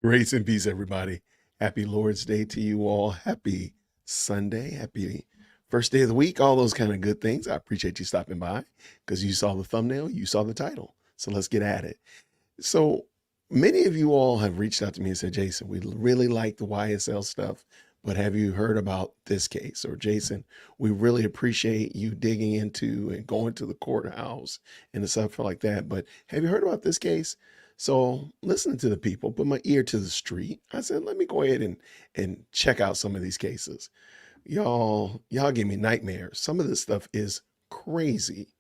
Grace and peace, everybody. Happy Lord's Day to you all. Happy Sunday. Happy first day of the week. All those kind of good things. I appreciate you stopping by because you saw the thumbnail, you saw the title. So let's get at it. So many of you all have reached out to me and said, Jason, we really like the YSL stuff, but have you heard about this case? Or Jason, we really appreciate you digging into and going to the courthouse and stuff like that. But have you heard about this case? So listening to the people, put my ear to the street. I said, let me go ahead and check out some of these cases. Y'all give me nightmares. Some of this stuff is crazy.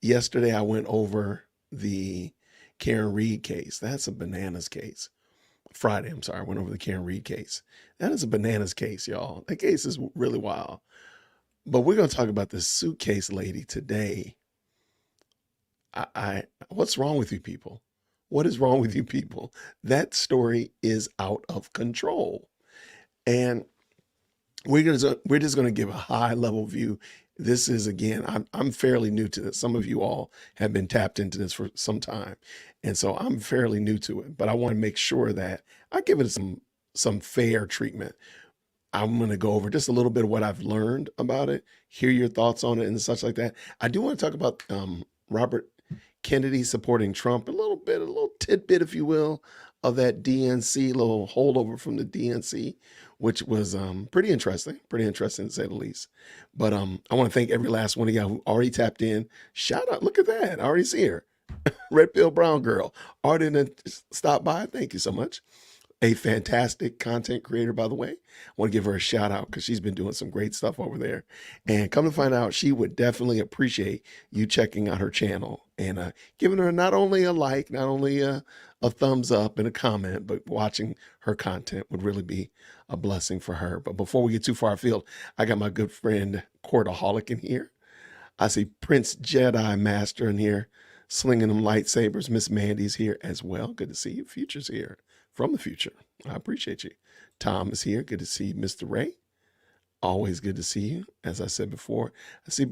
Yesterday I went over the Karen Reed case. That's a bananas case. Friday, I'm sorry, I went over the Karen Reed case. That is a bananas case, y'all. That case is really wild. But we're going to talk about this suitcase lady today. What's wrong with you people? What is wrong with you people? That story is out of control. And we're just going to give a high level view. This is, again, I'm fairly new to this. Some of you all have been tapped into this for some time. And so I'm fairly new to it, but I want to make sure that I give it some fair treatment. I'm going to go over just a little bit of what I've learned about it, hear your thoughts on it and such like that. I do want to talk about Robert Kennedy supporting Trump, a little tidbit, if you will, of that DNC, little holdover from the DNC, which was pretty interesting to say the least. But I want to thank every last one of y'all who already tapped in. Shout out, look at that, I already see her. Red Pill Brown Girl, already didn't stop by. Thank you so much. A fantastic content creator, by the way. I want to give her a shout out because she's been doing some great stuff over there. And come to find out, she would definitely appreciate you checking out her channel and giving her not only a like, not only a thumbs up and a comment, but watching her content would really be a blessing for her. But before we get too far afield, I got my good friend Courtaholic in here. I see Prince Jedi Master in here, slinging them lightsabers. Miss Mandy's here as well. Good to see you. Future's here from the future. I appreciate you. Tom is here. Good to see you, Mr. Ray. Always good to see you. As I said before, I see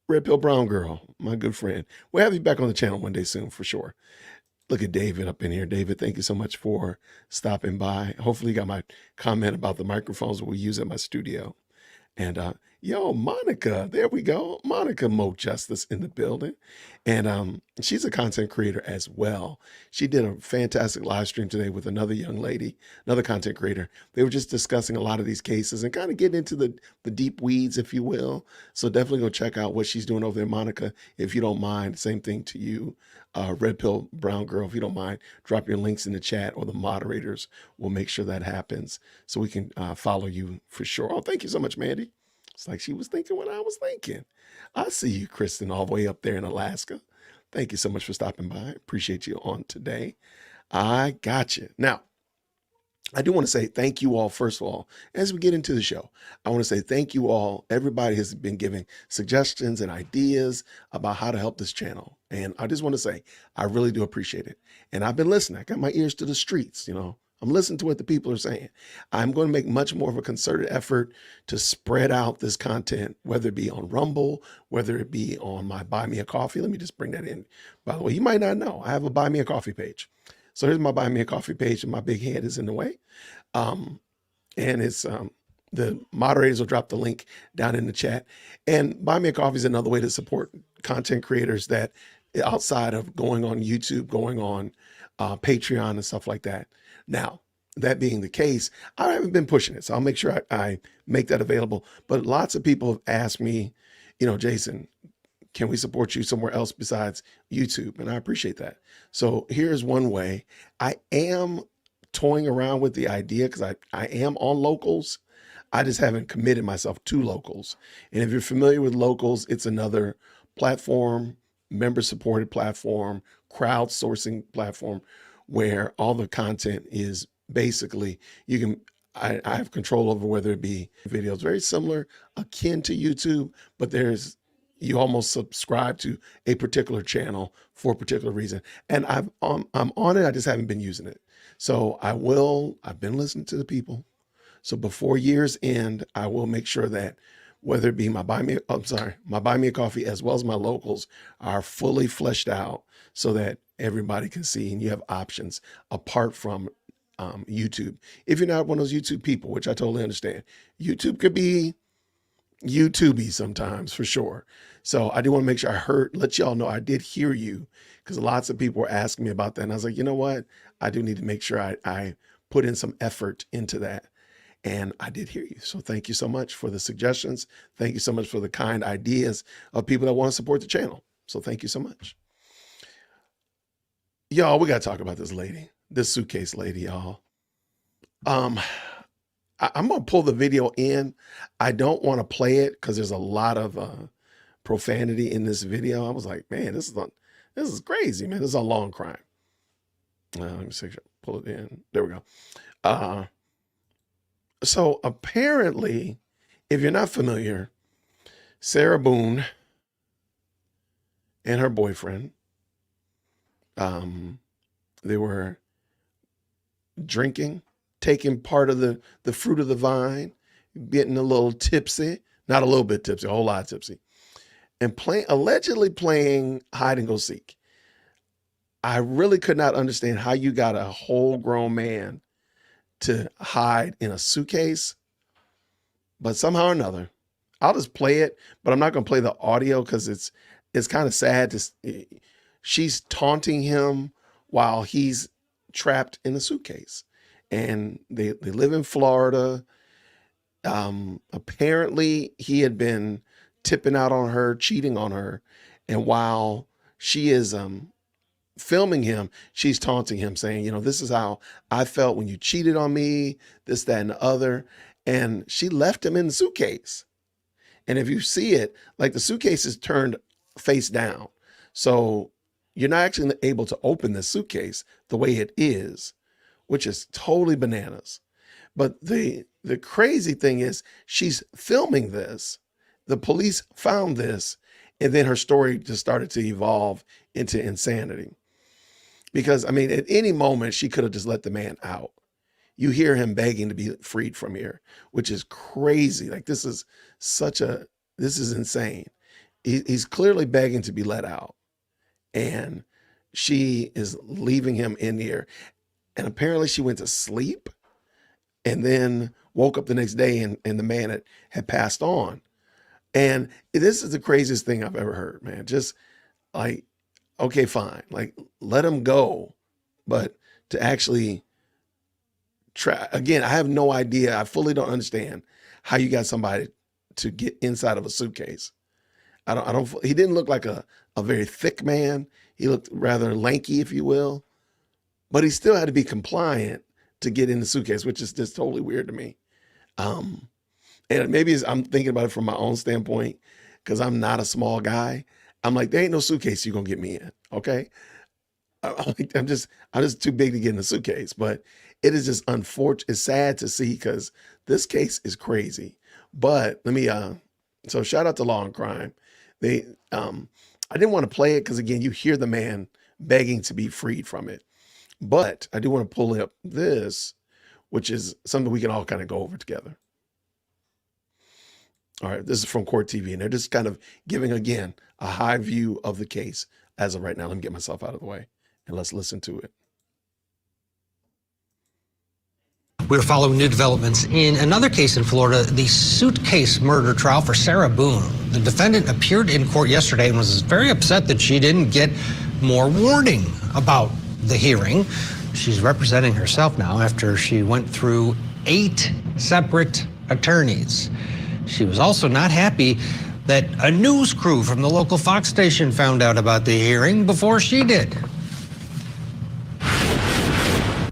Red Pill Brown Girl, my good friend. We'll have you back on the channel one day soon for sure. Look at David up in here. David, thank you so much for stopping by. Hopefully you got my comment about the microphones we use at my studio. And yo, Monica, there we go. Monica Mo Justice in the building. And she's a content creator as well. She did a fantastic live stream today with another young lady, another content creator. They were just discussing a lot of these cases and kind of getting into the deep weeds, if you will. So definitely go check out what she's doing over there, Monica, if you don't mind. Same thing to you, Red Pill Brown Girl, if you don't mind, drop your links in the chat or the moderators will make sure that happens so we can follow you for sure. Oh, thank you so much, Mandy. It's like she was thinking what I was thinking. I see you, Kristen, all the way up there in Alaska. Thank you so much for stopping by. Appreciate you on today. I got you. Now, I do want to say thank you all, first of all, as we get into the show. I want to say thank you all. Everybody has been giving suggestions and ideas about how to help this channel. And I just want to say, I really do appreciate it. And I've been listening. I got my ears to the streets, I'm listening to what the people are saying. I'm going to make much more of a concerted effort to spread out this content, whether it be on Rumble, whether it be on my Buy Me a Coffee. Let me just bring that in. By the way, you might not know, I have a Buy Me a Coffee page. So here's my Buy Me a Coffee page, and my big head is in the way. And it's the moderators will drop the link down in the chat. And Buy Me a Coffee is another way to support content creators that outside of going on YouTube, going on Patreon and stuff like that. Now, that being the case, I haven't been pushing it, so I'll make sure I make that available. But lots of people have asked me, Jason, can we support you somewhere else besides YouTube? And I appreciate that. So here's one way. I am toying around with the idea because I am on Locals. I just haven't committed myself to Locals. And if you're familiar with Locals, it's another platform, member-supported platform, crowdsourcing platform, where all the content is basically, I have control over whether it be videos very similar, akin to YouTube, but you almost subscribe to a particular channel for a particular reason. And I'm on it, I just haven't been using it. So I've been listening to the people. So before year's end, I will make sure that whether it be my Buy Me a Coffee as well as my Locals are fully fleshed out so that everybody can see and you have options apart from YouTube. If you're not one of those YouTube people, which I totally understand, YouTube could be YouTubey sometimes for sure. So I do want to make sure let y'all know I did hear you, because lots of people were asking me about that. And I was like, you know what? I do need to make sure I put in some effort into that. And I did hear you. So thank you so much for the suggestions. Thank you so much for the kind ideas of people that want to support the channel. So thank you so much. Y'all, we got to talk about this lady, this suitcase lady, y'all. I'm going to pull the video in. I don't want to play it because there's a lot of profanity in this video. I was like, man, this is crazy, man. This is a long crime. Let me see, pull it in. There we go. So apparently, if you're not familiar, Sarah Boone and her boyfriend, they were drinking, taking part of the fruit of the vine, getting a little tipsy, not a little bit tipsy, a whole lot tipsy, and allegedly playing hide and go seek. I really could not understand how you got a whole grown man to hide in a suitcase, but somehow or another, I'll just play it, but I'm not going to play the audio because it's kind of sad. She's taunting him while he's trapped in a suitcase, and they live in Florida. Apparently he had been tipping out on her, cheating on her. And while she is, filming him, she's taunting him, saying, you know, this is how I felt when you cheated on me, this, that, and the other. And she left him in the suitcase. And if you see it, like the suitcase is turned face down. So you're not actually able to open the suitcase the way it is, which is totally bananas. But the crazy thing is she's filming this. The police found this, and then her story just started to evolve into insanity. Because, I mean, at any moment, she could have just let the man out. You hear him begging to be freed from here, which is crazy. Like, this is insane. He's clearly begging to be let out. And she is leaving him in here. And apparently she went to sleep and then woke up the next day and the man had passed on. And this is the craziest thing I've ever heard, man. Just like, okay, fine. Like, let him go. But to actually try, again, I have no idea. I fully don't understand how you got somebody to get inside of a suitcase. He didn't look like a very thick man. He looked rather lanky, if you will, but he still had to be compliant to get in the suitcase, which is just totally weird to me. And maybe I'm thinking about it from my own standpoint, because I'm not a small guy. I'm like, there ain't no suitcase you're gonna get me in, okay? I'm just too big to get in the suitcase. But it is just unfortunate. It's sad to see, because this case is crazy. But let me so shout out to Law and Crime. I didn't want to play it because, again, you hear the man begging to be freed from it. But I do want to pull up this, which is something we can all kind of go over together. All right, this is from Court TV, and they're just kind of giving, again, a high view of the case as of right now. Let me get myself out of the way, and let's listen to it. We're following new developments in another case in Florida, the Suitcase murder trial for Sarah Boone. The defendant appeared in court yesterday and was very upset that she didn't get more warning about the hearing. She's representing herself now after she went through 8 separate attorneys. She was also not happy that a news crew from the local Fox station found out about the hearing before she did.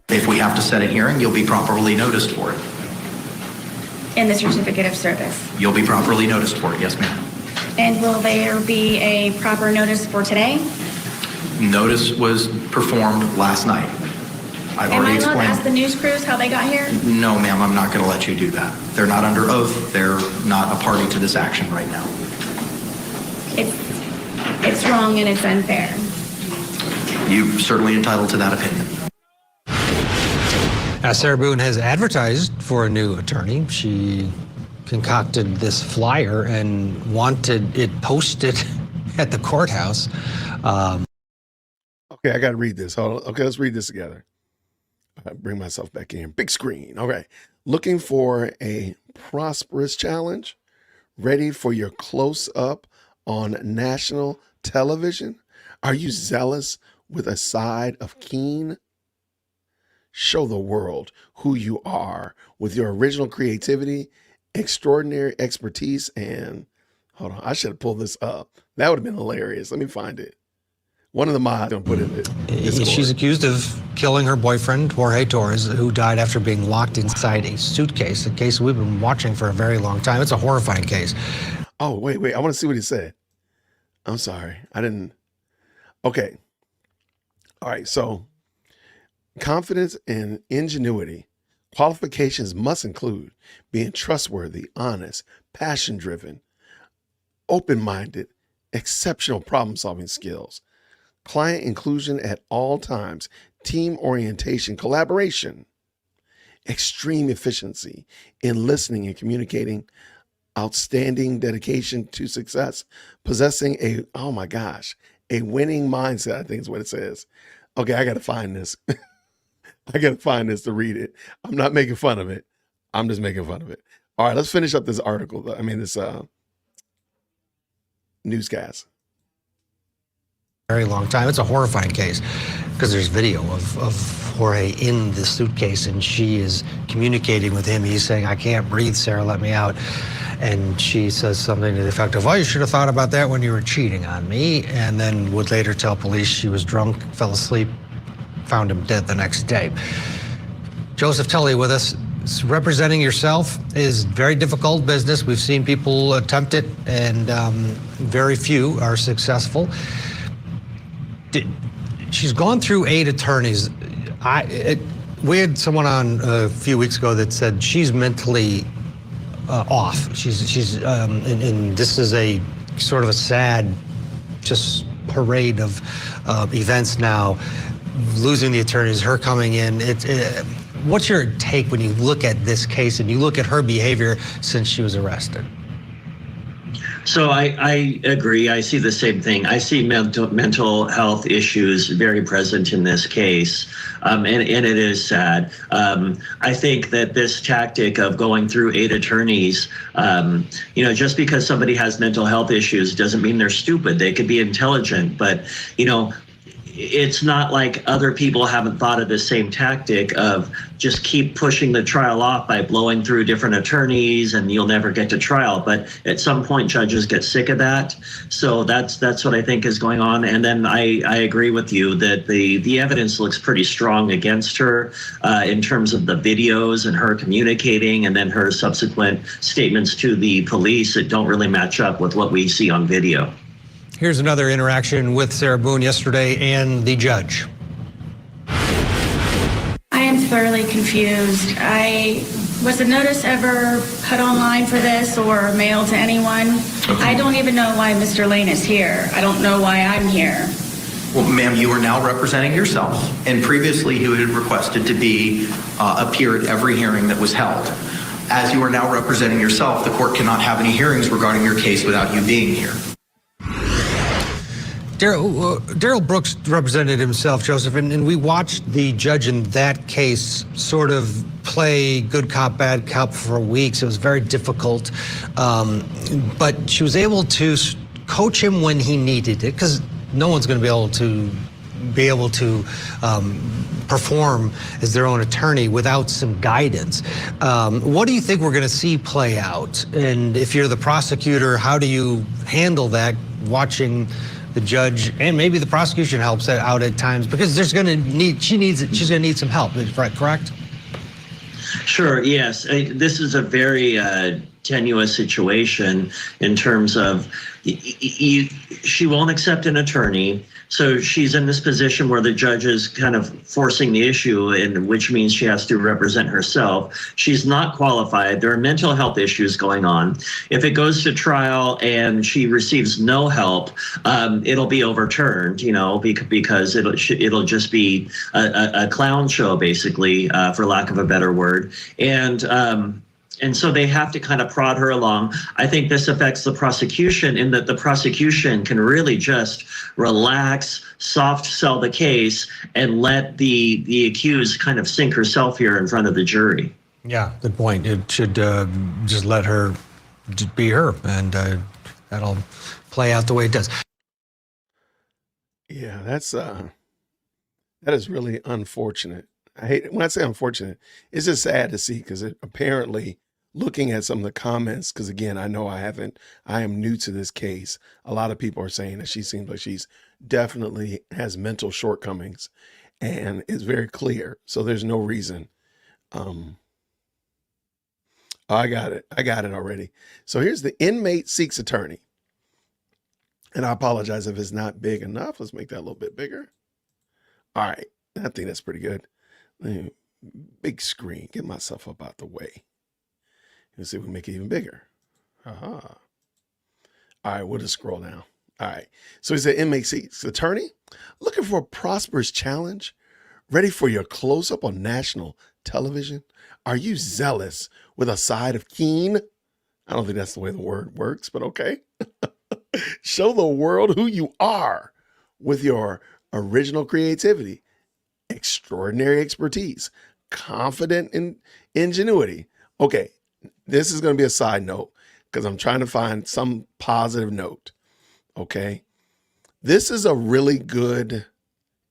If we have to set a hearing, you'll be properly noticed for it. And the certificate of service. You'll be properly noticed for it, yes, ma'am. And will there be a proper notice for today? Notice was performed last night. I've Am already I allowed to explained. ask the news crews how they got here? No, ma'am, I'm not going to let you do that. They're not under oath. They're not a party to this action right now. It's wrong and it's unfair. You're certainly entitled to that opinion. Sarah Boone has advertised for a new attorney. She concocted this flyer and wanted it posted at the courthouse. Okay, I got to read this. Hold on. Okay, let's read this together. bring myself back in. Big screen. Okay. Looking for a prosperous challenge? Ready for your close up on national television? Are you zealous with a side of keen? Show the world who you are with your original creativity, extraordinary expertise, and hold on, I should have pulled this up. That would have been hilarious. Let me find it. One of the mods gonna put it in. She's accused of killing her boyfriend, Jorge Torres, who died after being locked inside a suitcase, a case we've been watching for a very long time. It's a horrifying case. Oh, wait. I want to see what he said. I'm sorry. I didn't. Okay. All right. So confidence and ingenuity. Qualifications must include being trustworthy, honest, passion-driven, open-minded, exceptional problem-solving skills, client inclusion at all times, team orientation, collaboration, extreme efficiency in listening and communicating, outstanding dedication to success, possessing a winning mindset, I think is what it says. Okay, I got to find this. I got to find this to read it. I'm not making fun of it. I'm just making fun of it. All right, let's finish up this article. This newscast. Very long time. It's a horrifying case because there's video of Jorge in the suitcase and she is communicating with him. He's saying, "I can't breathe, Sarah, let me out." And she says something to the effect of, "Well, you should have thought about that when you were cheating on me," and then would later tell police she was drunk, fell asleep, found him dead the next day. Joseph Tully with us. Representing yourself is very difficult business. We've seen people attempt it, and very few are successful. She's gone through 8 attorneys. We had someone on a few weeks ago that said she's mentally off. She's and this is a sort of a sad, just parade of events now. Losing the attorneys, her coming in. What's your take when you look at this case and you look at her behavior since she was arrested? So I agree. I see the same thing. I see mental health issues very present in this case, and it is sad. I think that this tactic of going through 8 attorneys, just because somebody has mental health issues doesn't mean they're stupid. They could be intelligent, but it's not like other people haven't thought of the same tactic of just keep pushing the trial off by blowing through different attorneys and you'll never get to trial. But at some point, judges get sick of that. So that's what I think is going on. And then I agree with you that the evidence looks pretty strong against her in terms of the videos and her communicating and then her subsequent statements to the police that don't really match up with what we see on video. Here's another interaction with Sarah Boone yesterday and the judge. I am thoroughly confused. Was the notice ever put online for this or mailed to anyone? Okay. I don't even know why Mr. Lane is here. I don't know why I'm here. Well, ma'am, you are now representing yourself, and previously you had requested to appear at every hearing that was held. As you are now representing yourself, the court cannot have any hearings regarding your case without you being here. Daryl Brooks represented himself, Joseph, and we watched the judge in that case sort of play good cop, bad cop for weeks. It was very difficult, but she was able to coach him when he needed it, because no one's going to be able to perform as their own attorney without some guidance. What do you think we're going to see play out? And if you're the prosecutor, how do you handle that, watching the judge and maybe the prosecution helps out at times, because she's going to need some help, correct? Sure, yes. This is a very tenuous situation in terms of she won't accept an attorney. So she's in this position where the judge is kind of forcing the issue, which means she has to represent herself. She's not qualified. There are mental health issues going on. If it goes to trial and she receives no help, it'll be overturned, because it'll just be a clown show, basically, for lack of a better word. And And so they have to kind of prod her along. I think this affects the prosecution in that the prosecution can really just relax, soft sell the case, and let the accused kind of sink herself here in front of the jury. Yeah, good point. It should just let her be her, and that'll play out the way it does. Yeah, that is really unfortunate. I hate it. When I say unfortunate, it's just sad to see because apparently looking at some of the comments, because again, I know I am new to this case. A lot of people are saying that she seems like she's definitely has mental shortcomings and it's very clear. So there's no reason. Oh, I got it. I got it already. So here's the inmate seeks attorney. And I apologize if it's not big enough. Let's make that a little bit bigger. All right. I think that's pretty good. Big screen. Get myself up out the way. Let's see if we can make it even bigger. All right. We'll just scroll down. All right. So he said inmate seeks attorney. Looking for a prosperous challenge? Ready for your close-up on national television? Are you zealous with a side of keen? I don't think that's the way the word works, but okay. Show the world who you are with your original creativity, extraordinary expertise, confident in ingenuity. Okay, this is going to be a side note because I'm trying to find some positive note. Okay, this is a really good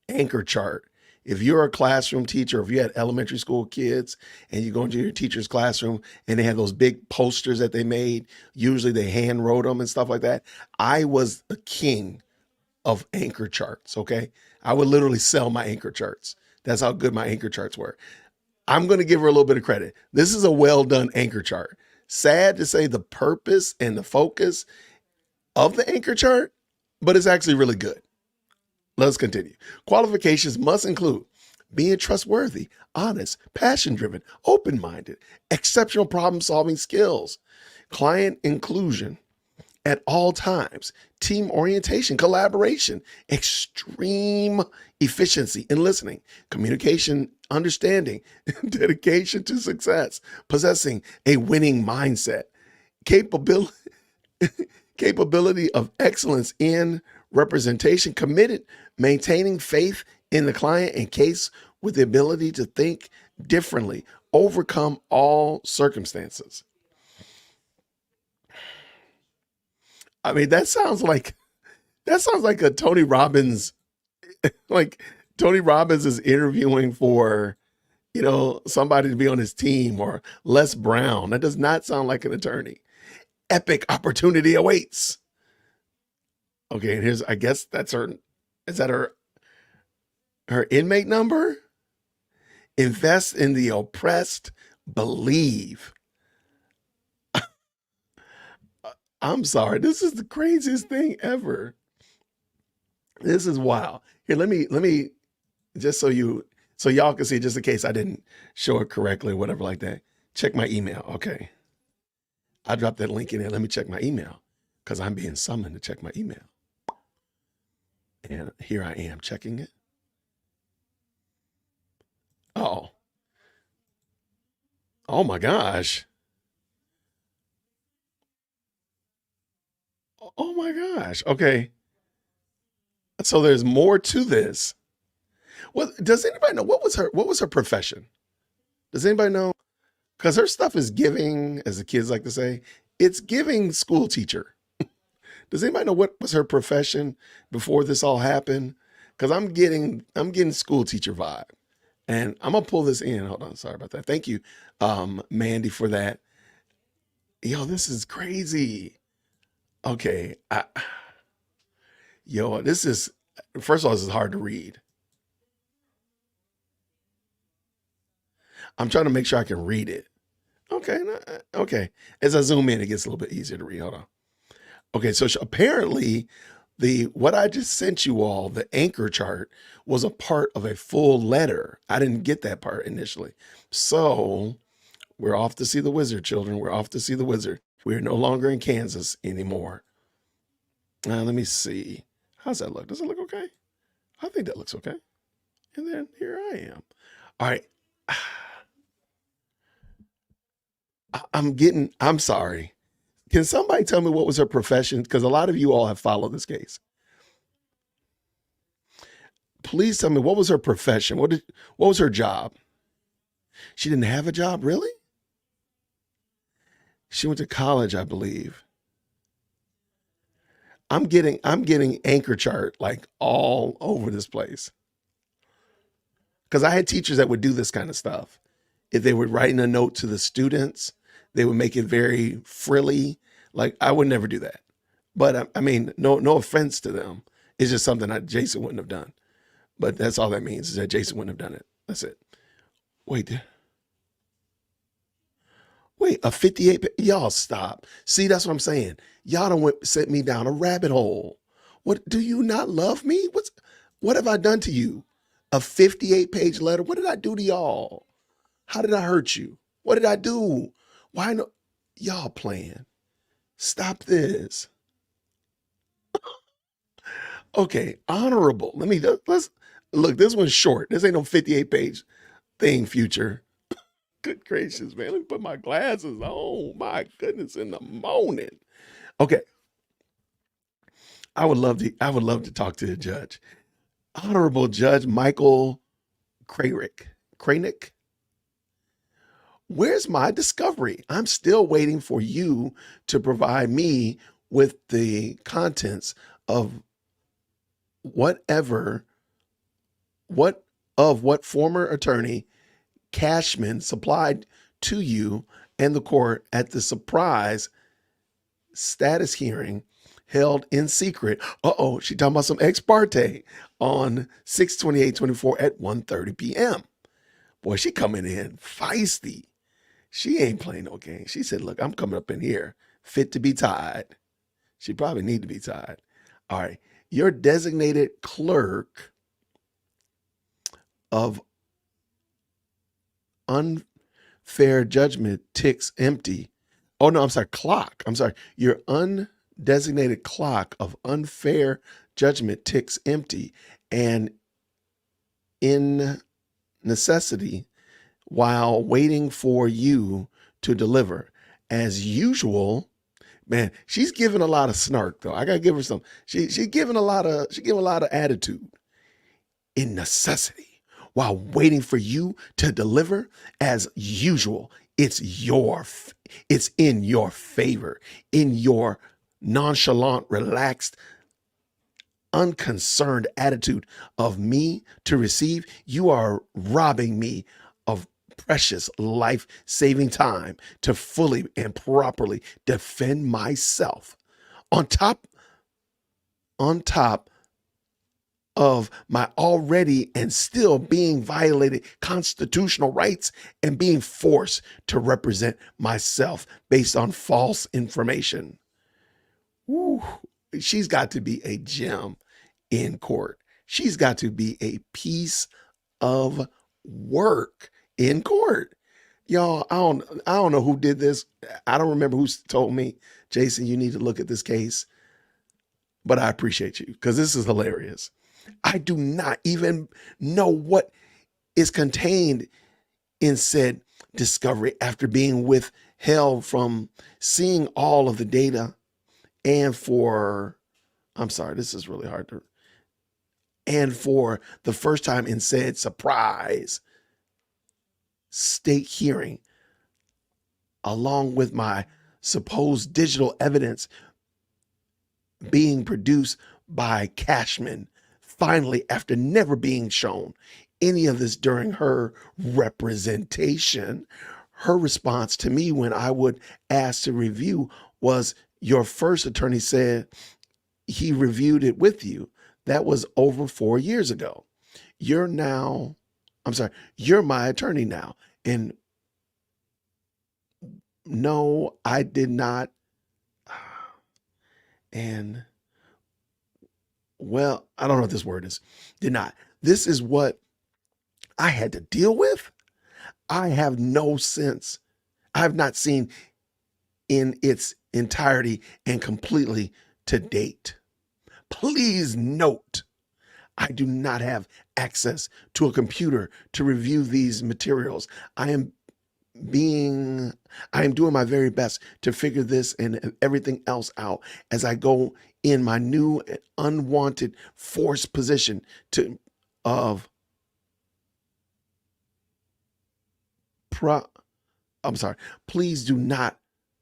anchor chart. If you're a classroom teacher, if you had elementary school kids and you go into your teacher's classroom and they have those big posters that they made, usually they hand wrote them and stuff like that. I was the king of anchor charts, okay? I would literally sell my anchor charts. That's how good my anchor charts were. I'm going to give her a little bit of credit. This is a well done anchor chart. Sad to say the purpose and the focus of the anchor chart, but it's actually really good. Let's continue. Qualifications must include being trustworthy, honest, passion-driven, open-minded, exceptional problem-solving skills, client inclusion at all times, team orientation, collaboration, extreme efficiency in listening, communication, understanding, dedication to success, possessing a winning mindset, capability of excellence in representation, committed, maintaining faith in the client and case with the ability to think differently, overcome all circumstances. I mean, that sounds like a Tony Robbins, like Tony Robbins is interviewing for, somebody to be on his team, or Les Brown. That does not sound like an attorney. Epic opportunity awaits. Okay, and I guess that's is that her inmate number? Invest in the oppressed, believe. I'm sorry, this is the craziest thing ever. This is wild. Here, let me just so y'all can see, just in case I didn't show it correctly, whatever like that. Check my email. Okay. I dropped that link in there. Let me check my email because I'm being summoned to check my email. And here I am checking it. Oh my gosh. Oh my gosh. Okay. So there's more to this. Well, does anybody know what was her profession? Does anybody know? Because her stuff is giving, as the kids like to say, it's giving school teacher. Does anybody know what was her profession before this all happened? Because I'm getting school teacher vibe. And I'm gonna pull this in. Hold on, sorry about that. Thank you, Mandy, for that. Yo, this is crazy. Okay, this is, first of all, this is hard to read. I'm trying to make sure I can read it. Okay. As I zoom in, it gets a little bit easier to read. Hold on. Okay, so apparently what I just sent you all, the anchor chart, was a part of a full letter. I didn't get that part initially. So we're off to see the wizard, children. We're off to see the wizard. We're no longer in Kansas anymore. Now, let me see. How's that look? Does it look okay? I think that looks okay. And then here I am. All right. I'm sorry. Can somebody tell me what was her profession? Because a lot of you all have followed this case. Please tell me, what was her profession? What was her job? She didn't have a job, really? She went to college, I believe. I'm getting anchor chart like all over this place. Because I had teachers that would do this kind of stuff. If they were writing a note to the students, they would make it very frilly. Like, I would never do that. But I mean, no offense to them. It's just something that Jason wouldn't have done. But that's all that means, is that Jason wouldn't have done it. That's it. Wait, a 58, y'all stop. See, that's what I'm saying. Y'all don't sent me down a rabbit hole. What, do you not love me? What have I done to you? A 58-page letter? What did I do to y'all? How did I hurt you? What did I do? Why no? Y'all playing. Stop this. Okay, honorable. Let's look, this one's short. This ain't no 58-page thing, Future. Good gracious, man. Let me put my glasses on. My goodness, in the morning. Okay. I would love to talk to the judge. Honorable Judge Michael Kranick. Where's my discovery? I'm still waiting for you to provide me with the contents of what former attorney Cashman supplied to you and the court at the surprise status hearing held in secret. She talking about some ex parte on 6/28/24 at 1:30 p.m. Boy, she coming in feisty. She ain't playing no game. She said, look, I'm coming up in here fit to be tied. She probably need to be tied. All right. Your designated clerk of unfair judgment ticks empty. Oh, no, I'm sorry. Clock. I'm sorry. Your undesignated clock of unfair judgment ticks empty, and in necessity, while waiting for you to deliver. As usual, man, she's giving a lot of snark though. I gotta give her some. She's giving a lot of attitude. In necessity, while waiting for you to deliver, as usual, it's in your favor, in your nonchalant, relaxed, unconcerned attitude of me to receive. You are robbing me of precious life-saving time to fully and properly defend myself on top of my already and still being violated constitutional rights and being forced to represent myself based on false information. Woo. She's got to be a gem in court. She's got to be a piece of work in court. Y'all, I don't know who did this. I don't remember who told me, Jason, you need to look at this case. But I appreciate you, because this is hilarious. I do not even know what is contained in said discovery after being withheld from seeing all of the data, and for this is really hard and for the first time in said surprise state hearing, along with my supposed digital evidence being produced by Cashman, finally, after never being shown any of this during her representation. Her response to me when I would ask to review was, your first attorney said he reviewed it with you. That was over 4 years ago. You're my attorney now. And no, I did not. And well, I don't know what this word is. Did not. This is what I had to deal with. I have no sense. I have not seen in its entirety and completely to date. Please note, I do not have access to a computer to review these materials. I am I am doing my very best to figure this and everything else out as I go in my new unwanted forced position of I'm sorry. Please do not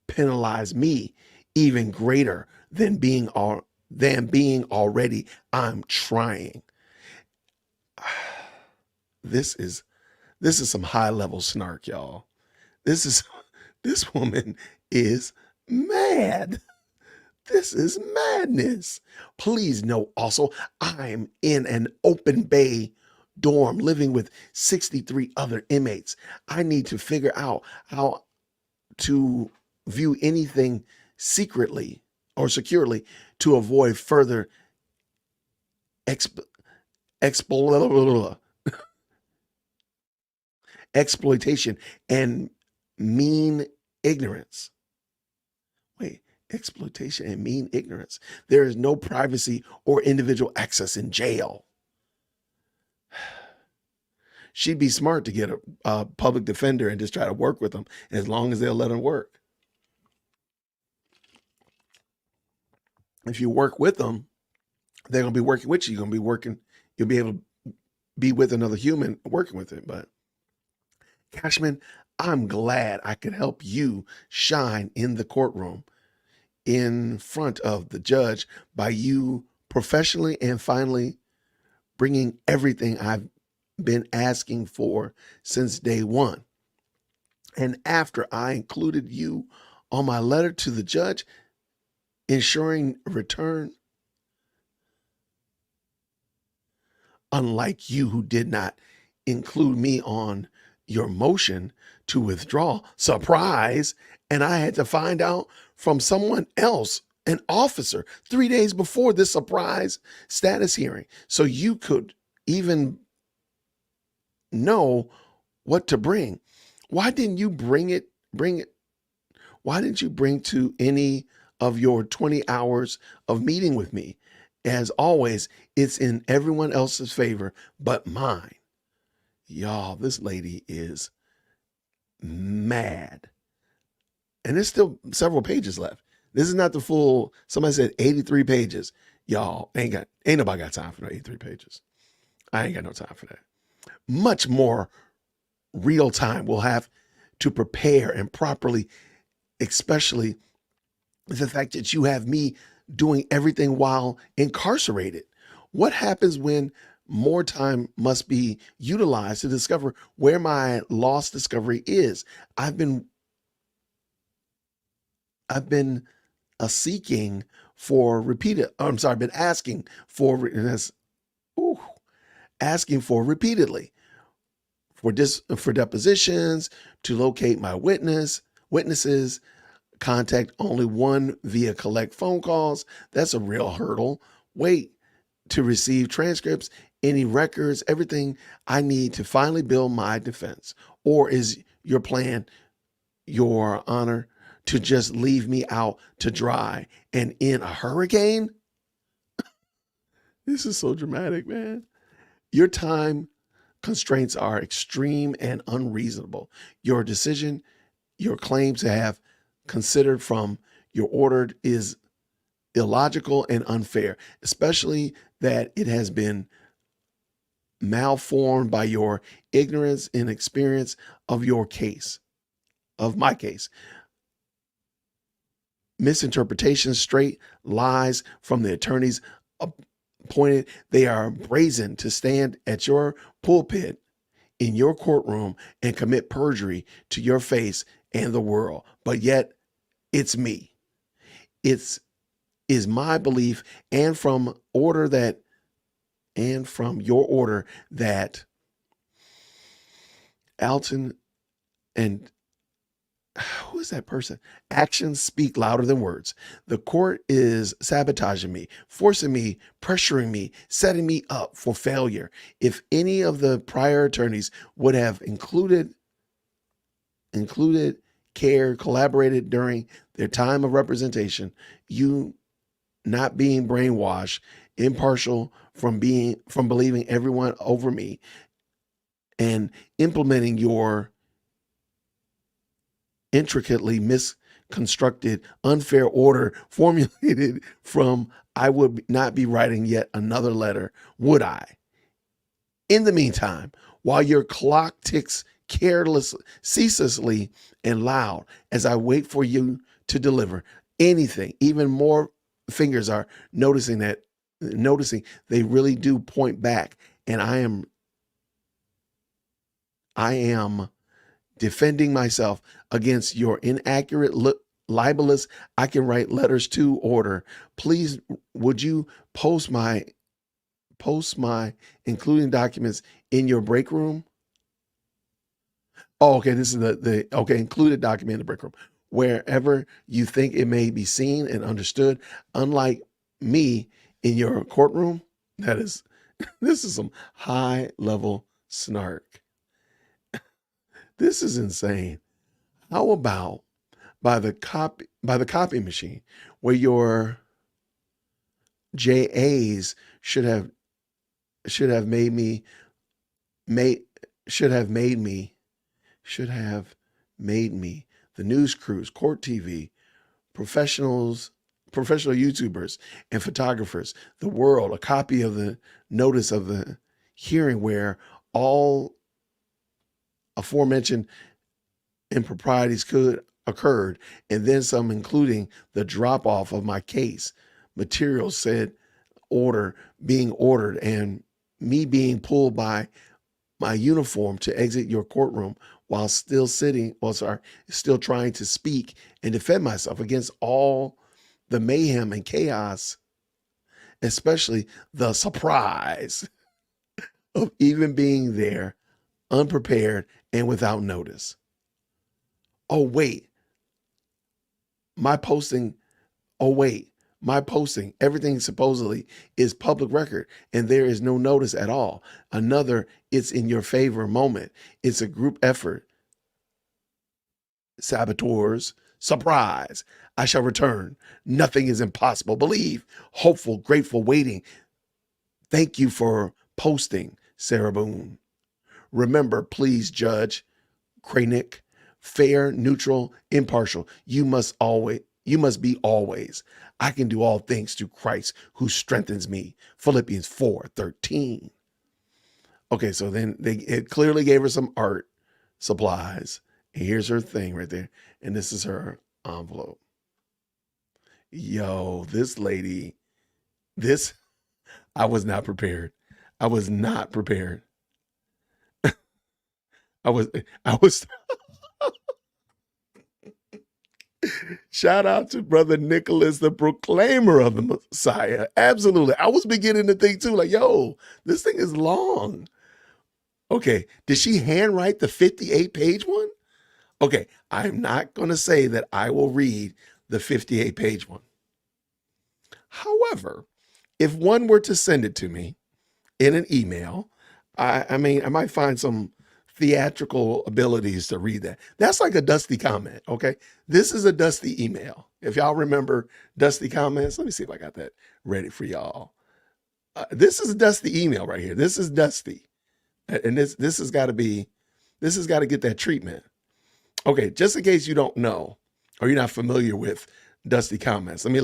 penalize me even greater than being already. I'm trying. This is some high level snark, y'all. This woman is mad. This is madness. Please note also, I'm in an open bay dorm living with 63 other inmates. I need to figure out how to view anything secretly or securely to avoid further exploitation and mean ignorance. Wait, exploitation and mean ignorance. There is no privacy or individual access in jail. She'd be smart to get a public defender and just try to work with them as long as they'll let them work. If you work with them, they're going to be working with you. You'll be able to be with another human working with it. But Cashman, I'm glad I could help you shine in the courtroom in front of the judge by you professionally and finally bringing everything I've been asking for since day one. And after I included you on my letter to the judge, ensuring return, unlike you who did not include me on your motion to withdraw, surprise, and I had to find out from someone else, an officer, 3 days before this surprise status hearing, so you could even know what to bring. Why didn't you bring it? Why didn't you bring to any of your 20 hours of meeting with me? As always, it's in everyone else's favor but mine. Y'all, this lady is mad. And there's still several pages left. This is not the full, somebody said 83 pages. Y'all, ain't nobody got time for no 83 pages. I ain't got no time for that. Much more real time we'll have to prepare and properly, especially the fact that you have me doing everything while incarcerated. What happens when more time must be utilized to discover where my lost discovery is? I've been asking for repeatedly for depositions, to locate my witnesses, contact only one via collect phone calls. That's a real hurdle. Wait to receive transcripts, any records, everything I need to finally build my defense. Or is your plan, Your Honor, to just leave me out to dry and in a hurricane? This is so dramatic, man. Your time constraints are extreme and unreasonable. Your decision, your claim to have considered from your order is illogical and unfair, especially that it has been malformed by your ignorance and experience of your case, of my case. Misinterpretations, straight lies from the attorneys appointed. They are brazen to stand at your pulpit in your courtroom and commit perjury to your face and the world. But yet it's me. Is my belief and from your order that Alton and who is that person? Actions speak louder than words. The court is sabotaging me, forcing me, pressuring me, setting me up for failure. If any of the prior attorneys would have included care, collaborated during their time of representation, you not being brainwashed, impartial from believing everyone over me, and implementing your intricately misconstructed, unfair order formulated from I would not be writing yet another letter, would I? In the meantime, while your clock ticks ceaselessly and loud as I wait for you to deliver anything, even more fingers are noticing they really do point back, and I am defending myself against your inaccurate, libelous, I can write letters to order. Please, would you post my including documents in your break room? Oh, okay. This is the okay, included document in the break room. Wherever you think it may be seen and understood, unlike me in your courtroom. This is some high level snark. This is insane. How about by the copy machine where your JAs should have made me the news crews, court TV, professional YouTubers and photographers, the world, a copy of the notice of the hearing where all aforementioned improprieties occurred, and then some, including the drop off of my case materials said being ordered, and me being pulled by my uniform to exit your courtroom while still trying to speak and defend myself against all the mayhem and chaos, especially the surprise of even being there unprepared and without notice. Oh, wait, my posting, everything supposedly is public record and there is no notice at all. Another, it's in your favor moment. It's a group effort. Saboteurs, surprise. I shall return. Nothing is impossible. Believe, hopeful, grateful, waiting. Thank you for posting, Sarah Boone. Remember, please, Judge Kranick, fair, neutral, impartial. You must be always. I can do all things through Christ who strengthens me. Philippians 4:13. Okay, so then it clearly gave her some art supplies. And here's her thing right there. And this is her envelope. Yo, this lady, I was not prepared. I was not prepared. I was Shout out to Brother Nicholas, the proclaimer of the Messiah. Absolutely. I was beginning to think too, like, yo, this thing is long. Okay. Did she handwrite the 58-page one? Okay. I'm not going to say that I will read the 58-page one. However, if one were to send it to me in an email, I might find some theatrical abilities to read that. That's like a Dusty comment, okay? This is a Dusty email. If y'all remember Dusty comments, let me see if I got that ready for y'all. This is a Dusty email right here. This is Dusty. And this has got to get that treatment. Okay, just in case you don't know or you're not familiar with Dusty comments, let me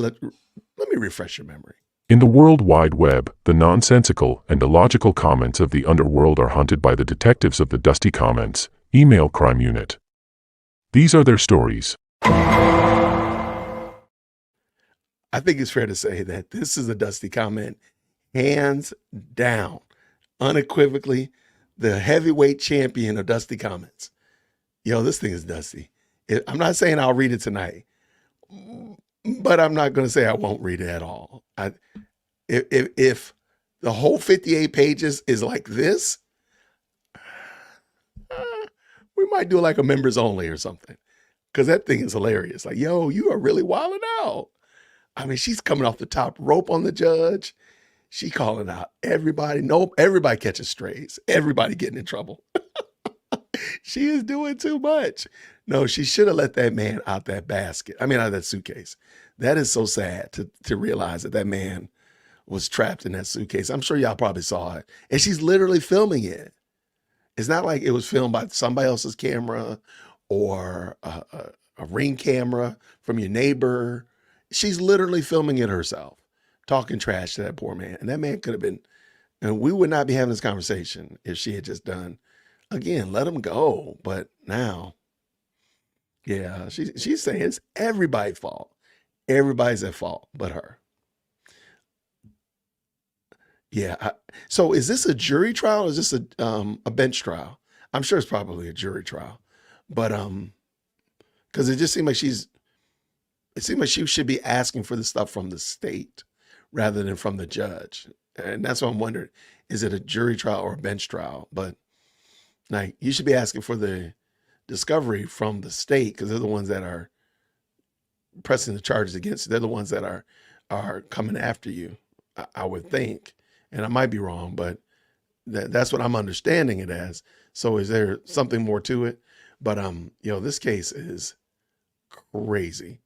refresh your memory. In the World Wide Web, the nonsensical and illogical comments of the underworld are hunted by the detectives of the Dusty Comments email crime unit. These are their stories. I think it's fair to say that this is a Dusty comment, hands down, unequivocally, the heavyweight champion of Dusty comments. Yo, this thing is Dusty. I'm not saying I'll read it tonight, but I'm not going to say I won't read it at all. If the whole 58 pages is like this, we might do like a members only or something, because that thing is hilarious. Like, yo, you are really wilding out. I mean, she's coming off the top rope on the judge. She calling out everybody. Nope, everybody catches strays. Everybody getting in trouble. She is doing too much. No, she should have let that man out that basket. I mean, out of that suitcase. That is so sad to realize that man was trapped in that suitcase. I'm sure y'all probably saw it. And she's literally filming it. It's not like it was filmed by somebody else's camera or a ring camera from your neighbor. She's literally filming it herself, talking trash to that poor man. And that man could have been, and we would not be having this conversation if she had just done, again, let him go. But now, yeah, she's saying it's everybody's fault. Everybody's at fault but her. Yeah. So is this a jury trial or is this a bench trial? I'm sure it's probably a jury trial, but because it just seemed like it seemed like she should be asking for the stuff from the state rather than from the judge, and that's what I'm wondering: is it a jury trial or a bench trial? But like, you should be asking for the discovery from the state because they're the ones that are pressing the charges against you. They're the ones that are coming after you. I would think, and I might be wrong, but that's what I'm understanding it as. So is there something more to it? But this case is crazy.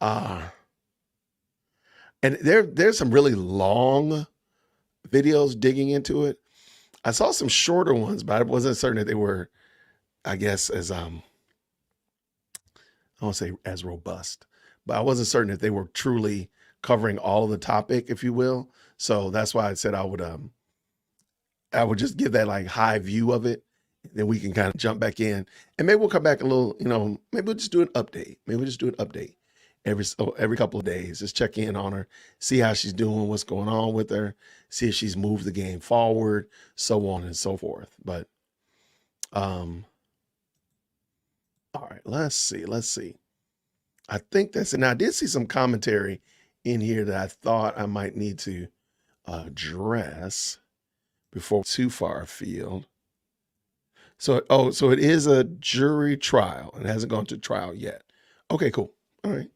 And there's some really long videos digging into it. I saw some shorter ones, but I wasn't certain that they were, I guess, as I won't say as robust, but I wasn't certain if they were truly covering all of the topic, if you will. So that's why I said I would just give that like high view of it. Then we can kind of jump back in, and maybe we'll come back a little, maybe we'll just do an update. Maybe we'll just do an update every couple of days. Just check in on her, see how she's doing, what's going on with her, see if she's moved the game forward, so on and so forth. But all right, let's see. I think that's it. Now I did see some commentary in here that I thought I might need to address before too far afield. So it is a jury trial and it hasn't gone to trial yet. Okay, cool. All right.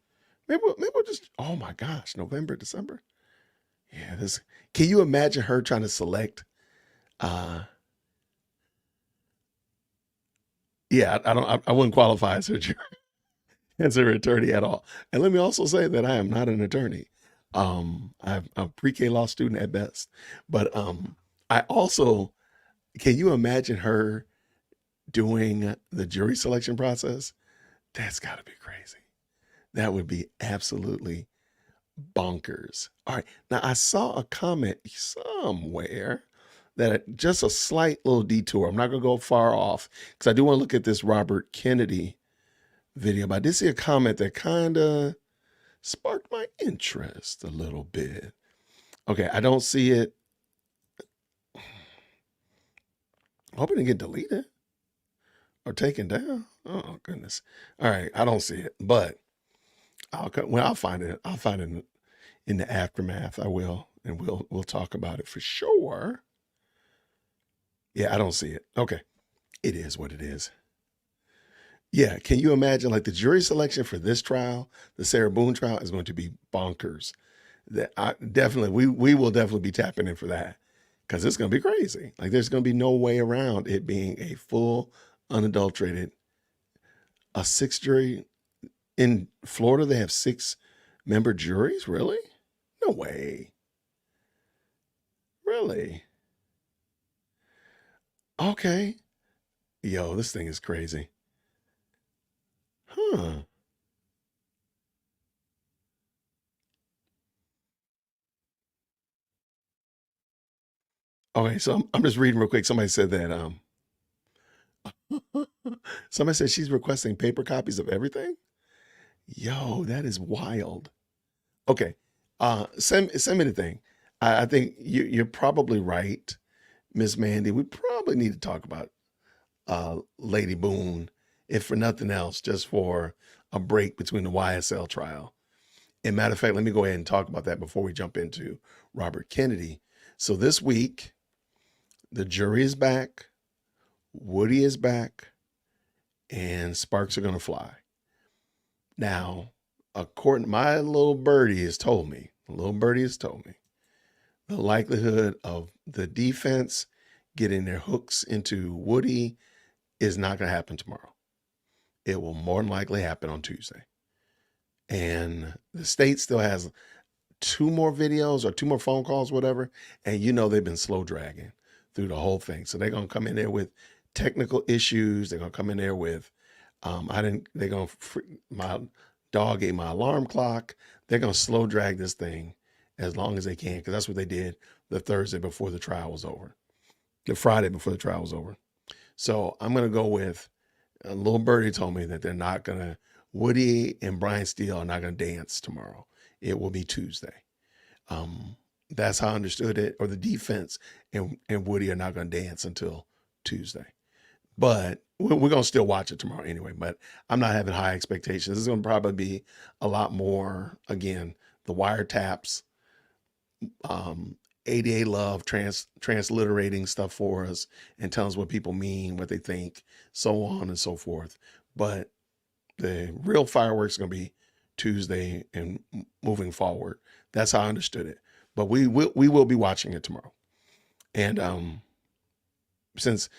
Maybe we'll just, oh my gosh, November, December. Yeah, can you imagine her trying to select? Yeah, I wouldn't qualify as as her attorney at all. And let me also say that I am not an attorney. I'm a pre-K law student at best, but I also, can you imagine her doing the jury selection process? That's got to be crazy. That would be absolutely bonkers. All right. Now I saw a comment somewhere that just a slight little detour. I'm not going to go far off because I do want to look at this Robert Kennedy video, but I did see a comment that kind of sparked my interest a little bit. Okay. I don't see it. I hope it didn't get deleted or taken down. Oh goodness. All right. I don't see it, but I'll find it. I'll find it in the aftermath. I will, and we'll talk about it for sure. Yeah, I don't see it. Okay. It is what it is. Yeah. Can you imagine like the jury selection for this trial, the Sarah Boone trial, is going to be bonkers. We will definitely be tapping in for that because it's going to be crazy. Like there's going to be no way around it being a full, unadulterated, a 6 jury. In Florida, they have 6-member juries? Really? No way. Really? Okay. Yo, this thing is crazy. Huh. Okay, so I'm just reading real quick. Somebody said that somebody said she's requesting paper copies of everything. Yo, that is wild. Okay. Send me the thing. I think you're probably right, Miss Mandy. We probably need to talk about Lady Boone, if for nothing else, just for a break between the YSL trial. And matter of fact, let me go ahead and talk about that before we jump into Robert Kennedy. So this week, the jury is back, Woody is back, and sparks are going to fly. Now, according to my little birdie has told me, the likelihood of the defense getting their hooks into Woody is not going to happen tomorrow. It will more than likely happen on Tuesday. And the state still has 2 more videos or 2 more phone calls, whatever. And they've been slow dragging through the whole thing. So they're going to come in there with technical issues. They're going to come in there with They're going to, my dog ate my alarm clock. They're going to slow drag this thing as long as they can, because that's what they did the Thursday before the trial was over, the Friday before the trial was over. So I'm going to go with, little birdie told me that they're not going to, Woody and Brian Steele are not going to dance tomorrow. It will be Tuesday. That's how I understood it. Or the defense and Woody are not going to dance until Tuesday. But we're going to still watch it tomorrow anyway. But I'm not having high expectations. This is going to probably be a lot more, again, the wiretaps, ADA love, transliterating stuff for us and telling us what people mean, what they think, so on and so forth. But the real fireworks are going to be Tuesday and moving forward. That's how I understood it. But we will be watching it tomorrow. And since,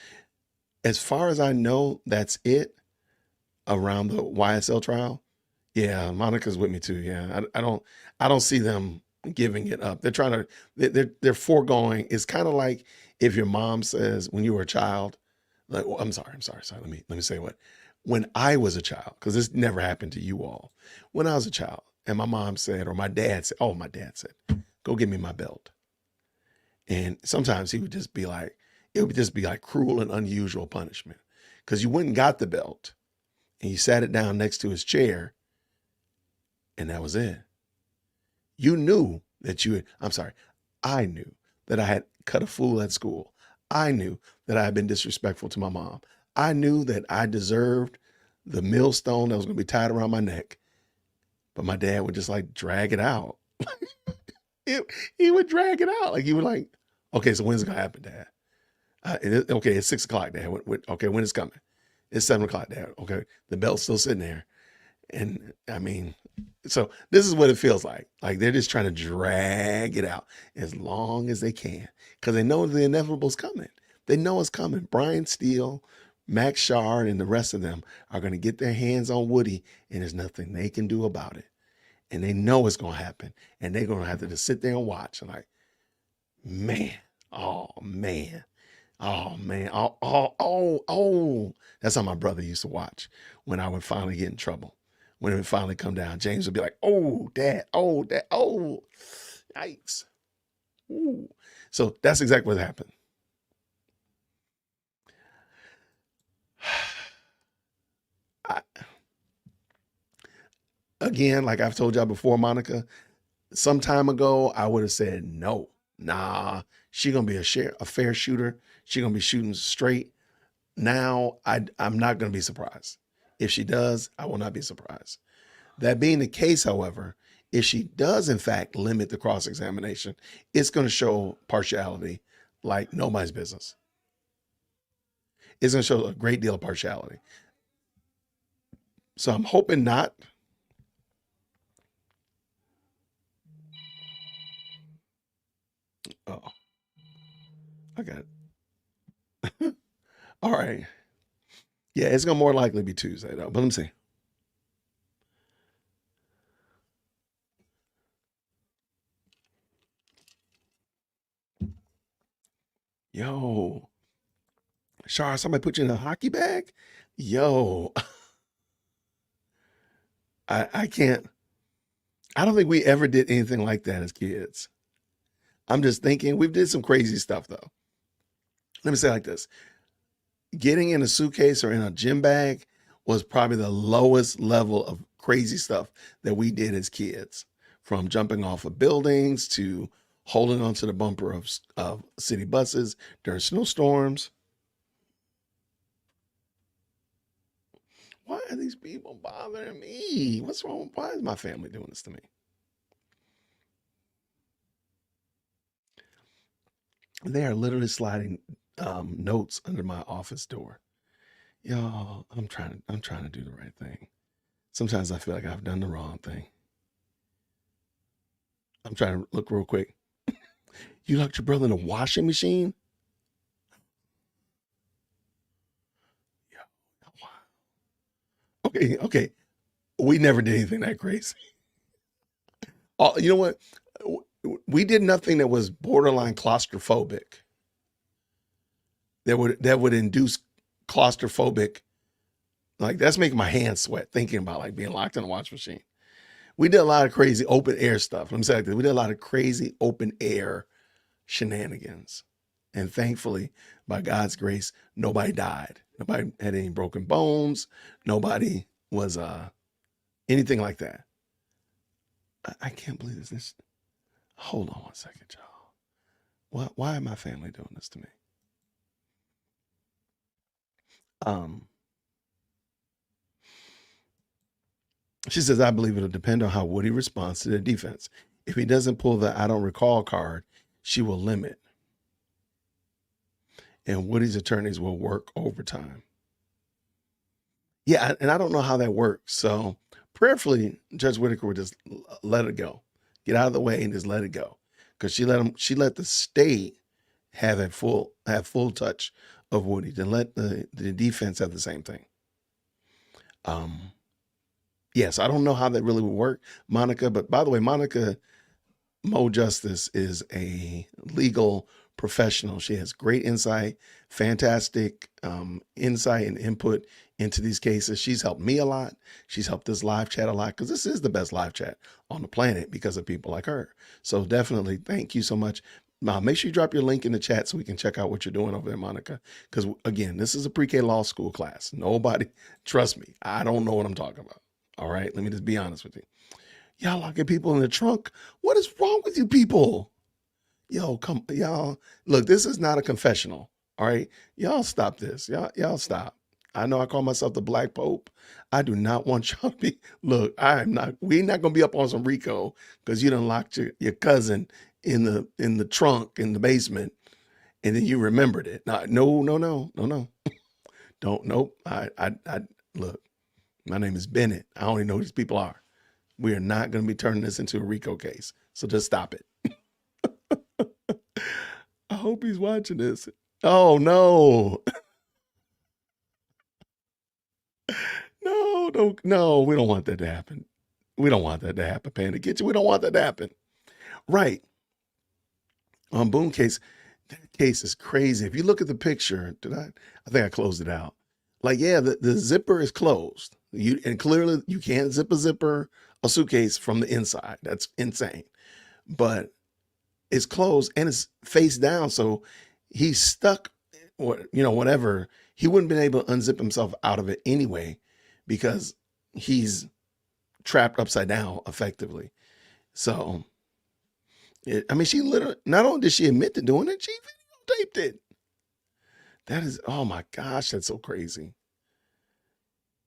as far as I know, that's it around the YSL trial. Yeah, Monica's with me too. Yeah, I don't see them giving it up. They're trying to, they're foregoing. It's kind of like if your mom says when you were a child, like, oh, I'm sorry. Let me say what. When I was a child, because this never happened to you all. When I was a child, and my mom said, or my dad said, go get me my belt. And sometimes he would just be like, it would just be like cruel and unusual punishment, because you went and got the belt and you sat it down next to his chair, and that was it. You knew that I knew that I had cut a fool at school. I knew that I had been disrespectful to my mom. I knew that I deserved the millstone that was going to be tied around my neck. But my dad would just like drag it out. He would drag it out. Like, he would like, okay, so when's it going to happen, Dad? Okay, it's 6 o'clock, Dad. Okay, when is it coming? It's 7 o'clock, Dad. Okay, the belt's still sitting there. And I mean, so this is what it feels like. Like, they're just trying to drag it out as long as they can, because they know the inevitable's coming. They know it's coming. Brian Steele, Max Shard, and the rest of them are going to get their hands on Woody, and there's nothing they can do about it. And they know it's going to happen. And they're going to have to just sit there and watch. And like, man, oh, man. That's how my brother used to watch when I would finally get in trouble. When it would finally come down, James would be like, oh, Dad, oh, yikes. Ooh. So that's exactly what happened. Again, like I've told y'all before, Monica, some time ago, I would have said, no, nah, she going to be a fair shooter. She going to be shooting straight. Now, I'm not going to be surprised. If she does, I will not be surprised. That being the case, however, if she does, in fact, limit the cross-examination, it's going to show partiality like nobody's business. It's going to show a great deal of partiality. So I'm hoping not. Oh, I got it. All right. Yeah, it's going to more likely be Tuesday, though. But let me see. Yo, Char, somebody put you in a hockey bag? Yo, I can't. I don't think we ever did anything like that as kids. I'm just thinking we did some crazy stuff, though. Let me say it like this. Getting in a suitcase or in a gym bag was probably the lowest level of crazy stuff that we did as kids, from jumping off of buildings to holding onto the bumper of city buses during snowstorms. Why are these people bothering me? What's wrong? Why is my family doing this to me? They are literally sliding notes under my office door. Y'all, I'm trying to do the right thing. Sometimes I feel like I've done the wrong thing. I'm trying to look real quick. You locked your brother in a washing machine? Yeah. Wow. Okay. We never did anything that crazy. Oh, you know what? We did nothing that was borderline claustrophobic. That would induce claustrophobic Like that's making my hands sweat thinking about like being locked in a washing machine. We did a lot of crazy open air stuff. Let me say like this. We did a lot of crazy open air shenanigans. And thankfully, by God's grace, nobody died. Nobody had any broken bones. Nobody was anything like that. I can't believe this. Hold on one second, y'all. Why am my family doing this to me? She says, I believe it'll depend on how Woody responds to the defense. If he doesn't pull the I don't recall card, she will limit. And Woody's attorneys will work overtime. Yeah, and I don't know how that works. So prayerfully, Judge Whitaker would just let it go. Get out of the way and just let it go. Because she let the state have full touch of Woody. Then let the defense have the same thing. Yes, I don't know how that really would work, Monica. But by the way, Monica Mo Justice is a legal professional. She has great insight, fantastic insight and input into these cases. She's helped me a lot. She's helped this live chat a lot because this is the best live chat on the planet because of people like her. So definitely thank you so much. Make sure you drop your link in the chat so we can check out what you're doing over there, Monica. Because again, this is a pre-K law school class. Nobody, trust me, I don't know what I'm talking about. All right, let me just be honest with you. Y'all locking people in the trunk. What is wrong with you people? Yo, come, y'all. Look, this is not a confessional. All right, y'all stop this. Y'all stop. I know I call myself the Black Pope. I do not want y'all to be. Look, we're not gonna be up on some RICO because you done locked your cousin in the trunk in the basement, and then you remembered it. No. Don't. Nope. I look. My name is Bennett. I don't even know who these people are. We are not going to be turning this into a RICO case. So just stop it. I hope he's watching this. Oh, no. No, we don't want that to happen. We don't want that to happen, Panda Kitchen. We don't want that to happen. Right. On Boone case, that case is crazy. If you look at the picture, I think I closed it out. Like, yeah, the zipper is closed. And clearly you can't zip a suitcase from the inside. That's insane. But it's closed and it's face down. So he's stuck, or, whatever. He wouldn't have been able to unzip himself out of it anyway, because he's trapped upside down effectively. So, she literally, not only did she admit to doing it, she videotaped it. That is, oh my gosh, that's so crazy.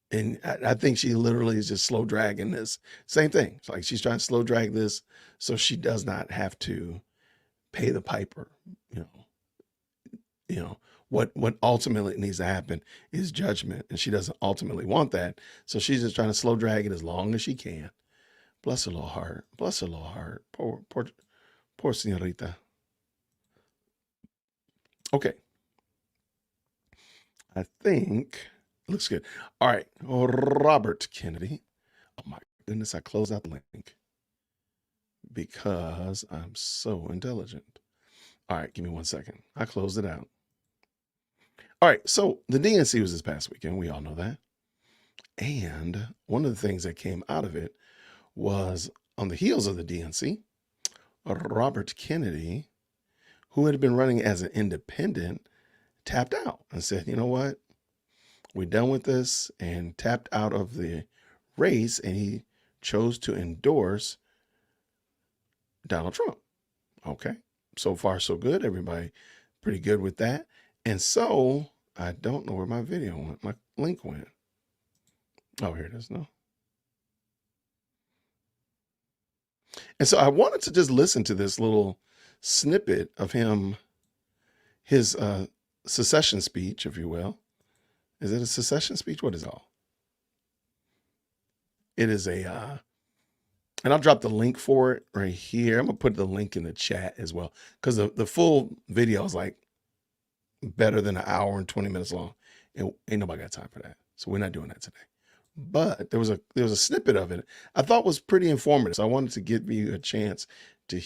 And I think she literally is just slow dragging this. Same thing. It's like she's trying to slow drag this so she does not have to pay the piper. What ultimately needs to happen is judgment, and she doesn't ultimately want that. So she's just trying to slow drag it as long as she can. Bless her little heart. Bless her little heart. Poor señorita. Okay. I think looks good. All right. Robert Kennedy. Oh my goodness. I closed out the link because I'm so intelligent. All right. Give me 1 second. I closed it out. All right. So the DNC was this past weekend. We all know that. And one of the things that came out of it was, on the heels of the DNC, Robert Kennedy, who had been running as an independent, tapped out and said, you know what? We're done with this, and tapped out of the race, and he chose to endorse Donald Trump. Okay. So far, so good. Everybody pretty good with that. And so I don't know where my video went. My link went. Oh, here it is. No. And so I wanted to just listen to this little snippet of his secession speech, if you will. Is it a secession speech? What is it all? It is and I'll drop the link for it right here. I'm going to put the link in the chat as well, because the full video is like better than an hour and 20 minutes long. And ain't nobody got time for that. So we're not doing that today. But there was a snippet of it I thought was pretty informative. So I wanted to give you a chance to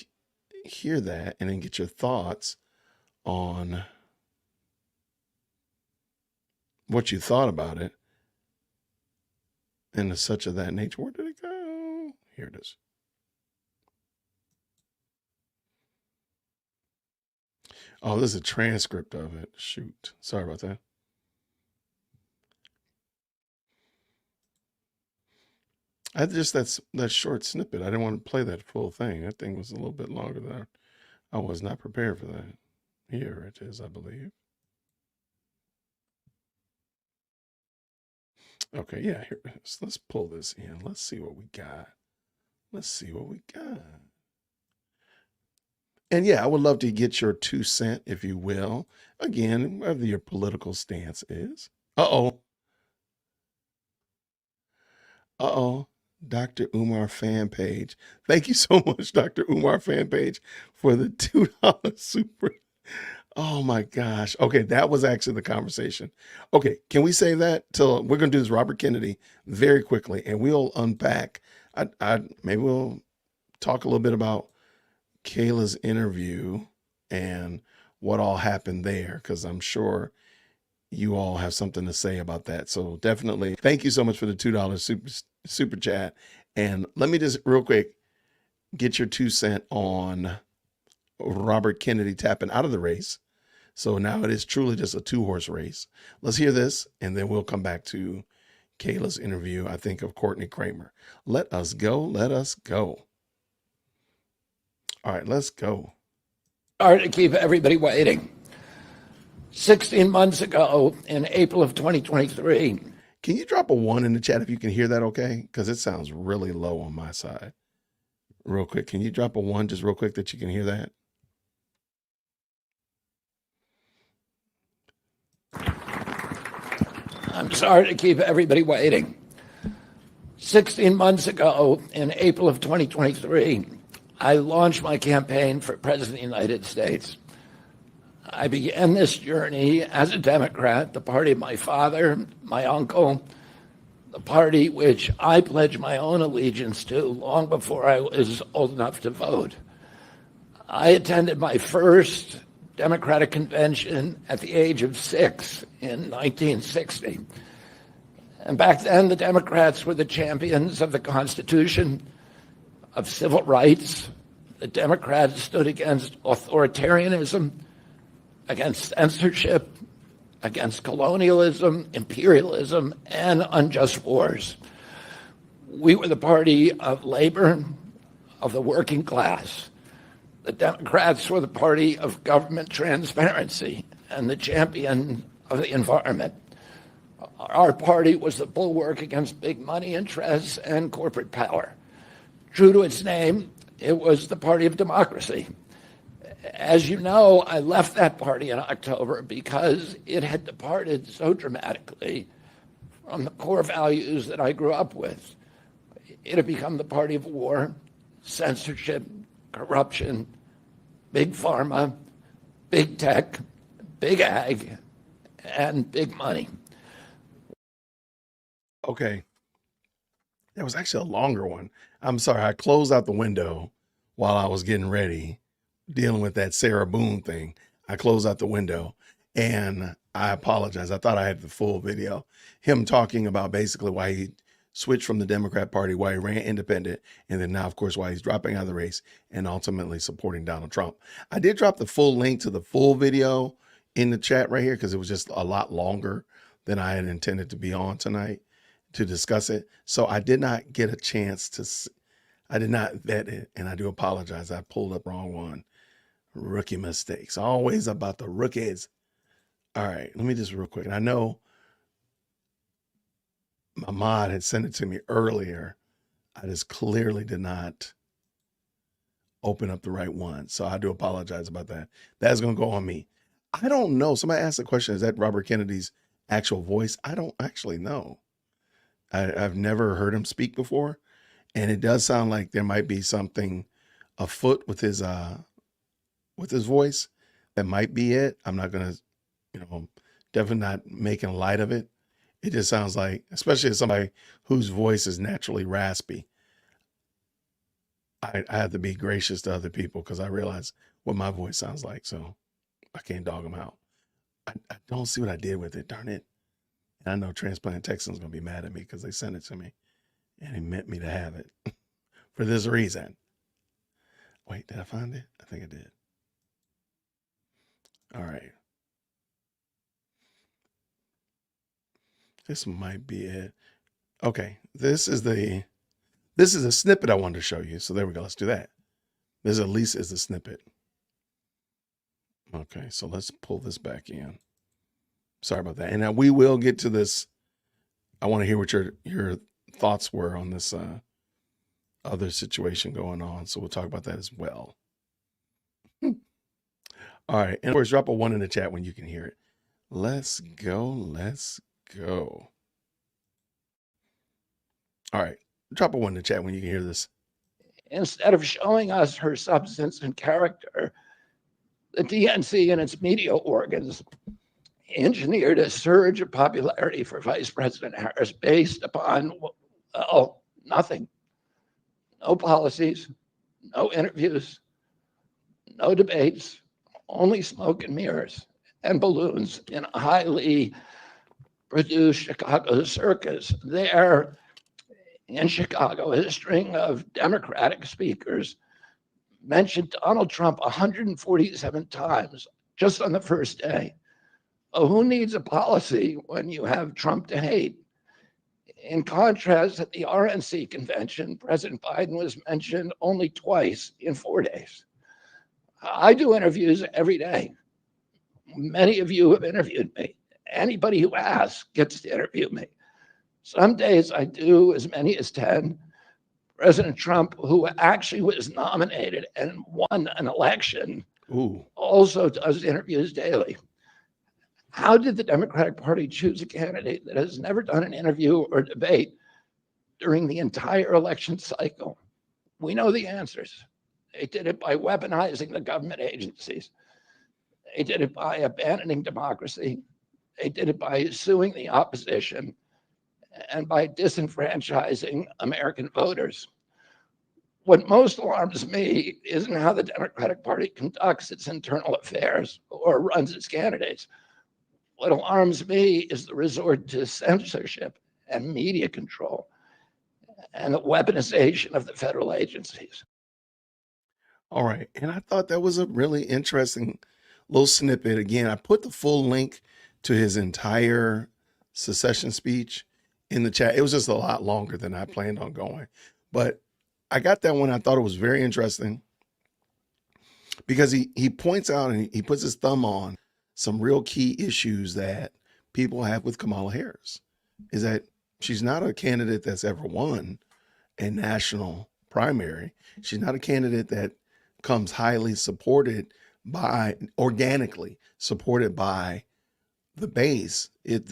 hear that and then get your thoughts on what you thought about it. and such of that nature. Where did it go? Here it is. Oh, this is a transcript of it. Shoot. Sorry about that. I just, that short snippet. I didn't want to play that full thing. That thing was a little bit longer than I was not prepared for that. Here it is, I believe. Okay, yeah, here it is. Let's pull this in. Let's see what we got. Let's see what we got. And yeah, I would love to get your 2 cents, if you will. Again, whatever your political stance is. Uh-oh. Uh-oh. Dr. Umar fan page. Thank you so much, Dr. Umar fan page, for the $2 super. Oh my gosh. Okay, that was actually the conversation. Okay, can we save that till we're going to do this Robert Kennedy very quickly, and we'll unpack. Maybe we'll talk a little bit about Kayla's interview and what all happened there, because I'm sure you all have something to say about that. So definitely thank you so much for the $2 super chat. And let me just real quick get your 2 cents on Robert Kennedy tapping out of the race. So now it is truly just a 2-horse race. Let's hear this, and then we'll come back to Kayla's interview, I think, of Courtney Kramer. Let us go. Let us go. All right, let's go. Sorry to keep everybody waiting. 16 months ago, in April of 2023. Can you drop a 1 in the chat if you can hear that okay? Because it sounds really low on my side. Real quick, can you drop a 1 just real quick that you can hear that? I'm sorry to keep everybody waiting. 16 months ago, in April of 2023, I launched my campaign for President of the United States. I began this journey as a Democrat, the party of my father, my uncle, the party which I pledged my own allegiance to long before I was old enough to vote. I attended my first Democratic convention at the age of 6 in 1960. And back then, the Democrats were the champions of the Constitution, of civil rights. The Democrats stood against authoritarianism, against censorship, against colonialism, imperialism, and unjust wars. We were the party of labor, of the working class. The Democrats were the party of government transparency and the champion of the environment. Our party was the bulwark against big money interests and corporate power. True to its name, it was the party of democracy. As you know, I left that party in October because it had departed so dramatically from the core values that I grew up with. It had become the party of war, censorship, corruption, big pharma, big tech, big ag, and big money. Okay. That was actually a longer one. I'm sorry. I closed out the window while I was getting ready, dealing with that Sarah Boone thing. I closed out the window and I apologize. I thought I had the full video. Him talking about basically why he switched from the Democrat Party, why he ran independent, and then now, of course, why he's dropping out of the race and ultimately supporting Donald Trump. I did drop the full link to the full video in the chat right here because it was just a lot longer than I had intended to be on tonight to discuss it. So I did not get a chance to, I did not vet it, and I do apologize. I pulled up wrong one. Rookie mistakes. Always about the rookies. All right, let me just real quick. And I know my mod had sent it to me earlier. I just clearly did not open up the right one. So I do apologize about that. That's going to go on me. I don't know. Somebody asked the question, is that Robert Kennedy's actual voice? I don't actually know. I've never heard him speak before. And it does sound like there might be something afoot with his voice. That might be it. I'm not going to, definitely not making light of it. It just sounds like, especially as somebody whose voice is naturally raspy, I have to be gracious to other people because I realize what my voice sounds like. So I can't dog them out. I don't see what I did with it. Darn it. And I know Transplant Texan's going to be mad at me because they sent it to me and he meant me to have it for this reason. Wait, did I find it? I think I did. All right. This might be it. Okay. This is a snippet I wanted to show you. So there we go. Let's do that. This at least is a snippet. Okay. So let's pull this back in. Sorry about that. And now we will get to this. I want to hear what your thoughts were on this other situation going on. So we'll talk about that as well. All right. And of course, drop a 1 in the chat when you can hear it. Let's go. Let's go. All right. Drop a 1 in the chat when you can hear this. Instead of showing us her substance and character, the DNC and its media organs engineered a surge of popularity for Vice President Harris based upon, well, nothing. No policies, no interviews, no debates, only smoke and mirrors and balloons in a highly produced Chicago circus. There in Chicago, a string of Democratic speakers mentioned Donald Trump 147 times just on the first day. Oh, who needs a policy when you have Trump to hate? In contrast, at the RNC convention, President Biden was mentioned only twice in 4 days. I do interviews every day. Many of you have interviewed me. Anybody who asks gets to interview me. Some days I do as many as 10. President Trump, who actually was nominated and won an election, also does interviews daily. How did the Democratic Party choose a candidate that has never done an interview or debate during the entire election cycle? We know the answers. They did it by weaponizing the government agencies. They did it by abandoning democracy. They did it by suing the opposition and by disenfranchising American voters. What most alarms me isn't how the Democratic Party conducts its internal affairs or runs its candidates. What alarms me is the resort to censorship and media control and the weaponization of the federal agencies. All right. And I thought that was a really interesting little snippet. Again, I put the full link to his entire secession speech in the chat. It was just a lot longer than I planned on going. But I got that one. I thought it was very interesting because he points out and he puts his thumb on some real key issues that people have with Kamala Harris, is that she's not a candidate that's ever won a national primary. She's not a candidate that comes highly supported by, organically supported by the base.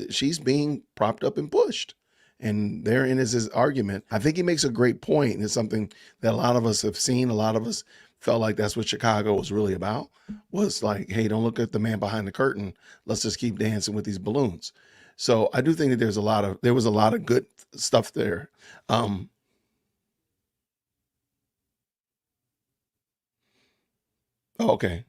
She's being propped up and pushed. And therein is his argument. I think he makes a great point. And it's something that a lot of us have seen. A lot of us felt like that's what Chicago was really about, was like, hey, don't look at the man behind the curtain. Let's just keep dancing with these balloons. So I do think that there was a lot of good stuff there. Oh, okay.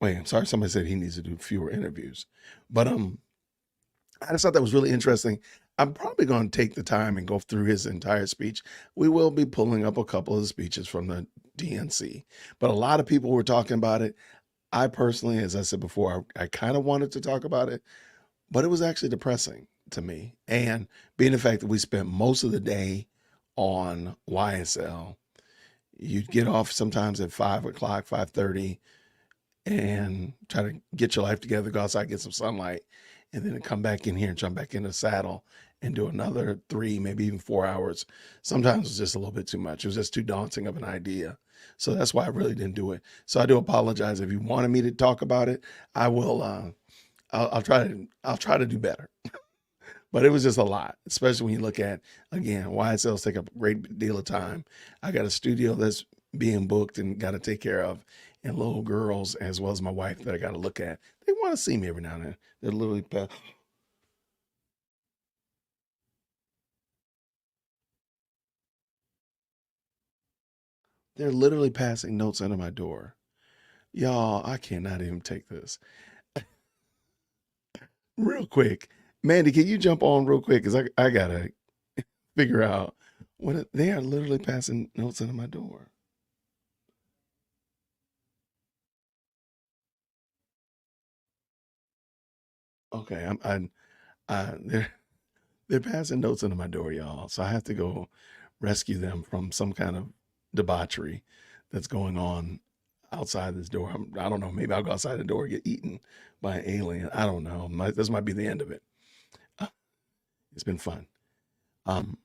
Wait, I'm sorry. Somebody said he needs to do fewer interviews, but I just thought that was really interesting. I'm probably going to take the time and go through his entire speech. We will be pulling up a couple of the speeches from the DNC, but a lot of people were talking about it. I personally, as I said before, I kind of wanted to talk about it, but it was actually depressing to me. And being the fact that we spent most of the day on YSL, you'd get off sometimes at 5 o'clock, 5:30, and try to get your life together, go outside, get some sunlight, and then come back in here and jump back in the saddle and do another 3, maybe even 4 hours. Sometimes it was just a little bit too much. It was just too daunting of an idea. So that's why I really didn't do it. So I do apologize. If you wanted me to talk about it, I will, I'll try to do better. But it was just a lot, especially when you look at, again, YSLs take up a great deal of time. I got a studio that's being booked and got to take care of, and little girls, as well as my wife, that I got to look at. They want to see me every now and then. They're literally passing notes under my door. Y'all, I cannot even take this. real quick. Mandy, can you jump on real quick? Because I got to figure out they are literally passing notes under my door. Okay, they're passing notes under my door, y'all. So I have to go rescue them from some kind of debauchery that's going on outside this door. I don't know. Maybe I'll go outside the door and get eaten by an alien. I don't know. This might be the end of it. Uh, It's been fun. Um,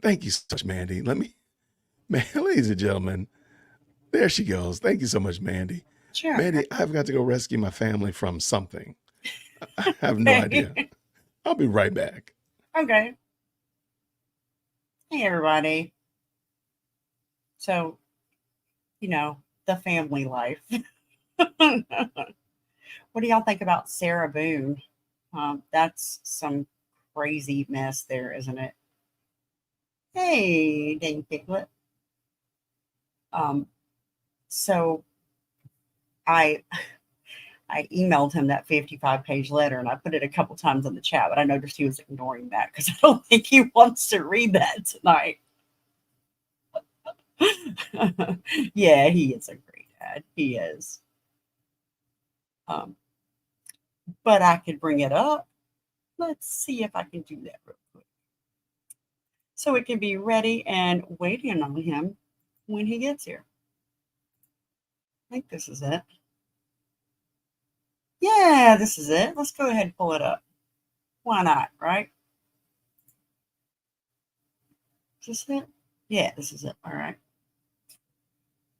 Thank you so much, Mandy. Man, ladies and gentlemen, there she goes. Thank you so much, Mandy. Sure. Mandy, I've got to go rescue my family from something. I have no idea. I'll be right back. Okay. Hey, everybody. So, the family life. What do y'all think about Sarah Boone? That's some crazy mess there, isn't it? Hey, Dane Piglet. So I I emailed him that 55-page letter, and I put it a couple times in the chat, but I noticed he was ignoring that because I don't think he wants to read that tonight. Yeah, he is a great dad. He is. But I could bring it up. Let's see if I can do that real quick. So it can be ready and waiting on him when he gets here. I think this is it. Yeah, this is it. Let's go ahead and pull it up. Why not, right? Is this it? Yeah, this is it. All right.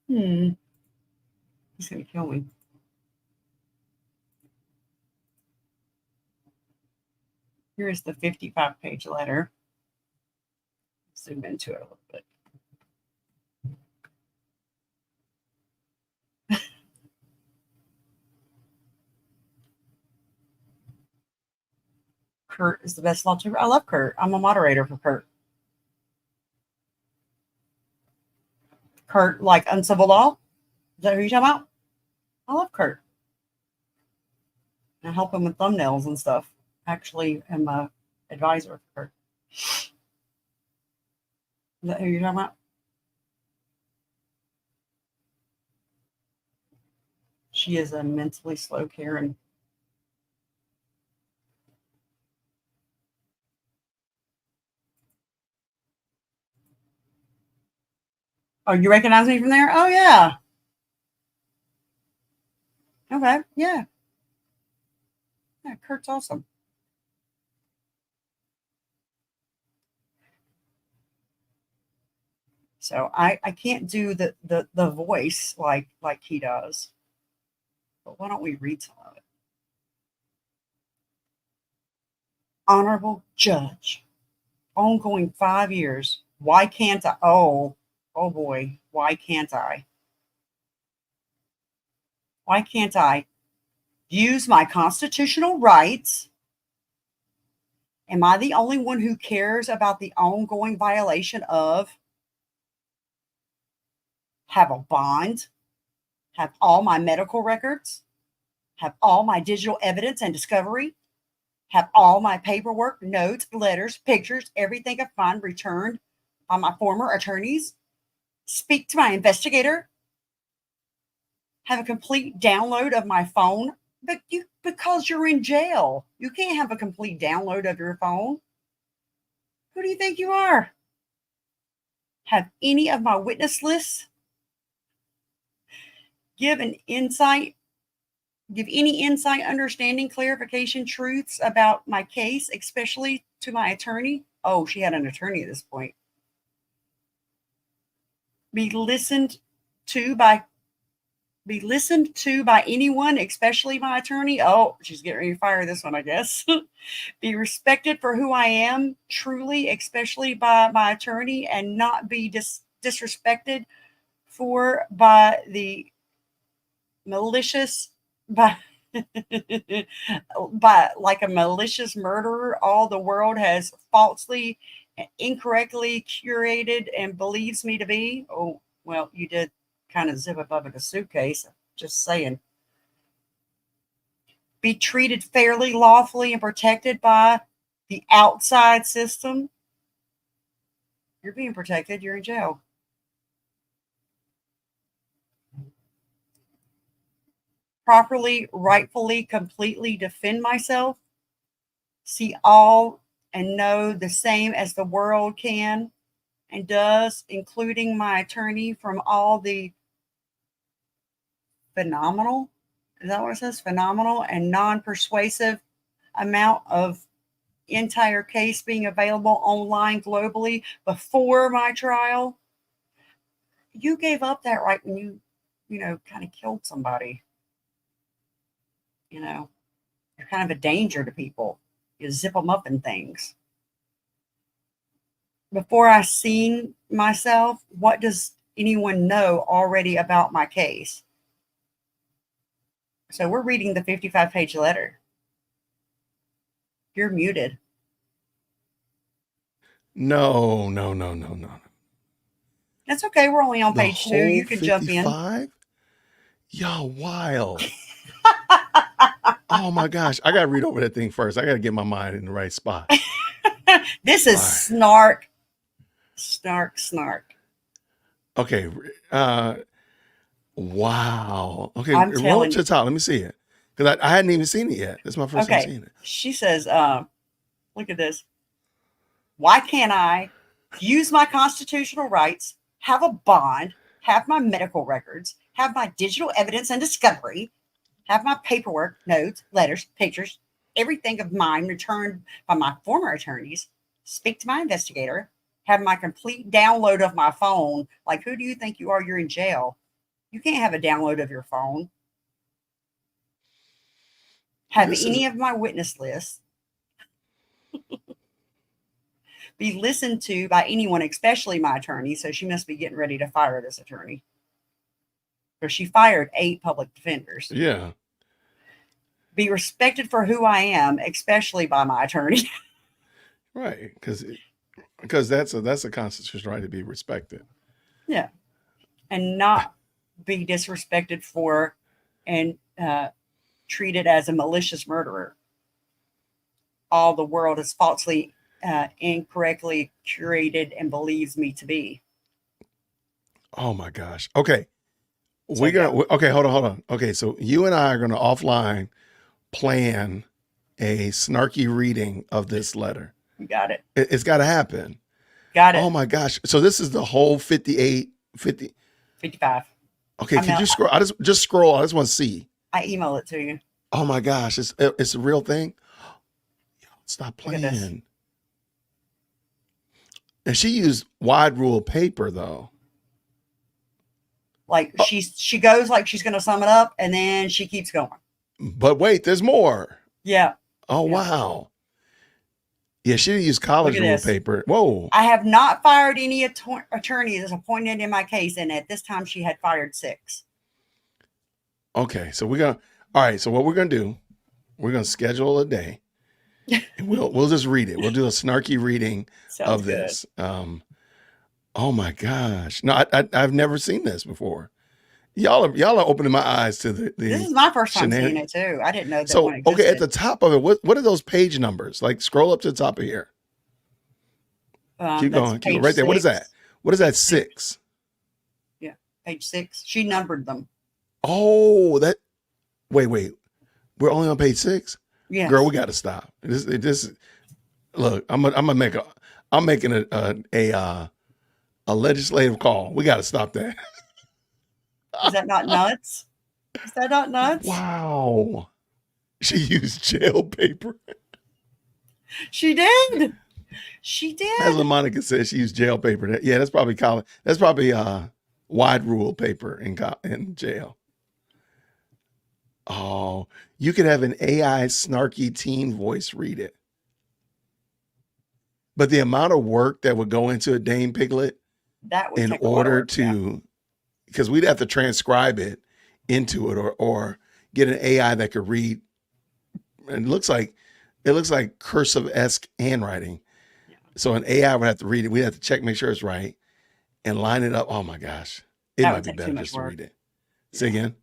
He's going to kill me. Here is the 55-page letter. Zoom into it a little bit. Kurt is the best law tutor. I love Kurt. I'm a moderator for Kurt. Kurt, like uncivil law? Is that who you're talking about? I love Kurt. I help him with thumbnails and stuff. Actually, I'm a advisor for Kurt. Is that who you're talking about? She is a mentally slow Karen. Oh, you recognize me from there? Oh, yeah. Okay, yeah. Yeah, Kurt's awesome. So I can't do the voice like he does. But why don't we read some of it? Honorable Judge, ongoing 5 years. Why can't I? Oh boy. Why can't I? Why can't I use my constitutional rights? Am I the only one who cares about the ongoing violation of have a bond, have all my medical records, have all my digital evidence and discovery, have all my paperwork, notes, letters, pictures, everything I find returned by my former attorneys, speak to my investigator, have a complete download of my phone, but because you're in jail, you can't have a complete download of your phone. Who do you think you are? Have any of my witness lists, give any insight, understanding, clarification, truths about my case, especially to my attorney. Oh, she had an attorney at this point. Be listened to by anyone, especially my attorney. Oh, she's getting ready to fire this one, I guess. Be respected for who I am, truly, especially by my attorney, and not be disrespected by the malicious, by like a malicious murderer all the world has falsely and incorrectly curated and believes me to be. Oh, well, you did kind of zip above it a suitcase. Just saying. be treated fairly, lawfully, and protected by the outside system, you're being protected. You're in jail. Properly, rightfully, completely defend myself, see all and know the same as the world can and does, including my attorney, from all the phenomenal, is that what it says? Phenomenal and non-persuasive amount of entire case being available online globally before my trial. You gave up that right when you kind of killed somebody. You're kind of a danger to people. You zip them up in things. Before I seen myself, what does anyone know already about my case? So we're reading the 55-page letter. You're muted. No. That's okay. We're only on The page 2. whole You can jump in. 55? Y'all wild. Oh my gosh. I got to read over that thing first. I got to get my mind in the right spot. This is snark. Okay. Wow. Okay. I'm Roll telling up to you. the top. Let me see it. Because I hadn't even seen it yet. This is my first time Okay. seeing it. She says, look at this. Why can't I use my constitutional rights, have a bond, have my medical records, have my digital evidence and discovery, have my paperwork, notes, letters, pictures, everything of mine returned by my former attorneys, speak to my investigator, have my complete download of my phone? Like, who do you think you are? You're in jail. You can't have a download of your phone. Have any of my witness lists. Be listened to by anyone, especially my attorney. So she must be getting ready to fire this attorney. Or she fired 8 public defenders. Yeah. Be respected for who I am, especially by my attorney. Right. Because that's a constitutional right to be respected. Yeah. And not be disrespected for and treated as a malicious murderer. All the world is falsely, incorrectly curated and believes me to be. Oh my gosh. Okay. So, Okay, hold on. Okay, so you and I are gonna offline plan a snarky reading of this letter. You got it. It's gotta happen. Got it. Oh my gosh. So this is the whole 50. 55. Okay, could you scroll? Just scroll. I just want to see. I email it to you. Oh my gosh, it's a real thing. Stop Look at this. playing. And she used wide rule paper though. Like she goes like she's going to sum it up, and then she keeps going. But wait, there's more. Yeah. Oh Yeah. Wow. Yeah, she didn't use college Look at rule this. paper. Whoa. I have not fired any attorneys appointed in my case, and at this time she had fired 6. Okay, so all right, so what we're gonna do, we're gonna schedule a day and we'll just read it. We'll do a snarky reading Sounds of this. Oh my gosh. No, I've never seen this before. Y'all are opening my eyes to the This is my first time seeing shenanigans. it too. I didn't know that So one existed. okay, at the top of it, what are those page numbers? Like scroll up to the top of here. Keep that's going. Keep page going. Right there. What is 6. that? What is that? 6. Yeah, page 6. She numbered them. Oh, wait. We're only on page 6? Yeah. Girl, we gotta stop. This look, I'm making a legislative call. We gotta stop that. Is that not nuts? Is that not nuts? Wow. She used jail paper. She did. She That's did. what Monica said. She used jail paper. Yeah, that's probably college. That's probably wide rule paper in jail. Oh, you could have an AI snarky teen voice read it. But the amount of work that would go into a Dame Piglet That would in take a lot of order work, yeah. to, because we'd have to transcribe it into it or get an AI that could read. And it looks like cursive-esque handwriting. Yeah. So an AI would have to read it. We'd have to check, make sure it's right, and line it up. Oh my gosh. It That might would be take too better much just to work. read it. Say again?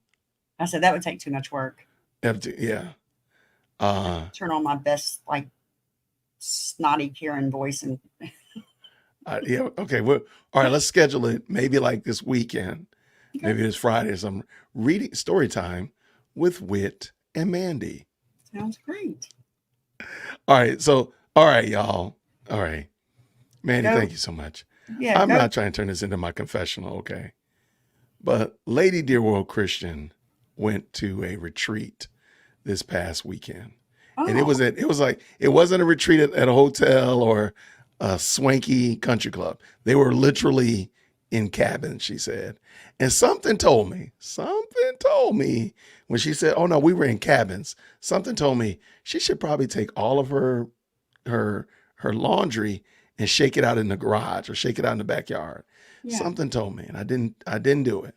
I said that would take too much work. Yeah. Turn on my best, like, snotty Karen voice and Yeah, okay. Well, all right, let's schedule it maybe like this weekend, maybe this Friday or something. Reading story time with Wit and Mandy. sounds great. All right, so all right, y'all. All right. Mandy, Go. thank you so much. Yeah, I'm go. not trying to turn this into my confessional, okay? But Lady Dear World Christian went to a retreat this past weekend. And it Oh, wasn't a retreat at a hotel or a swanky country club. They were literally in cabins, she said. And something told me when she said, "Oh no, we were in cabins." Something told me she should probably take all of her laundry and shake it out in the garage or shake it out in the backyard. yeah. Something told me, and I didn't do it.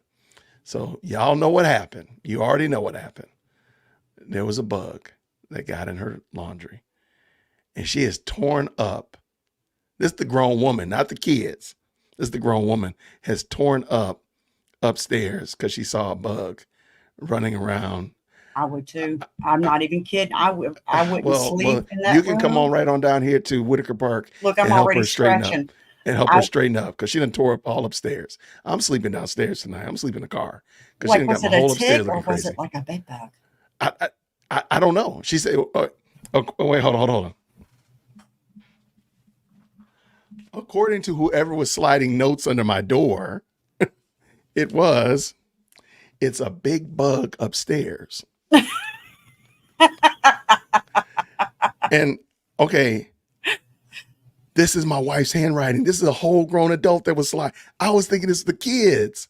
So y'all know what happened. You already know what happened. There was a bug that got in her laundry, and she is torn up. This is the grown woman, not the kids. This is the grown woman has torn up upstairs because she saw a bug running around. I would too. I'm not even kidding. I wouldn't Well, sleep in that you can come room. on right on down here to Whitaker Park Look, and I'm help already her straighten up. scratching. And help her I straighten up because she done tore up all upstairs. I'm sleeping downstairs tonight. I'm sleeping in the car because she like, done got was my it a whole upstairs tick or looking was crazy. it like a bed bug? I don't know. She said, wait, hold on. According to whoever was sliding notes under my door, it's a big bug upstairs. And okay, this is my wife's handwriting. This is a whole grown adult that was sliding. I was thinking it's the kids.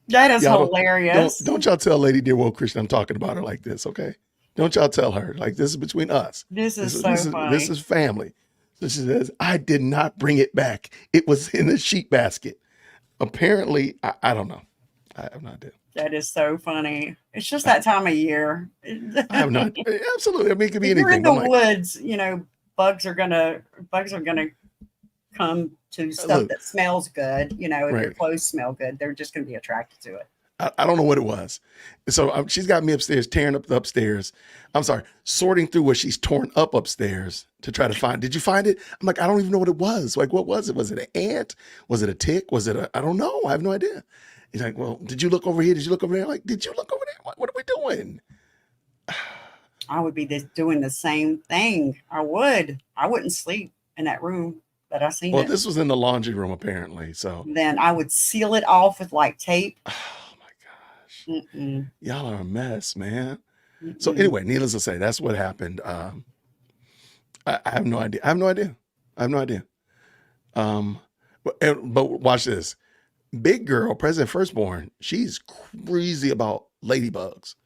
That is Y'all hilarious. don't y'all tell Lady Dear World Christian I'm talking about her like this, okay? Don't y'all tell her. Like, this is between us. This is so funny. This is family. So she says, I did not bring it back. It was in the sheet basket. Apparently, I don't know. I have no idea. That is so funny. It's just that time of year. I have no idea. Absolutely. I mean, it could be If you're in anything. the woods, bugs are gonna come to stuff Look. that smells good. If your Right. clothes smell good, they're just gonna be attracted to it. I don't know what it was. So she's got me upstairs, tearing up the upstairs. I'm sorry, sorting through what she's torn up upstairs to try to find. Did you find it? I'm like, I don't even know what it was. Like, what was it? Was it an ant? Was it a tick? Was it I don't know. I have no idea. He's like, well, did you look over here? Did you look over there? I'm like, did you look over there? What are we doing? I would be doing the same thing. I wouldn't sleep in that room that I seen Well, it. this was in the laundry room apparently. So, Then I would seal it off with like tape. oh my gosh, Mm-mm, y'all are a mess, man. mm-mm. So anyway, needless to say, that's what happened. I have no idea. I have no idea. But watch this. Big girl, President Firstborn, she's crazy about ladybugs.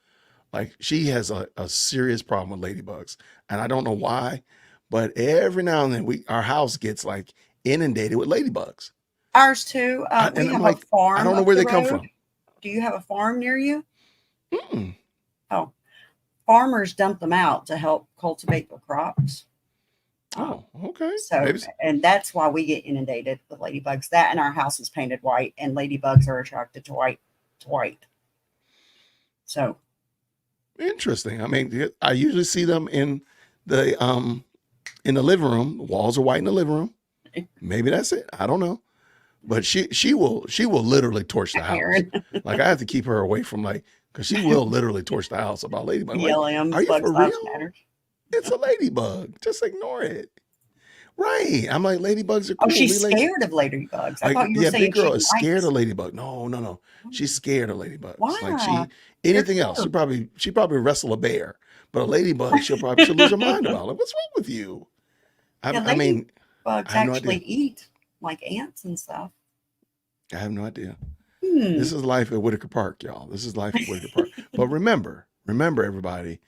Like, she has a serious problem with ladybugs. And I don't know why, but every now and then our house gets like inundated with ladybugs. Ours too. We And I'm have like, a farm. I don't know up where the they come road. from. Do you have a farm near you? Mm-mm. Oh, farmers dump them out to help cultivate their crops. Oh, okay. So, Maybe and that's why we get inundated with ladybugs. That and our house is painted white, and ladybugs are attracted to white. So, interesting. I mean, I usually see them in the living room. The walls are white in the living room. Maybe that's it. I don't know. But she will literally torch the house. Aaron, Like, I have to keep her away from because she will literally torch the house about ladybug. Like, BLM, are you Bugs for Lives real? Matter. It's a ladybug. Just ignore it. Right. I'm like, ladybugs are cool. Oh, she's Leave lady- scared of ladybugs. I Like, thought you were yeah, saying big girl she is scared likes- of ladybug. No. She's scared of ladybugs. Why? Like, anything else. She probably wrestle a bear, but a ladybug, she'll lose her mind about. Like, what's wrong with you? I mean, Bugs I have no actually idea. eat like ants and stuff. I have no idea. Hmm. This is life at Whitaker Park, y'all. This is life at Whitaker Park. But remember, everybody,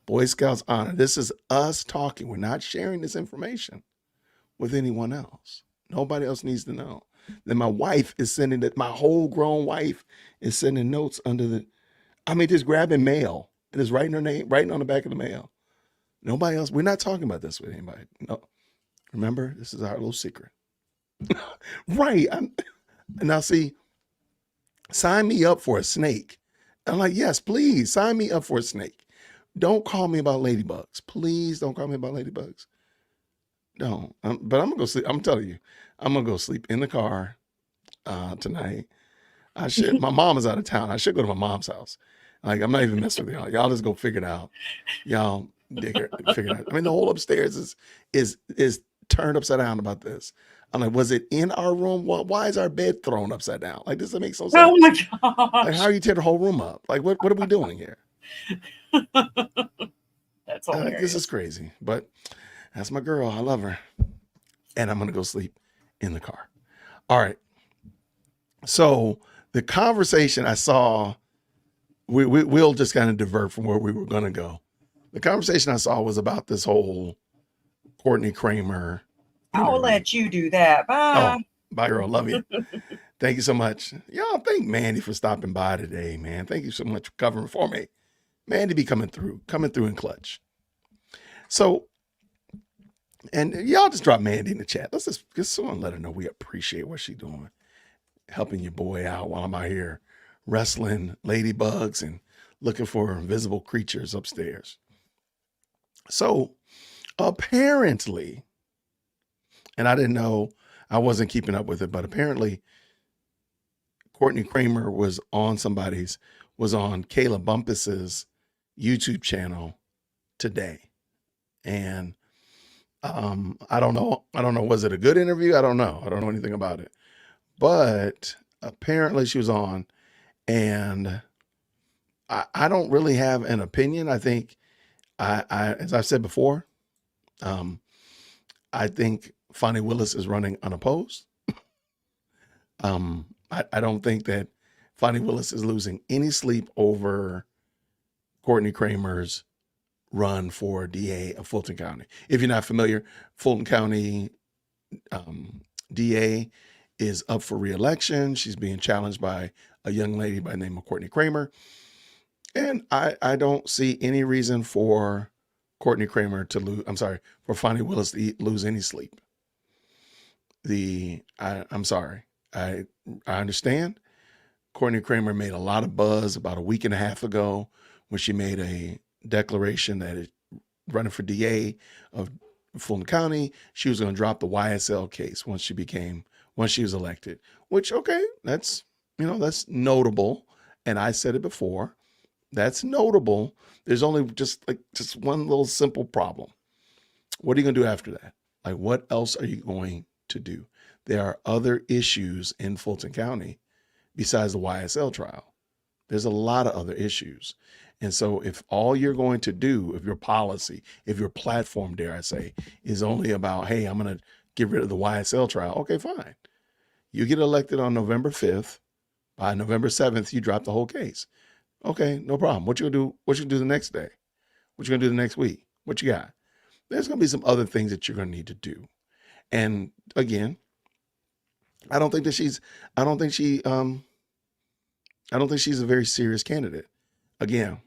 Boy Scouts honor. This is us talking. We're not sharing this information with anyone else. Nobody else needs to know. Then my wife is sending it. My whole grown wife is sending notes just grabbing mail and is writing her name, writing on the back of the mail. Nobody else. We're not talking about this with anybody. No. Remember, this is our little secret. Right. Now, see, sign me up for a snake. I'm like, yes, please sign me up for a snake. Don't call me about ladybugs. Please don't call me about ladybugs. Don't. But I'm gonna go sleep. I'm telling you, I'm gonna go sleep in the car tonight. I should. My mom is out of town. I should go to my mom's house. Like, I'm not even messing with y'all. Y'all just go figure it out. Y'all figure it out. I mean, the whole upstairs is turned upside down about this. I'm like, was it in our room? Why is our bed thrown upside down? Like, this doesn't make no sense. Oh my Like, how gosh. are you tearing the whole room up? Like, what are we doing here? That's Like, this hilarious. is crazy. But that's my girl. I love her. And I'm gonna go sleep in the car. All right. So the conversation I saw, we'll just kind of divert from where we were gonna go. The conversation I saw was about this whole Courtney Kramer I'll interview. let you do that. Bye. Oh, bye, girl. Love you. Thank you so much. Y'all, thank Mandy for stopping by today, man. Thank you so much for covering for me. Mandy be coming through in clutch. So, and y'all just drop Mandy in the chat. Let's just someone let her know we appreciate what she's doing, helping your boy out while I'm out here wrestling ladybugs and looking for invisible creatures upstairs. So apparently, and I didn't know, I wasn't keeping up with it, but apparently Courtney Kramer was on Kayla Bumpus's YouTube channel today. And I don't know. Was it a good interview? I don't know. I don't know anything about it. But apparently she was on, and I don't really have an opinion. I think as I've said before, I think Fonnie Willis is running unopposed. I don't think that Fonnie Willis is losing any sleep over Courtney Kramer's run for DA of Fulton County. If you're not familiar, Fulton County DA is up for re-election. She's being challenged by a young lady by the name of Courtney Kramer. And I don't see any reason for Courtney Kramer to lose. I'm sorry, for Fonnie Willis to lose any sleep. I'm sorry. I understand. Courtney Kramer made a lot of buzz about a week and a half ago when she made a declaration that is running for DA of Fulton County. She was going to drop the YSL case once she was elected, which, okay, that's notable. And I said it before, that's notable. There's only just one little simple problem. What are you going to do after that? Like, what else are you going to do? There are other issues in Fulton County besides the YSL trial. There's a lot of other issues. And so if all you're going to do, if your policy, if your platform, dare I say, is only about, hey, I'm going to get rid of the YSL trial, okay, fine. You get elected on November 5th. By November 7th, you drop the whole case. Okay, no problem. What you gonna do? What you gonna do the next day? What you gonna do the next week? What you got? There's gonna be some other things that you're gonna need to do. And again, I don't think she's a very serious candidate. Again,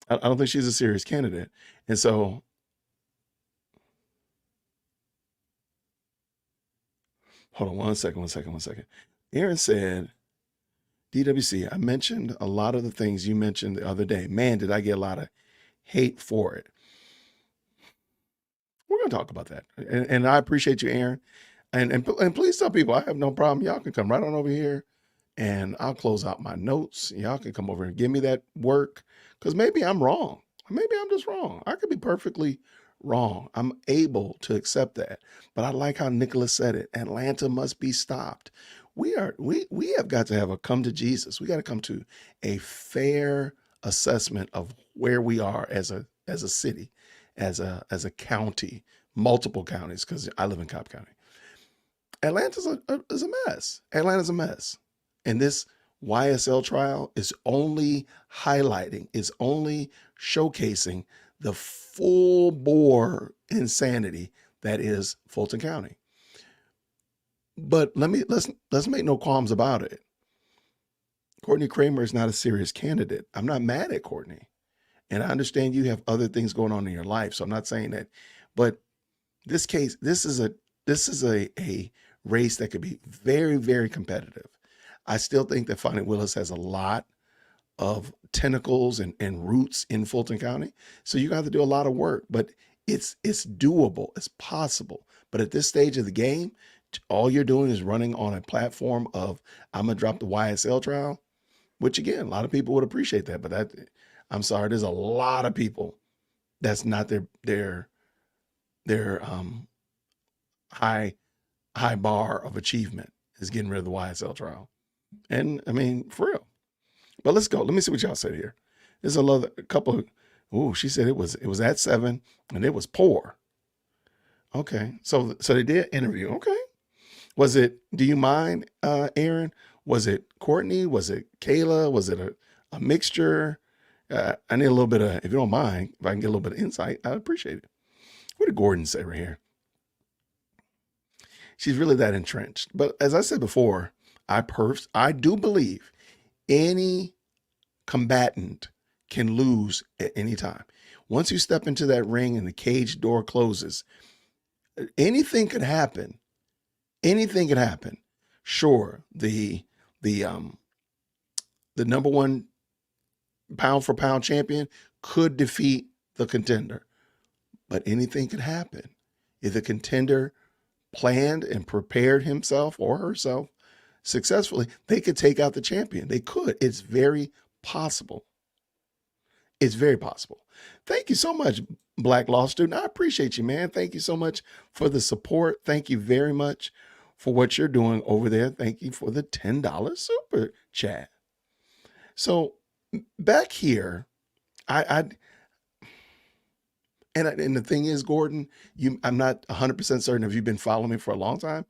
I don't think she's a serious candidate. And so, hold on one second. Aaron said, DWC, I mentioned a lot of the things you mentioned the other day. Man, did I get a lot of hate for it. We're going to talk about that. And I appreciate you, Aaron. And please tell people I have no problem. Y'all can come right on over here and I'll close out my notes. Y'all can come over and give me that work because maybe I'm wrong. Maybe I'm just wrong. I could be perfectly wrong. I'm able to accept that. But I like how Nicholas said it. Atlanta must be stopped. We have got to have a come to Jesus. We got to come to a fair assessment of where we are as a city, as a county, multiple counties, because I live in Cobb County. Atlanta's is a mess. Atlanta's a mess. And this YSL trial is only highlighting, is only showcasing the full bore insanity that is Fulton County. But let's make no qualms about it. Courtney Kramer is not a serious candidate. I'm not mad at Courtney. And I understand you have other things going on in your life. So I'm not saying that, but this case, this is a race that could be very, very competitive. I still think that Fonnie Willis has a lot tentacles and roots in Fulton County. So you got to do a lot of work, but it's doable. It's possible. But at this stage of the game, all you're doing is running on a platform of I'm gonna drop the YSL trial, which again, a lot of people would appreciate that. But I'm sorry, there's a lot of people that's not their high bar of achievement is getting rid of the YSL trial. And I mean, for real. But let's go. Let me see what y'all said here. There's a couple of, she said it was at 7 and it was poor. Okay. So they did interview. Okay. Was it, do you mind, Aaron? Was it Courtney? Was it Kayla? Was it a mixture? I need a little bit of, if you don't mind, if I can get a little bit of insight, I'd appreciate it. What did Gordon say right here? She's really that entrenched. But as I said before, I do believe any combatant can lose at any time. Once you step into that ring and the cage door closes, anything could happen. Anything could happen. Sure, the number one pound for pound champion could defeat the contender, but anything could happen. If the contender planned and prepared himself or herself successfully, they could take out the champion. They could. It's very possible. It's very possible. Thank you so much, Black Law Student. I appreciate you, man. Thank you so much for the support. Thank you very much for what you're doing over there. Thank you for the $10 super chat. So back here, and the thing is, Gordon, I'm not 100% certain if you've been following me for a long time,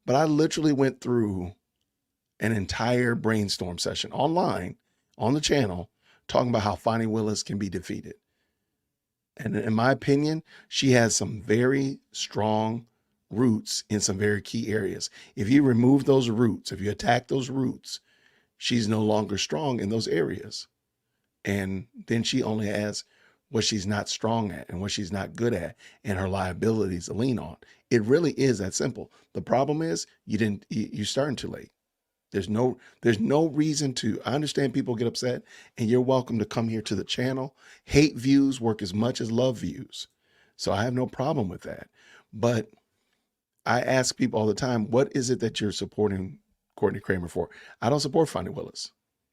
but I literally went through an entire brainstorm session online on the channel talking about how Fonnie Willis can be defeated. And in my opinion, she has some very strong roots in some very key areas. If you remove those roots, if you attack those roots, she's no longer strong in those areas. And then she only has what she's not strong at and what she's not good at and her liabilities to lean on. It really is that simple. The problem is you're starting too late. There's no reason to. I understand people get upset, and you're welcome to come here to the channel. Hate views work as much as love views. So I have no problem with that. But I ask people all the time, what is it that you're supporting Courtney Kramer for? I don't support Fonnie Willis.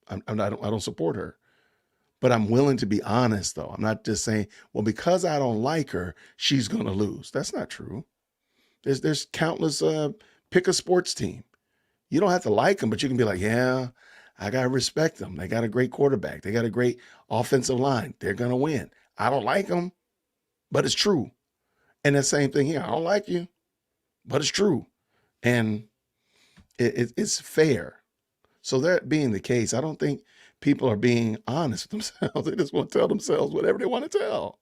I don't support her. But I'm willing to be honest, though. I'm not just saying, well, because I don't like her, she's going to lose. That's not true. There's countless, pick a sports team. You don't have to like them, but you can be like, yeah, I got to respect them. They got a great quarterback. They got a great offensive line. They're going to win. I don't like them, but it's true. And the same thing here. I don't like you, but it's true. And it's fair. So that being the case, I don't think people are being honest with themselves. They just want to tell themselves whatever they want to tell.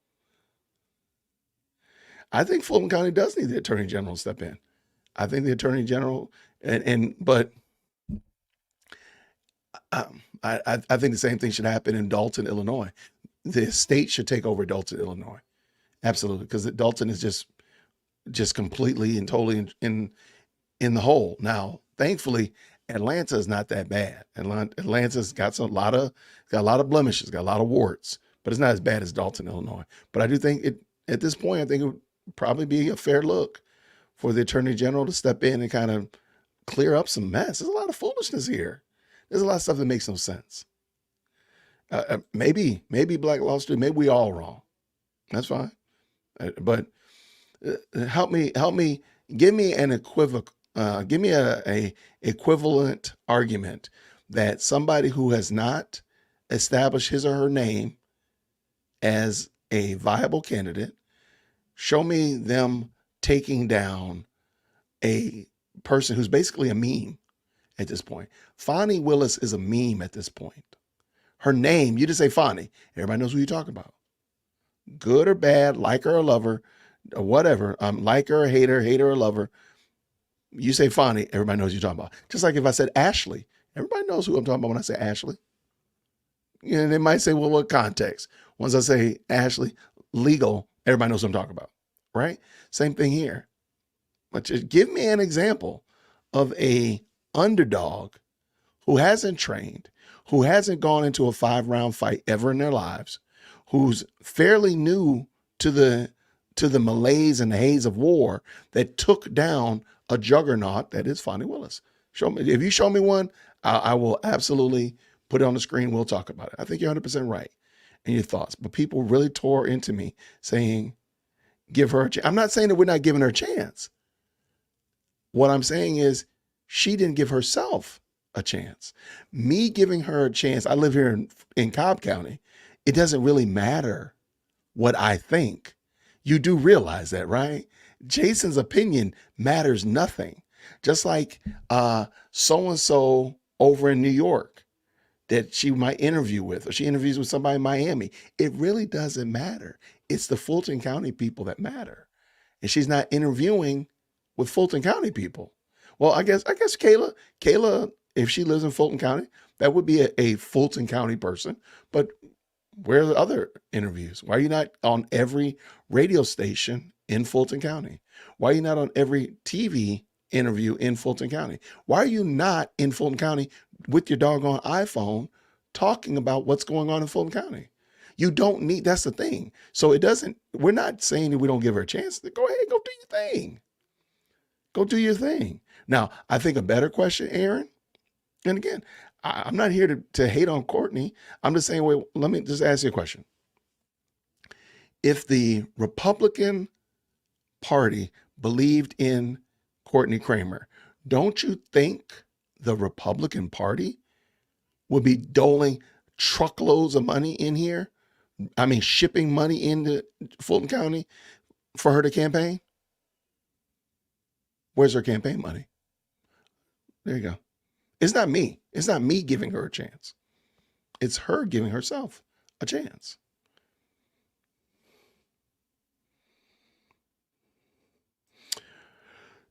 I think Fulton County does need the Attorney General to step in. I think the Attorney General, but I think the same thing should happen in Dalton, Illinois. The state should take over Dalton, Illinois. Absolutely, because Dalton is just completely and totally in the hole. Now, thankfully, Atlanta is not that bad. Atlanta's got a lot of blemishes, got a lot of warts, but it's not as bad as Dalton, Illinois. But I do think at this point, I think it would probably be a fair look for the Attorney General to step in and kind of clear up some mess. There's a lot of foolishness here. There's a lot of stuff that makes no sense. Maybe Black Law Student, maybe we all wrong. That's fine. But help me, give me an give me a equivalent argument that somebody who has not established his or her name as a viable candidate, show me them taking down a person who's basically a meme at this point. Fonnie Willis is a meme at this point. Her name, you just say Fonnie, everybody knows who you're talking about. Good or bad, like her or love her, or whatever, like her or hate her or love her. You say Fonnie, everybody knows who you're talking about. Just like if I said Ashley, everybody knows who I'm talking about when I say Ashley. You know, they might say, well, what context? Once I say Ashley, legal, everybody knows what I'm talking about, right? Same thing here. But just give me an example of a underdog who hasn't trained, who hasn't gone into a 5-round fight ever in their lives, who's fairly new to the malaise and the haze of war that took down a juggernaut that is Fonnie Willis. Show me, if you show me one, I will absolutely put it on the screen. We'll talk about it. I think you're 100% right in your thoughts, but people really tore into me saying, give her a chance. I'm not saying that we're not giving her a chance. What I'm saying is she didn't give herself a chance. Me giving her a chance, I live here in Cobb County. It doesn't really matter what I think. You do realize that, right? Jason's opinion matters nothing. Just like so-and-so over in New York that she might interview with, or she interviews with somebody in Miami. It really doesn't matter. It's the Fulton County people that matter. And she's not interviewing with Fulton County people. Well, I guess Kayla, if she lives in Fulton County, that would be a Fulton County person. But where are the other interviews? Why are you not on every radio station in Fulton County? Why are you not on every TV interview in Fulton County? Why are you not in Fulton County with your doggone iPhone talking about what's going on in Fulton County? You don't need, that's the thing. So we're not saying that we don't give her a chance. Go ahead, go do your thing. Go do your thing. Now, I think a better question, Aaron, and again, I'm not here to hate on Courtney. I'm just saying, wait, let me just ask you a question. If the Republican Party believed in Courtney Kramer, don't you think the Republican Party would be doling truckloads of money in here? I mean, shipping money into Fulton County for her to campaign? Where's her campaign money? There you go. It's not me. It's not me giving her a chance. It's her giving herself a chance.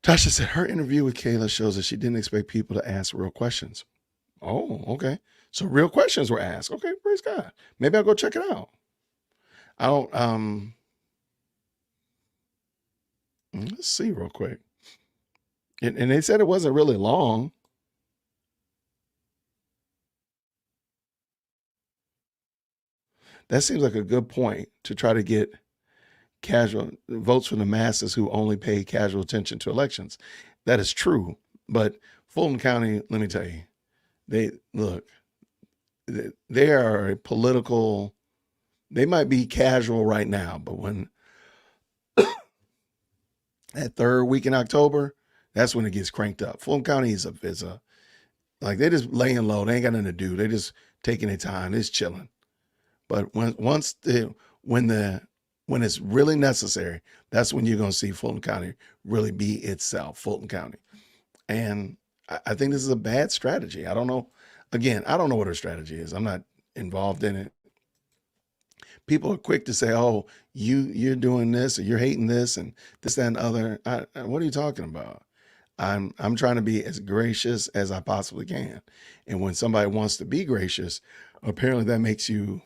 Tasha said her interview with Kayla shows that she didn't expect people to ask real questions. Oh, okay. So real questions were asked. Okay, praise God. Maybe I'll go check it out. I don't, let's see real quick. And they said it wasn't really long. That seems like a good point to try to get casual votes from the masses who only pay casual attention to elections. That is true. But Fulton County, let me tell you, they are a political, they might be casual right now, but when that third week in October, that's when it gets cranked up. Fulton County is a like, they just laying low. They ain't got nothing to do. They just taking their time. It's chilling. But when it's really necessary, that's when you're going to see Fulton County really be itself, Fulton County. And I think this is a bad strategy. I don't know. Again, I don't know what her strategy is. I'm not involved in it. People are quick to say, oh, you're doing this, or you're hating this and this, that, and other. What are you talking about? I'm trying to be as gracious as I possibly can. And when somebody wants to be gracious, apparently that makes you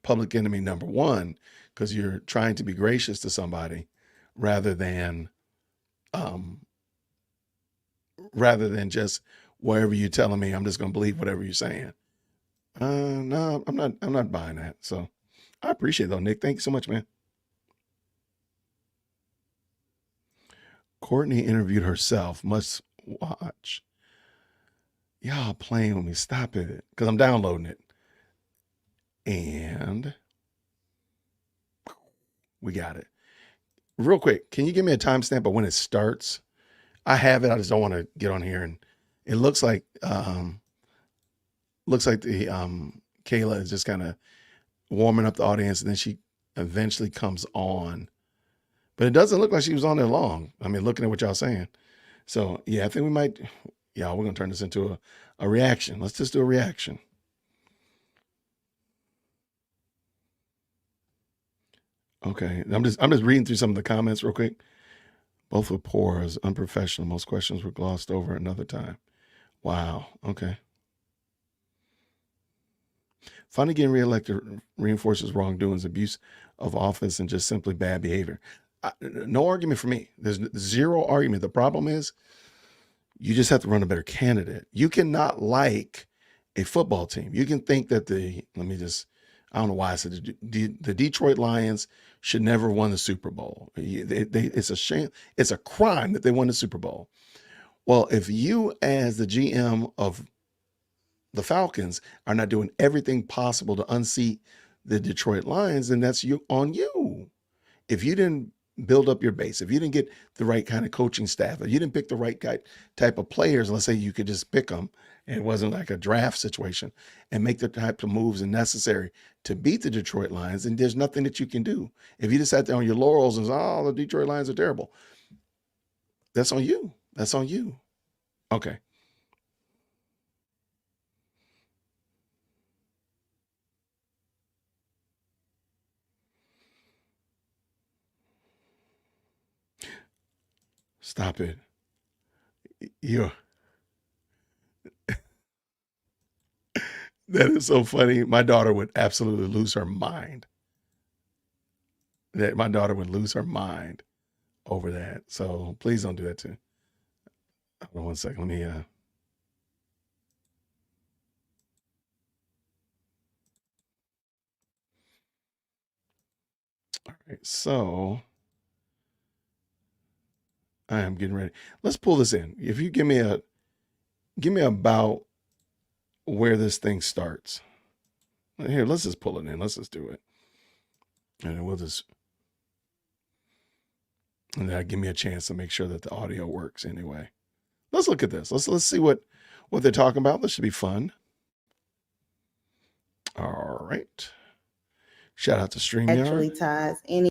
public enemy number one, because you're trying to be gracious to somebody rather than just whatever you're telling me, I'm just going to believe whatever you're saying. No, I'm not buying that. So I appreciate it though, Nick. Thank you so much, man. Courtney interviewed herself. Must watch. Y'all playing with me. Stop it. Because I'm downloading it. And we got it. Real quick, can you give me a timestamp of when it starts? I have it. I just don't want to get on here. And it looks like the Kayla is just kind of warming up the audience, and then she eventually comes on. But it doesn't look like she was on there long. I mean, looking at what y'all saying. So yeah, I think we might, we're gonna turn this into a reaction. Let's just do a reaction. Okay, I'm just reading through some of the comments real quick. Both were poor, as unprofessional. Most questions were glossed over another time. Wow. Okay. Finally getting reelected reinforces wrongdoings, abuse of office, and just simply bad behavior. No argument for me. There's zero argument. The problem is you just have to run a better candidate. You cannot like a football team. You can think that I don't know why I said the Detroit Lions should never won the Super Bowl. It's a shame. It's a crime that they won the Super Bowl. Well, if you as the GM of the Falcons are not doing everything possible to unseat the Detroit Lions, then that's on you. If you didn't build up your base, if you didn't get the right kind of coaching staff, if you didn't pick the right type of players, let's say you could just pick them and it wasn't like a draft situation, and make the type of moves necessary to beat the Detroit Lions, and there's nothing that you can do. If you just sat there on your laurels and said, oh, the Detroit Lions are terrible, that's on you. That's on you. Okay. Stop it. That is so funny. My daughter would absolutely lose her mind. My daughter would lose her mind over that. So please don't do that too. Hold on one second. Let me all right. So I am getting ready. Let's pull this in. If you give me about where this thing starts. Here, let's just pull it in. Let's just do it. And then and that'll give me a chance to make sure that the audio works anyway. Let's look at this. Let's see what they're talking about. This should be fun. All right. Shout out to StreamYard. Actually ties any.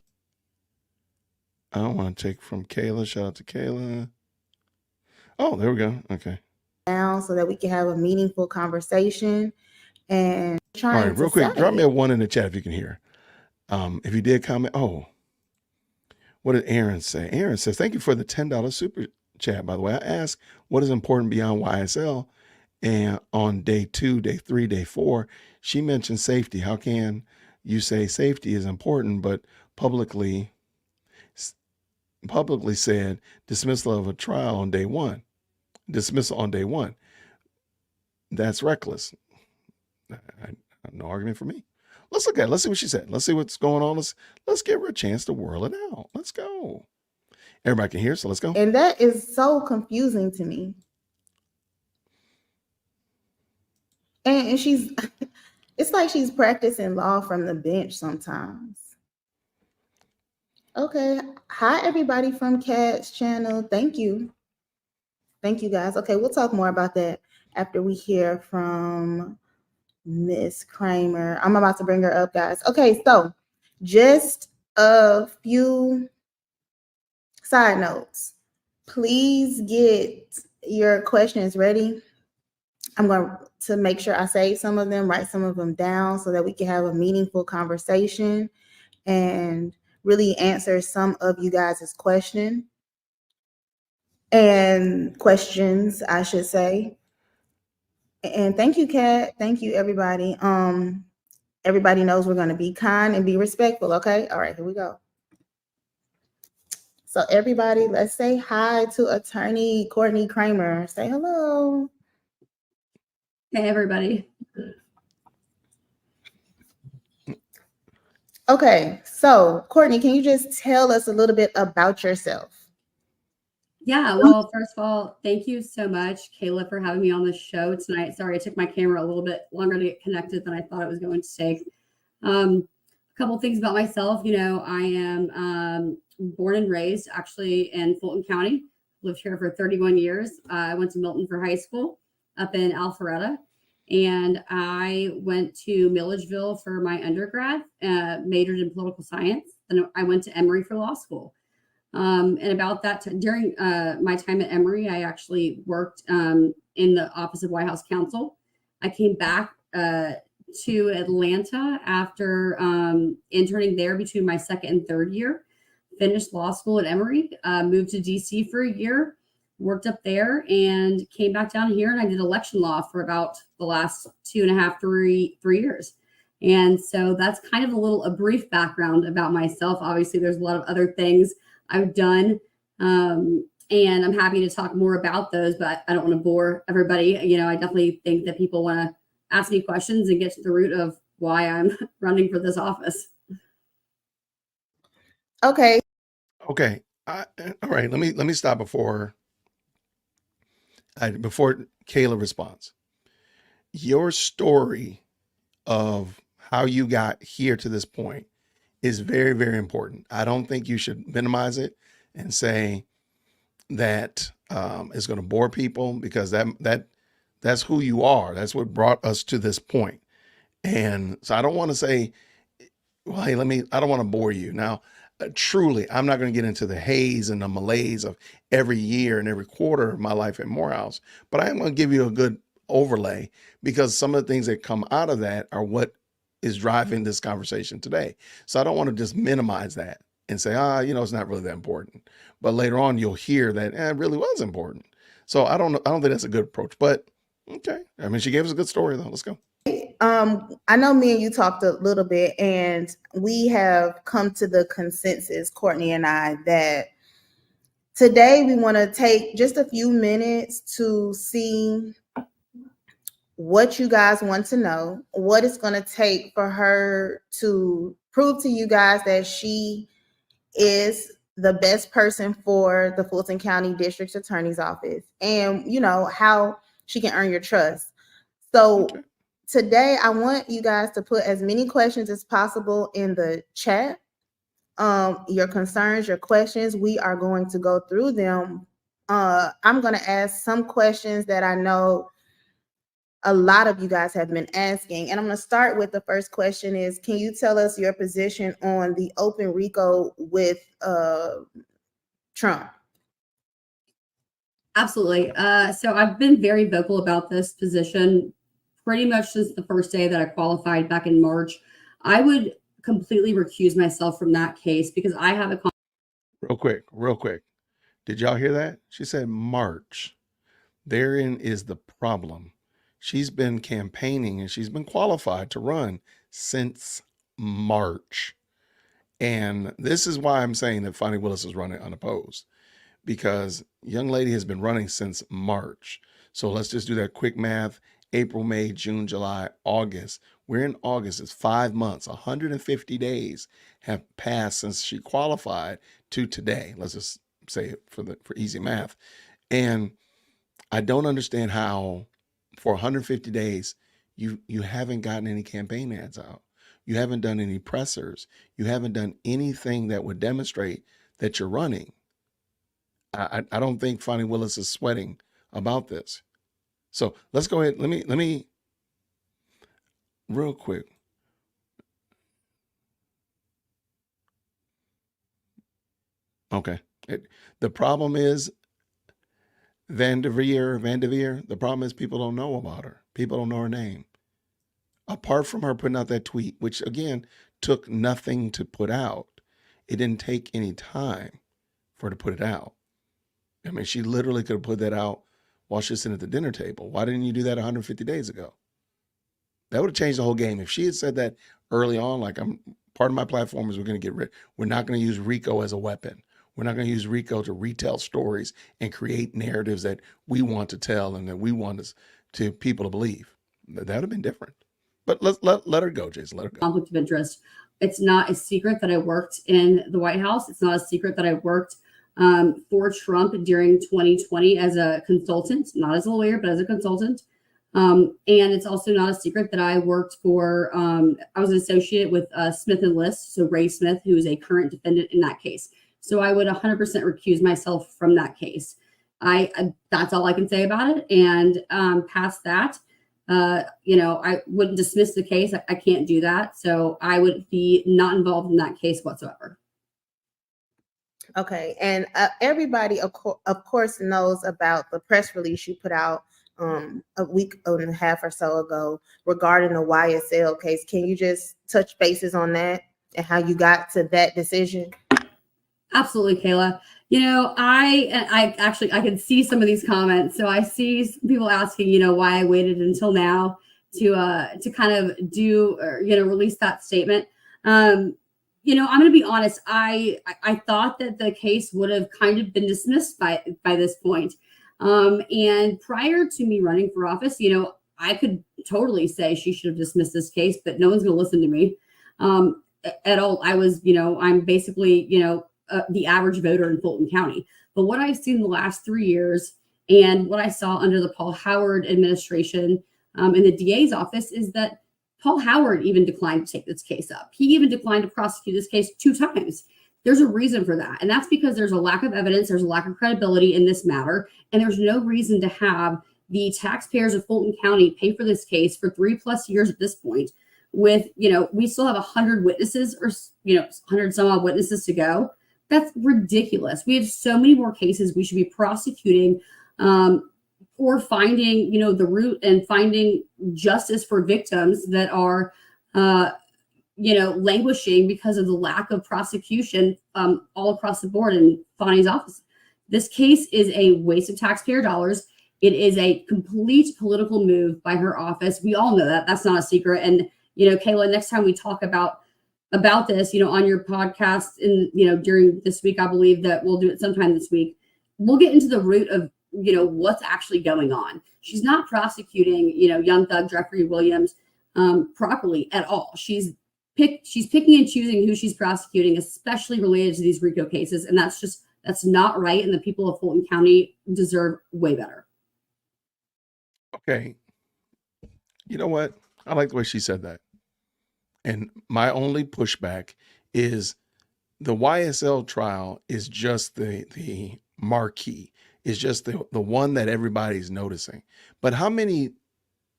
I don't want to take from Kayla. Shout out to Kayla. Oh, there we go. Okay. Down so that we can have a meaningful conversation and all right, real quick, drop me a 1 in the chat if you can hear. If you did comment, what did Aaron say? Aaron says, thank you for the $10 super chat. By the way, I asked what is important beyond YSL, and on day 2, day 3, day 4, she mentioned safety. How can you say safety is important, but publicly said dismissal of a trial on day 1? Dismissal on day 1. That's reckless. No argument for me. Let's look at it. Let's see what she said. Let's see what's going on. Let's give her a chance to whirl it out. Let's go. Everybody can hear, so let's go. And that is so confusing to me. And she's, it's like she's practicing law from the bench sometimes. Okay. Hi, everybody from Kat's channel. Thank you. Thank you, guys. Okay, we'll talk more about that after we hear from Miss Kramer. I'm about to bring her up, guys. Okay, so just a few side notes. Please get your questions ready. I'm going to make sure I save some of them, write some of them down so that we can have a meaningful conversation and really answer some of you guys' questions, I should say. And thank you, Kat. Thank you, everybody. Everybody knows we're going to be kind and be respectful, okay? All right, here we go. So everybody, let's say hi to Attorney Courtney Kramer. Say hello. Hey, everybody. Okay, so Courtney, can you just tell us a little bit about yourself? Yeah, well, first of all, thank you so much, Kayla, for having me on the show tonight. Sorry, it took my camera a little bit longer to get connected than I thought it was going to take. A couple things about myself. You know, I am born and raised actually in Fulton County. Lived here for 31 years. I went to Milton for high school up in Alpharetta. And I went to Milledgeville for my undergrad, majored in political science. Then I went to Emory for law school. And about that, during my time at Emory, I actually worked in the Office of White House Counsel. I came back to Atlanta after interning there between my second and third year, finished law school at Emory, moved to DC for a year, worked up there, and came back down here, and I did election law for about the last 2.5, 3 years. And so that's kind of a brief background about myself. Obviously, there's a lot of other things I've done, and I'm happy to talk more about those, but I don't want to bore everybody. You know, I definitely think that people want to ask me questions and get to the root of why I'm running for this office. Okay. Okay. All right. Let me stop before Kayla responds. Your story of how you got here to this point is very, very important. I don't think you should minimize it and say that it's going to bore people, because that's who you are. That's what brought us to this point. And so I don't want to say, well, hey, I don't want to bore you. Now, truly, I'm not going to get into the haze and the malaise of every year and every quarter of my life at Morehouse, but I am going to give you a good overlay, because some of the things that come out of that are what is driving this conversation today. So I don't want to just minimize that and say, it's not really that important. But later on, you'll hear that it really was important. So I don't think that's a good approach, but okay. I mean, she gave us a good story though. Let's go. I know me and you talked a little bit, and we have come to the consensus, Courtney and I, that today we want to take just a few minutes to see what you guys want to know, what it's going to take for her to prove to you guys that she is the best person for the Fulton County District Attorney's Office, and how she can earn your trust. So today I want you guys to put as many questions as possible in the chat. Your concerns, your questions, we are going to go through them. I'm going to ask some questions that I know a lot of you guys have been asking. And I'm going to start with the first question is, can you tell us your position on the open RICO with Trump? Absolutely. So I've been very vocal about this position pretty much since the first day that I qualified back in March. I would completely recuse myself from that case because I have a... Real quick. Did y'all hear that? She said March. Therein is the problem. She's been campaigning and she's been qualified to run since March. And this is why I'm saying that Fani Willis is running unopposed, because young lady has been running since March. So let's just do that quick math. April, May, June, July, August. We're in August. It's 5 months. 150 days have passed since she qualified to today. Let's just say it for easy math. And I don't understand how for 150 days you haven't gotten any campaign ads out. You haven't done any pressers. You haven't done anything that would demonstrate that you're running. I don't think Fani Willis is sweating about this. So let's go ahead. Let me real quick. Okay. The problem is Vanderveer. The problem is people don't know about her. People don't know her name. Apart from her putting out that tweet, which again took nothing to put out. It didn't take any time for her to put it out. I mean, she literally could have put that out while she's sitting at the dinner table. Why didn't you do that 150 days ago? That would have changed the whole game. If she had said that early on, like, part of my platform is we're not going to use RICO as a weapon. We're not going to use RICO to retell stories and create narratives that we want to tell and that we want to people to believe. That would have been different. But let her go, Jason. Let her go. Conflict of interest. It's not a secret that I worked in the White House. It's not a secret that I worked for Trump during 2020 as a consultant, not as a lawyer, but as a consultant. And it's also not a secret that I worked for, I was an associate with Smith & List, so Ray Smith, who is a current defendant in that case. So I would 100% recuse myself from that case. That's all I can say about it. And past that, I wouldn't dismiss the case. I can't do that. So I would be not involved in that case whatsoever. Okay. And everybody, of course, knows about the press release you put out a week and a half or so ago regarding the YSL case. Can you just touch bases on that and how you got to that decision? Absolutely, Kayla. I can see some of these comments. So I see people asking, why I waited until now to kind of do or, release that statement. I'm going to be honest. I thought that the case would have kind of been dismissed by this point. And prior to me running for office, I could totally say she should have dismissed this case, but no one's going to listen to me at all. I was, I'm basically, the average voter in Fulton County. But what I've seen the last 3 years and what I saw under the Paul Howard administration in the DA's office is that Paul Howard even declined to take this case up. He even declined to prosecute this case 2 times. There's a reason for that. And that's because there's a lack of evidence, there's a lack of credibility in this matter, and there's no reason to have the taxpayers of Fulton County pay for this case for 3+ years at this point with, we still have 100 witnesses or, 100 some odd witnesses to go. That's ridiculous. We have so many more cases we should be prosecuting or finding, the root and finding justice for victims that are, languishing because of the lack of prosecution all across the board in Bonnie's office. This case is a waste of taxpayer dollars. It is a complete political move by her office. We all know that. That's not a secret. And, Kayla, next time we talk about this, on your podcast during this week, I believe that we'll do it sometime this week. We'll get into the root of, what's actually going on. She's not prosecuting, young thug Jeffrey Williams properly at all. She's picking and choosing who she's prosecuting, especially related to these RICO cases. And that's not right. And the people of Fulton County deserve way better. Okay. You know what? I like the way she said that. And my only pushback is the YSL trial is just the marquee. It's just the one that everybody's noticing. But how many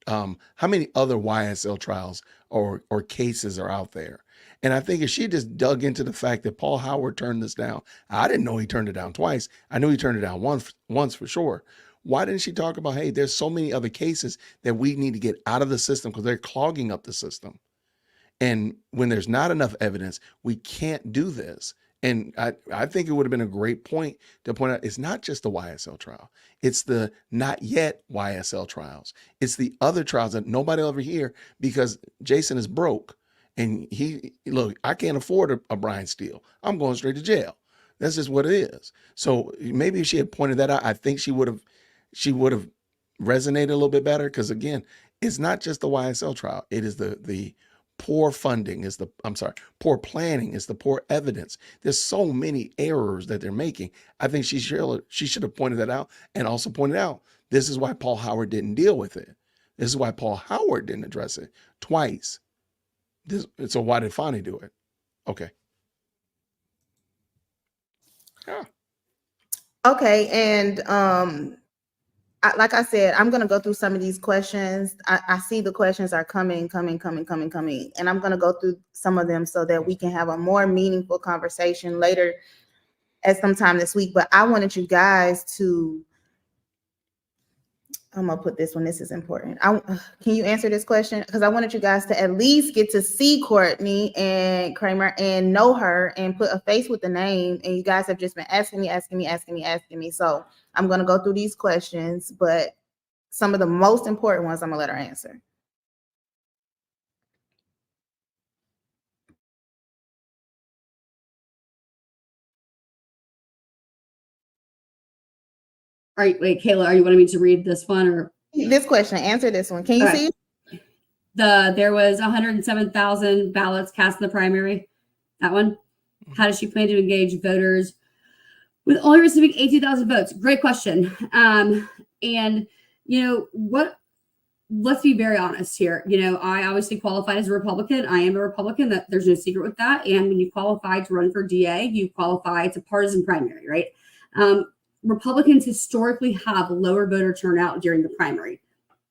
other YSL trials or cases are out there? And I think if she just dug into the fact that Paul Howard turned this down, I didn't know he turned it down twice. I knew he turned it down once for sure. Why didn't she talk about, hey, there's so many other cases that we need to get out of the system because they're clogging up the system. And when there's not enough evidence, we can't do this. And I think it would have been a great point to point out it's not just the YSL trial. It's the not yet YSL trials. It's the other trials that nobody will ever hear because Jason is broke. And look, I can't afford a Brian Steele. I'm going straight to jail. That's just what it is. So maybe if she had pointed that out, I think she would have resonated a little bit better. Because again, it's not just the YSL trial. It is the poor funding, poor planning, is the poor evidence. There's so many errors that they're making. I think she should have pointed that out and also pointed out this is why Paul Howard didn't deal with it. This is why Paul Howard didn't address it twice. So why did Fonnie do it? Okay. Yeah. Okay, and like I said, I'm going to go through some of these questions. I see the questions are coming, and I'm going to go through some of them so that we can have a more meaningful conversation later at some time this week. But I wanted you guys to, I'm going to put this one. This is important. Can you answer this question? Because I wanted you guys to at least get to see Courtney and Kramer and know her and put a face with the name. And you guys have just been asking me. So I'm going to go through these questions, but some of the most important ones I'm going to let her answer. All right, wait, Kayla, are you wanting me to read this one or this question? Answer this one. Can you see it? There was 107,000 ballots cast in the primary. That one. How does she plan to engage voters with only receiving 18,000 votes? Great question. And what? Let's be very honest here. I obviously qualified as a Republican. I am a Republican. That there's no secret with that. And when you qualify to run for DA, you qualify. It's a partisan primary, right? Republicans historically have lower voter turnout during the primary.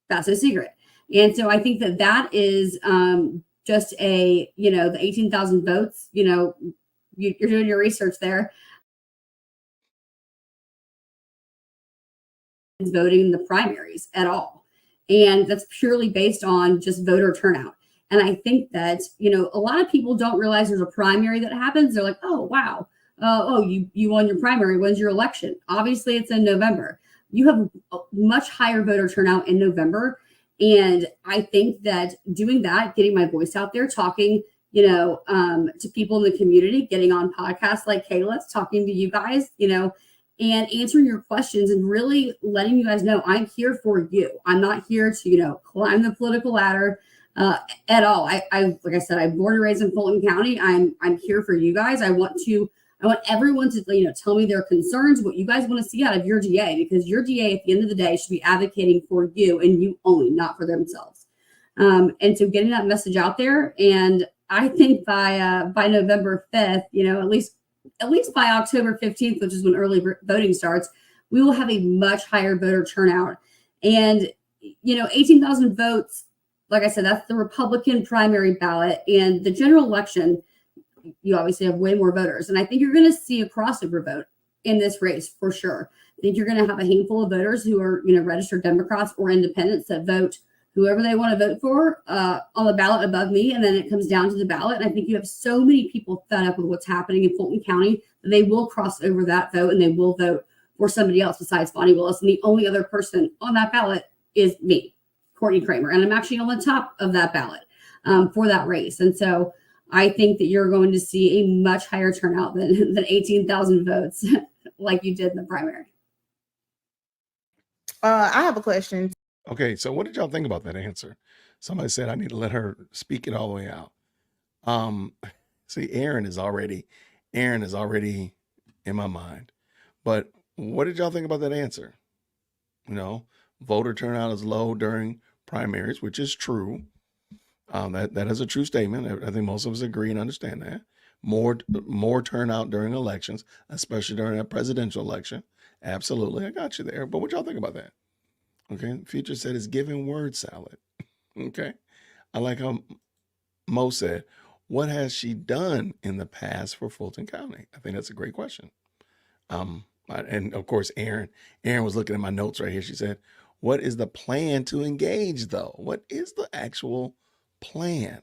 That's a secret. And so I think that is just the 18,000 votes, you're doing your research there. Voting in the primaries at all. And that's purely based on just voter turnout. And I think that, a lot of people don't realize there's a primary that happens. They're like, oh, wow. You won your primary. When's your election? Obviously, it's in November. You have a much higher voter turnout in November. And I think that doing that, getting my voice out there, talking, to people in the community, getting on podcasts like Kayla's, talking to you guys, and answering your questions and really letting you guys know I'm here for you. I'm not here to, climb the political ladder at all. I like I said, I'm born and raised in Fulton County. I'm here for you guys. I want everyone to, tell me their concerns, what you guys want to see out of your DA, because your DA at the end of the day should be advocating for you and you only, not for themselves. And so getting that message out there, and I think by November 5th, at least by October 15th, which is when early voting starts, we will have a much higher voter turnout. And 18,000 votes, like I said, that's the Republican primary ballot, and the general election, you obviously have way more voters. And I think you're going to see a crossover vote in this race for sure. I think you're going to have a handful of voters who are, registered Democrats or independents that vote whoever they want to vote for on the ballot above me. And then it comes down to the ballot. And I think you have so many people fed up with what's happening in Fulton County that they will cross over that vote and they will vote for somebody else besides Bonnie Willis. And the only other person on that ballot is me, Courtney Kramer. And I'm actually on the top of that ballot for that race. And so I think that you're going to see a much higher turnout than 18,000 votes like you did in the primary. I have a question. Okay, so what did y'all think about that answer? Somebody said I need to let her speak it all the way out. See, Aaron is already in my mind. But what did y'all think about that answer? Voter turnout is low during primaries, which is true. That is a true statement. I think most of us agree and understand that. More turnout during elections, especially during a presidential election. Absolutely, I got you there. But what y'all think about that? Okay, Future said it's giving word salad. Okay, I like how Mo said, what has she done in the past for Fulton County? I think that's a great question. And of course, Aaron was looking at my notes right here. She said, what is the plan to engage though? What is the actual plan?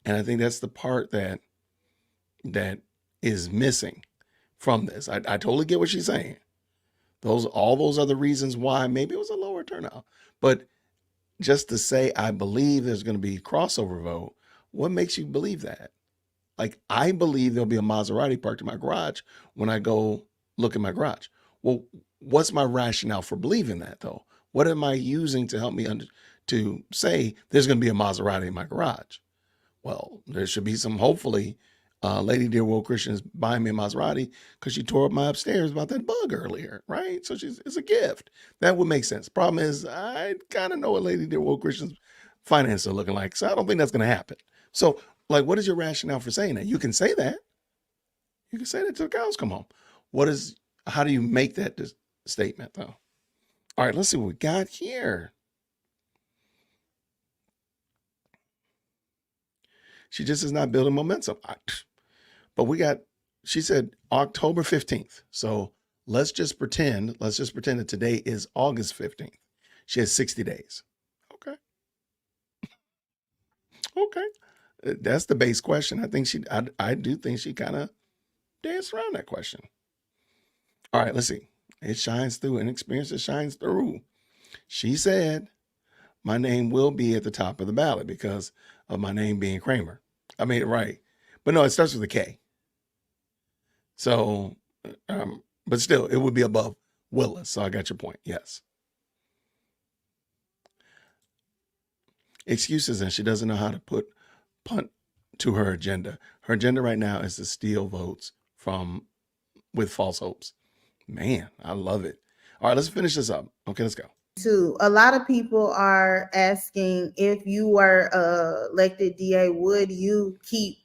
And I think that's the part that is missing from this. I totally get what she's saying. All those other reasons why maybe it was a lower turnout. But just to say, I believe there's going to be crossover vote, what makes you believe that? Like, I believe there'll be a Maserati parked in my garage when I go look at my garage. Well, what's my rationale for believing that though? What am I using to help me to say there's going to be a Maserati in my garage? Well, there should be some, hopefully, Lady Dear World Christians buying me a Maserati because she tore up my upstairs about that bug earlier, right? So it's a gift. That would make sense. Problem is, I kind of know what Lady Dear World Christians finances are looking like, so I don't think that's going to happen. So, like, what is your rationale for saying that? You can say that. You can say that till the cows come home. How do you make that statement, though? All right, let's see what we got here. She just is not building momentum. But she said October 15th. So let's just pretend that today is August 15th. She has 60 days. Okay. Okay. That's the base question. I do think she kind of danced around that question. All right, let's see. It shines through. Inexperience shines through. She said, my name will be at the top of the ballot because of my name being Kramer. I made it right. But no, it starts with a K. So, but still, it would be above Willis. So I got your point. Yes. Excuses, and she doesn't know how to punt to her agenda. Her agenda right now is to steal votes with false hopes. Man, I love it. All right, let's finish this up. Okay, let's go. Too. A lot of people are asking, if you were elected DA, would you keep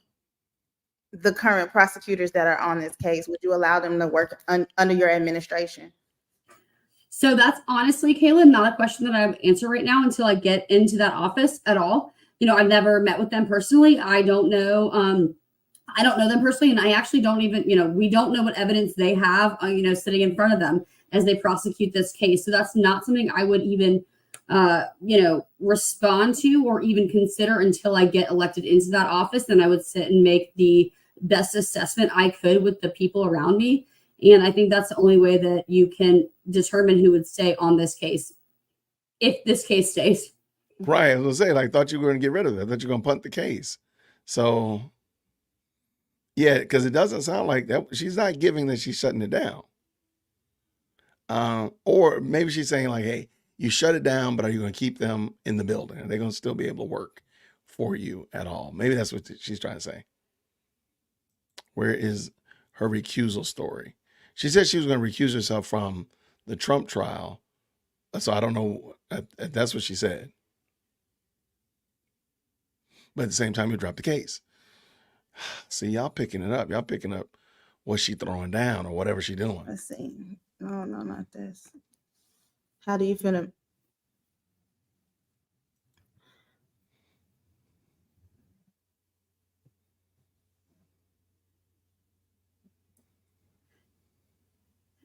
the current prosecutors that are on this case? Would you allow them to work under your administration? So that's honestly, Kayla, not a question that I would answer right now until I get into that office at all. I've never met with them personally. I don't know them personally, and I actually don't even, we don't know what evidence they have, sitting in front of them as they prosecute this case. So that's not something I would even, respond to or even consider until I get elected into that office. Then I would sit and make the best assessment I could with the people around me. And I think that's the only way that you can determine who would stay on this case, if this case stays. Right. I was going to say, thought you were going to get rid of it. I thought you were going to punt the case. So, yeah, because it doesn't sound like that. She's not giving that she's shutting it down. Or maybe she's saying like, hey, you shut it down, but are you going to keep them in the building? Are they going to still be able to work for you at all? Maybe that's what she's trying to say. Where is her recusal story? She said she was going to recuse herself from the Trump trial. So I don't know. That's what she said. But at the same time, you dropped the case. See, y'all picking it up. Y'all picking up what she throwing down or whatever she doing. Let's see. No, not this. How do you feel? Do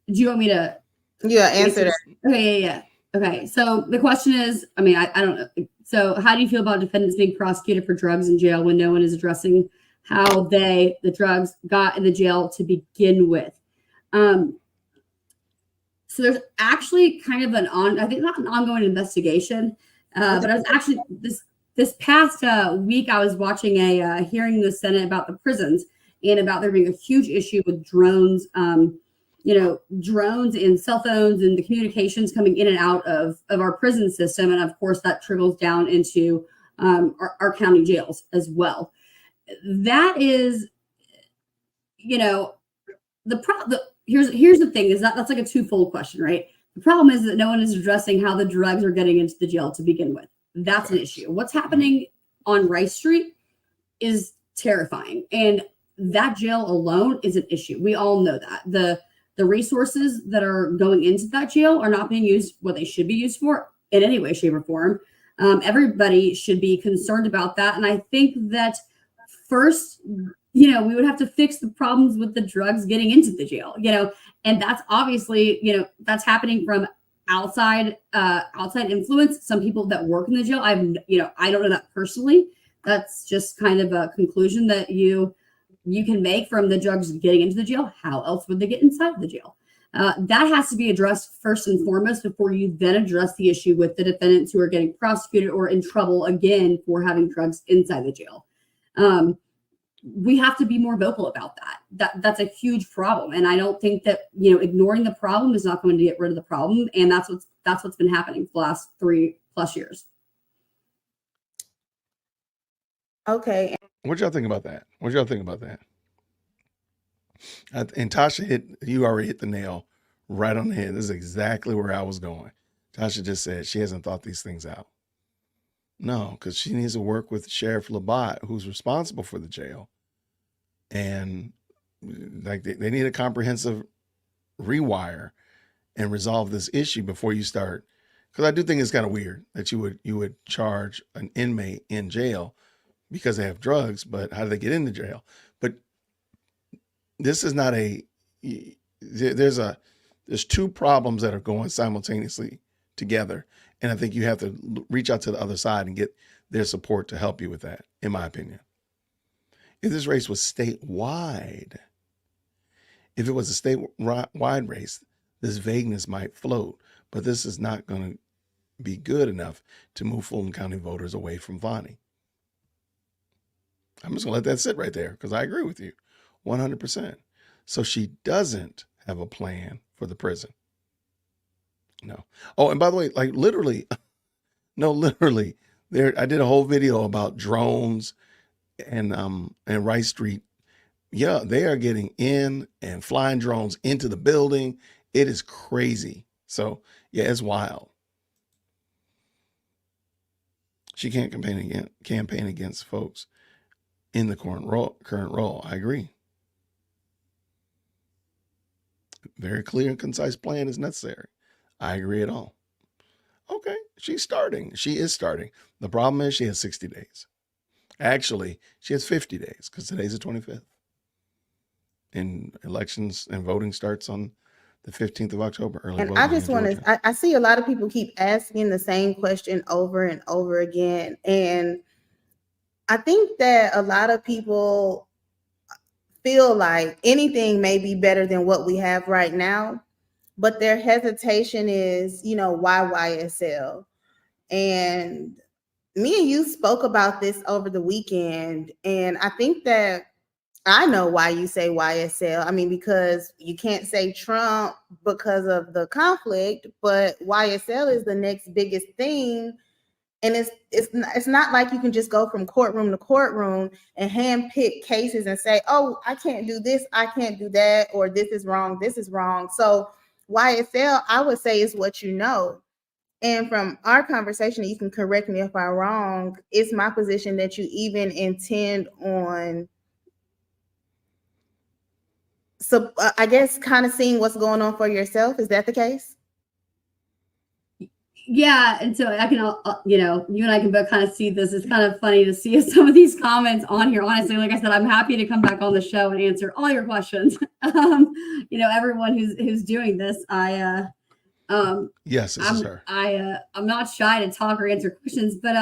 you want me to? Yeah, answer that. Okay, yeah. Okay, so the question is, I mean, I don't know. So how do you feel about defendants being prosecuted for drugs in jail when no one is addressing how the drugs got in the jail to begin with? So there's actually kind of I think not an ongoing investigation, but I was actually this past week, I was watching a hearing in the Senate about the prisons and about there being a huge issue with drones, drones and cell phones and the communications coming in and out of our prison system. And of course, that trickles down into our county jails as well. That is, here's the thing is that's like a twofold question, right? The problem is that no one is addressing how the drugs are getting into the jail to begin with. That's an issue. What's happening on Rice Street is terrifying. And that jail alone is an issue. We all know that. The resources that are going into that jail are not being used what they should be used for in any way, shape, or form. Everybody should be concerned about that. And I think that first, we would have to fix the problems with the drugs getting into the jail, and that's obviously, that's happening from outside influence. Some people that work in the jail, I don't know that personally. That's just kind of a conclusion that you can make from the drugs getting into the jail. How else would they get inside the jail? That has to be addressed first and foremost before you then address the issue with the defendants who are getting prosecuted or in trouble again for having drugs inside the jail. We have to be more vocal about that. That's a huge problem. And I don't think that, ignoring the problem is not going to get rid of the problem. And that's what's been happening for the last 3+ years. Okay. What y'all think about that? And Tasha you already hit the nail right on the head. This is exactly where I was going. Tasha just said she hasn't thought these things out. No, because she needs to work with Sheriff Labatt, who's responsible for the jail. And like they need a comprehensive rewire and resolve this issue before you start. Because I do think it's kind of weird that you would charge an inmate in jail because they have drugs, but how do they get into jail? But this is not there's two problems that are going simultaneously together. And I think you have to reach out to the other side and get their support to help you with that, in my opinion. If this race was statewide, if it was a statewide race, this vagueness might float, but this is not going to be good enough to move Fulton County voters away from Vonnie. I'm just going to let that sit right there because I agree with you 100%. So she doesn't have a plan for the prison. No. Oh, and by the way, like literally there, I did a whole video about drones and Rice Street. Yeah, they are getting in and flying drones into the building. It is crazy. So yeah, it's wild. She can't campaign against folks in the current role. I agree. Very clear and concise plan is necessary. I agree at all. Okay, she's starting. She is starting. The problem is she has 60 days. Actually, she has 50 days because today's the 25th. And elections and voting starts on the 15th of October. And I just want to, I see a lot of people keep asking the same question over and over again. And I think that a lot of people feel like anything may be better than what we have right now. But their hesitation is, why YSL? And me and you spoke about this over the weekend. And I think that I know why you say YSL. I mean, because you can't say Trump because of the conflict, but YSL is the next biggest thing. And it's not like you can just go from courtroom to courtroom and handpick cases and say, oh, I can't do this, I can't do that, or this is wrong, this is wrong. So YSL, I would say, is what you know. And from our conversation, you can correct me if I'm wrong, it's my position that you even intend on, so I guess kind of seeing what's going on for yourself. Is that the case? Yeah, and so I can, you and I can both kind of see this. It's kind of funny to see some of these comments on here. Honestly, like I said, I'm happy to come back on the show and answer all your questions. Everyone who's doing this, Yes, this is her. I'm not shy to talk or answer questions, but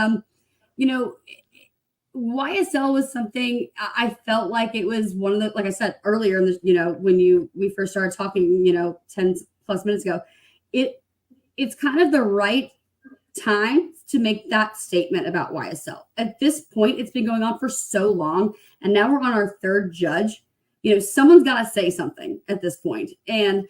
YSL was something I felt like it was one of the, like I said earlier, when we first started talking, 10 plus minutes ago, it's kind of the right time to make that statement about YSL. At this point, it's been going on for so long, and now we're on our third judge. Someone's got to say something at this point. And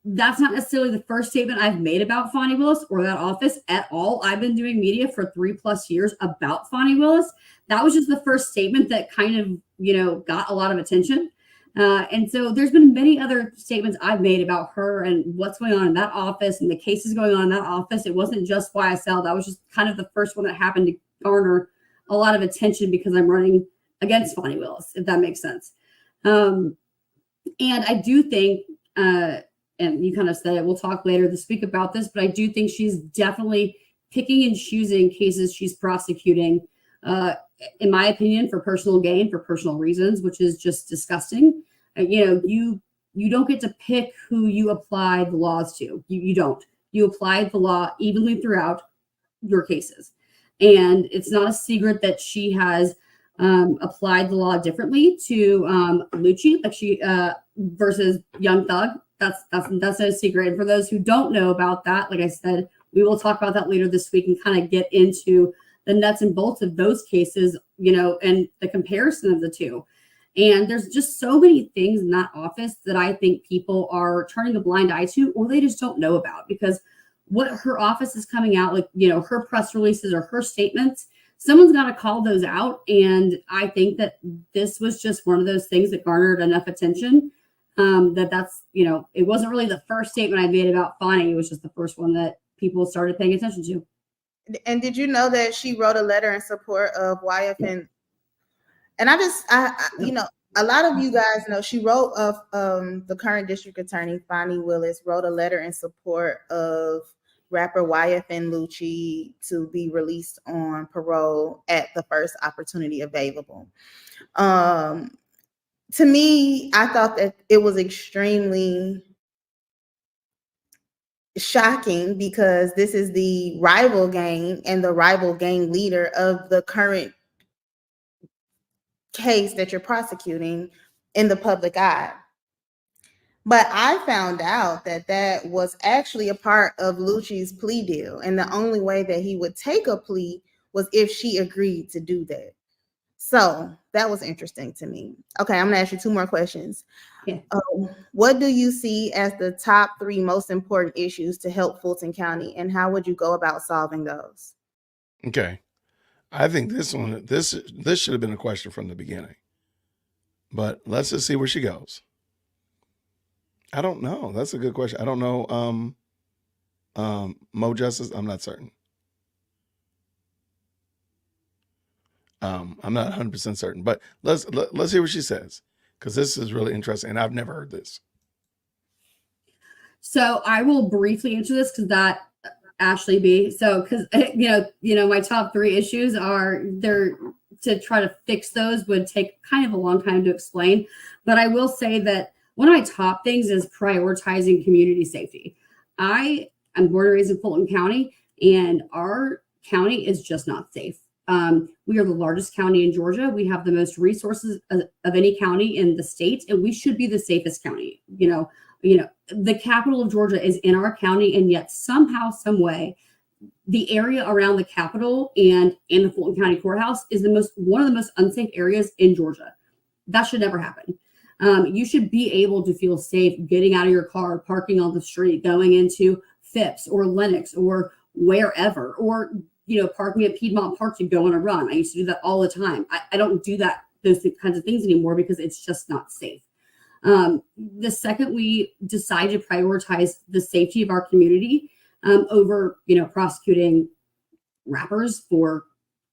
that's not necessarily the first statement I've made about Fani Willis or that office at all. I've been doing media for 3+ years about Fani Willis. That was just the first statement that kind of, got a lot of attention. And so there's been many other statements I've made about her and what's going on in that office and the cases going on in that office. It wasn't just YSL. That was just kind of the first one that happened to garner a lot of attention because I'm running against Fani Willis, if that makes sense. And I do think, and you kind of said it, we'll talk later this week about this, but I do think she's definitely picking and choosing cases she's prosecuting, in my opinion, for personal gain, for personal reasons, which is just disgusting. You don't get to pick who you apply the laws to. You don't. You apply the law evenly throughout your cases. And it's not a secret that she has applied the law differently to Lucci, like she versus Young Thug. That's no secret. And for those who don't know about that, like I said, we will talk about that later this week and kind of get into the nuts and bolts of those cases, and the comparison of the two. And there's just so many things in that office that I think people are turning a blind eye to, or they just don't know about, because what her office is coming out, like, her press releases or her statements, someone's got to call those out. And I think that this was just one of those things that garnered enough attention that's, it wasn't really the first statement I made about Fani. It was just the first one that people started paying attention to. And did you know that she wrote a letter in support of YFN? And a lot of you guys know she wrote of the current district attorney, Fani Willis, wrote a letter in support of rapper YFN Lucci to be released on parole at the first opportunity available. To me, I thought that it was extremely shocking because this is the rival gang and the rival gang leader of the current case that you're prosecuting in the public eye. But I found out that was actually a part of Lucci's plea deal, and the only way that he would take a plea was if she agreed to do that. So that was interesting to me. Okay, I'm gonna ask you 2 more questions. Yeah. What do you see as the top 3 most important issues to help Fulton County, and how would you go about solving those? Okay. I think this should have been a question from the beginning, but let's just see where she goes. I don't know. That's a good question. I don't know. Mo Justice, I'm not certain. I'm not 100% certain, but let's hear what she says, because this is really interesting, and I've never heard this. So I will briefly answer this because that Ashley B. So because my top 3 issues are there. To try to fix those would take kind of a long time to explain, but I will say that one of my top things is prioritizing community safety. I am born and raised in Fulton County, and our county is just not safe. We are the largest county in Georgia. We have the most resources of any county in the state, and we should be the safest county. The capital of Georgia is in our county, and yet somehow, some way, the area around the Capitol and in the Fulton County Courthouse is one of the most unsafe areas in Georgia. That should never happen. You should be able to feel safe getting out of your car, parking on the street, going into Phipps or Lenox or wherever, or parking at Piedmont Park to go on a run. I used to do that all the time. I don't do those kinds of things anymore because it's just not safe. The second we decide to prioritize the safety of our community over, prosecuting rappers for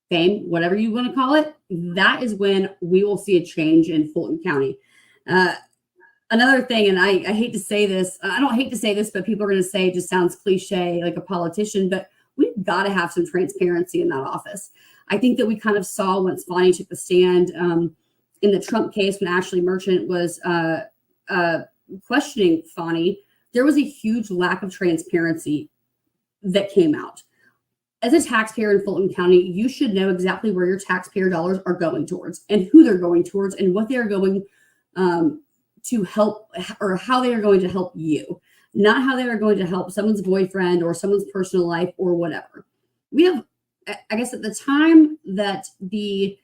fame, whatever you want to call it, that is when we will see a change in Fulton County. Another thing, and I hate to say this, I don't hate to say this, but people are going to say it just sounds cliche like a politician, but we've got to have some transparency in that office. I think that we kind of saw once Fonnie took the stand in the Trump case when Ashley Merchant was questioning Fonnie, there was a huge lack of transparency that came out. As a taxpayer in Fulton County, you should know exactly where your taxpayer dollars are going towards and who they're going towards and what they're going to help, or how they are going to help you, not how they are going to help someone's boyfriend or someone's personal life or whatever. We have, I guess at the time that the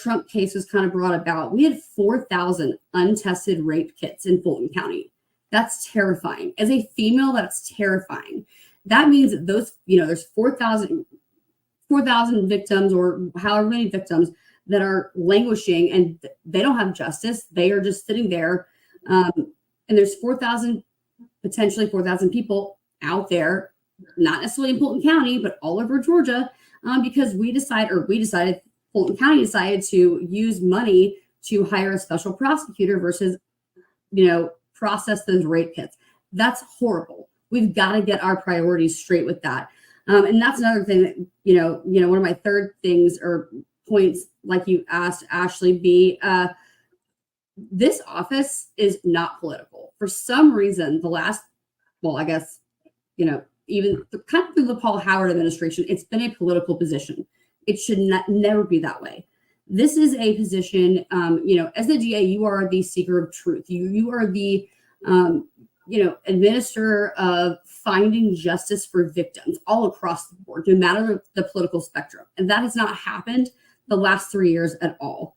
Trump case was kind of brought about, we had 4,000 untested rape kits in Fulton County. That's terrifying. As a female, that's terrifying. That means that those, there's 4,000 victims or however many victims that are languishing and they don't have justice. They are just sitting there. And there's potentially 4,000 people out there, not necessarily in Fulton County, but all over Georgia, because Fulton County decided to use money to hire a special prosecutor versus, process those rape kits. That's horrible. We've got to get our priorities straight with that. And that's another thing that, one of my third things or points, like you asked Ashley B, this office is not political. For some reason, even kind of through the Paul Howard administration, it's been a political position. It should never be that way. This is a position, as the DA, you are the seeker of truth. You are the, administrator of finding justice for victims all across the board, no matter the political spectrum. And that has not happened the last 3 years at all.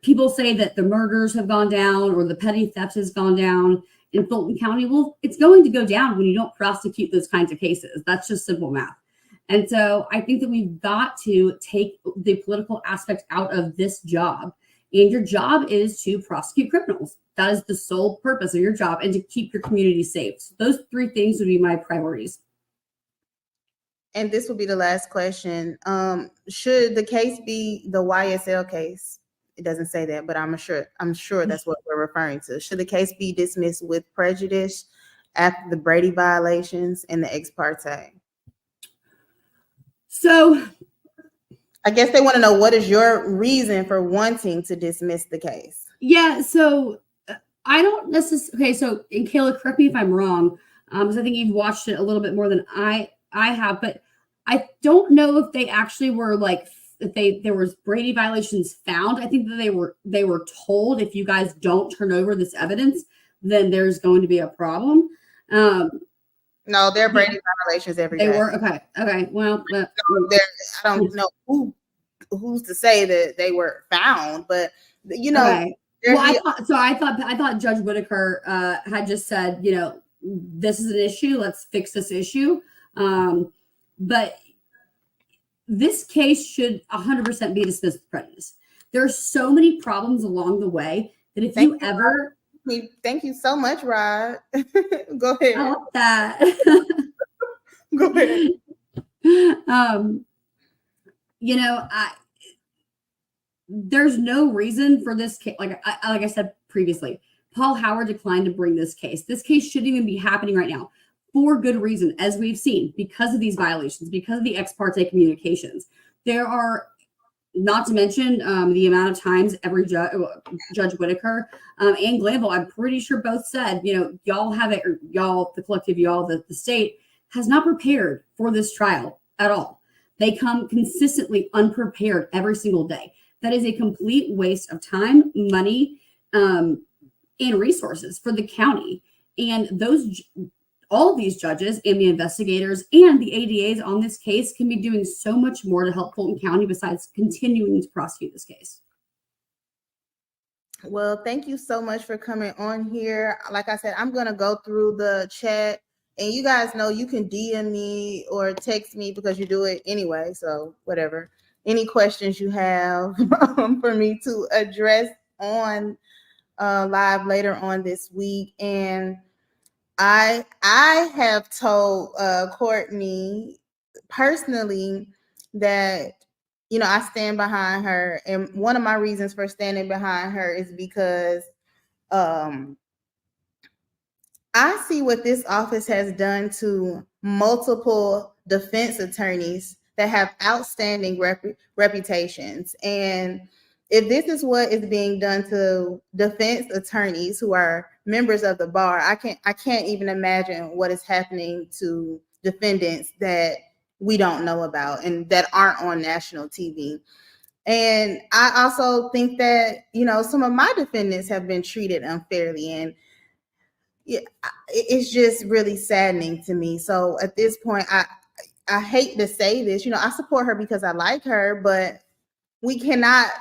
People say that the murders have gone down or the petty theft has gone down in Fulton County. Well, it's going to go down when you don't prosecute those kinds of cases. That's just simple math. And so I think that we've got to take the political aspect out of this job. And your job is to prosecute criminals. That is the sole purpose of your job, and to keep your community safe. So those three things would be my priorities. And this will be the last question. Should the case be the YSL case? It doesn't say that, but I'm sure that's what we're referring to. Should the case be dismissed with prejudice after the Brady violations and the ex parte? So I guess they want to know, what is your reason for wanting to dismiss the case? Yeah, so I don't necessarily. Okay, so and Kayla, correct me if I'm wrong, because I think you've watched it a little bit more than I have, but I don't know if they actually were there was Brady violations found. I think that they were told, if you guys don't turn over this evidence, then there's going to be a problem. No, there are Brady violations every day. They were okay. Well, I don't know who's to say that they were found, but Okay. Well, I thought Judge Whitaker had just said, this is an issue. Let's fix this issue. But this case should 100% be dismissed with prejudice. There are so many problems along the way that if you ever. Thank you so much, Rod. Go ahead. I love that. Go ahead. There's no reason for this case. Like I said previously, Paul Howard declined to bring this case. This case shouldn't even be happening right now for good reason, as we've seen, because of these violations, because of the ex parte communications. There are, not to mention the amount of times every Judge Whitaker and Glanville, I'm pretty sure both said, y'all have it, or y'all, the collective, y'all, the state has not prepared for this trial at all. They come consistently unprepared every single day. That is a complete waste of time, money, and resources for the county. And all of these judges and the investigators and the ADAs on this case can be doing so much more to help Fulton County besides continuing to prosecute this case. Well, thank you so much for coming on here. Like I said, I'm going to go through the chat, and you guys know you can DM me or text me because you do it anyway. So whatever, any questions you have for me to address on live later on this week. And I have told Courtney personally that, I stand behind her. And one of my reasons for standing behind her is because I see what this office has done to multiple defense attorneys that have outstanding reputations. And if this is what is being done to defense attorneys who are members of the bar, I can't even imagine what is happening to defendants that we don't know about and that aren't on national TV. And I also think that, some of my defendants have been treated unfairly, and yeah, it's just really saddening to me. So at this point, I hate to say this, I support her because I like her, but we cannot.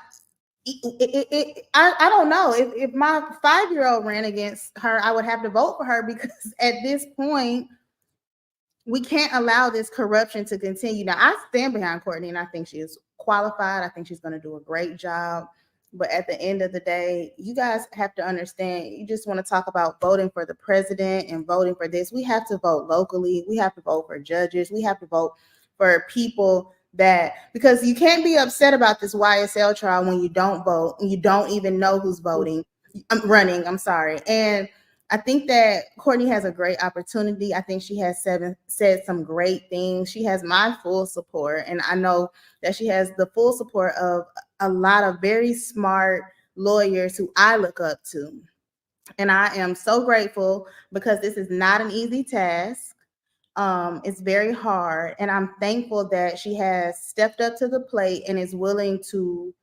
I don't know if my 5-year-old ran against her, I would have to vote for her, because at this point, we can't allow this corruption to continue. Now, I stand behind Courtney, and I think she is qualified. I think she's going to do a great job. But at the end of the day, you guys have to understand, you just want to talk about voting for the president and voting for this. We have to vote locally. We have to vote for judges. We have to vote for people because you can't be upset about this YSL trial when you don't vote and you don't even know who's running. And I think that Courtney has a great opportunity. I think she has said some great things. She has my full support, and I know that she has the full support of a lot of very smart lawyers who I look up to. And I am so grateful, because this is not an easy task. It's very hard, and I'm thankful that she has stepped up to the plate and is willing to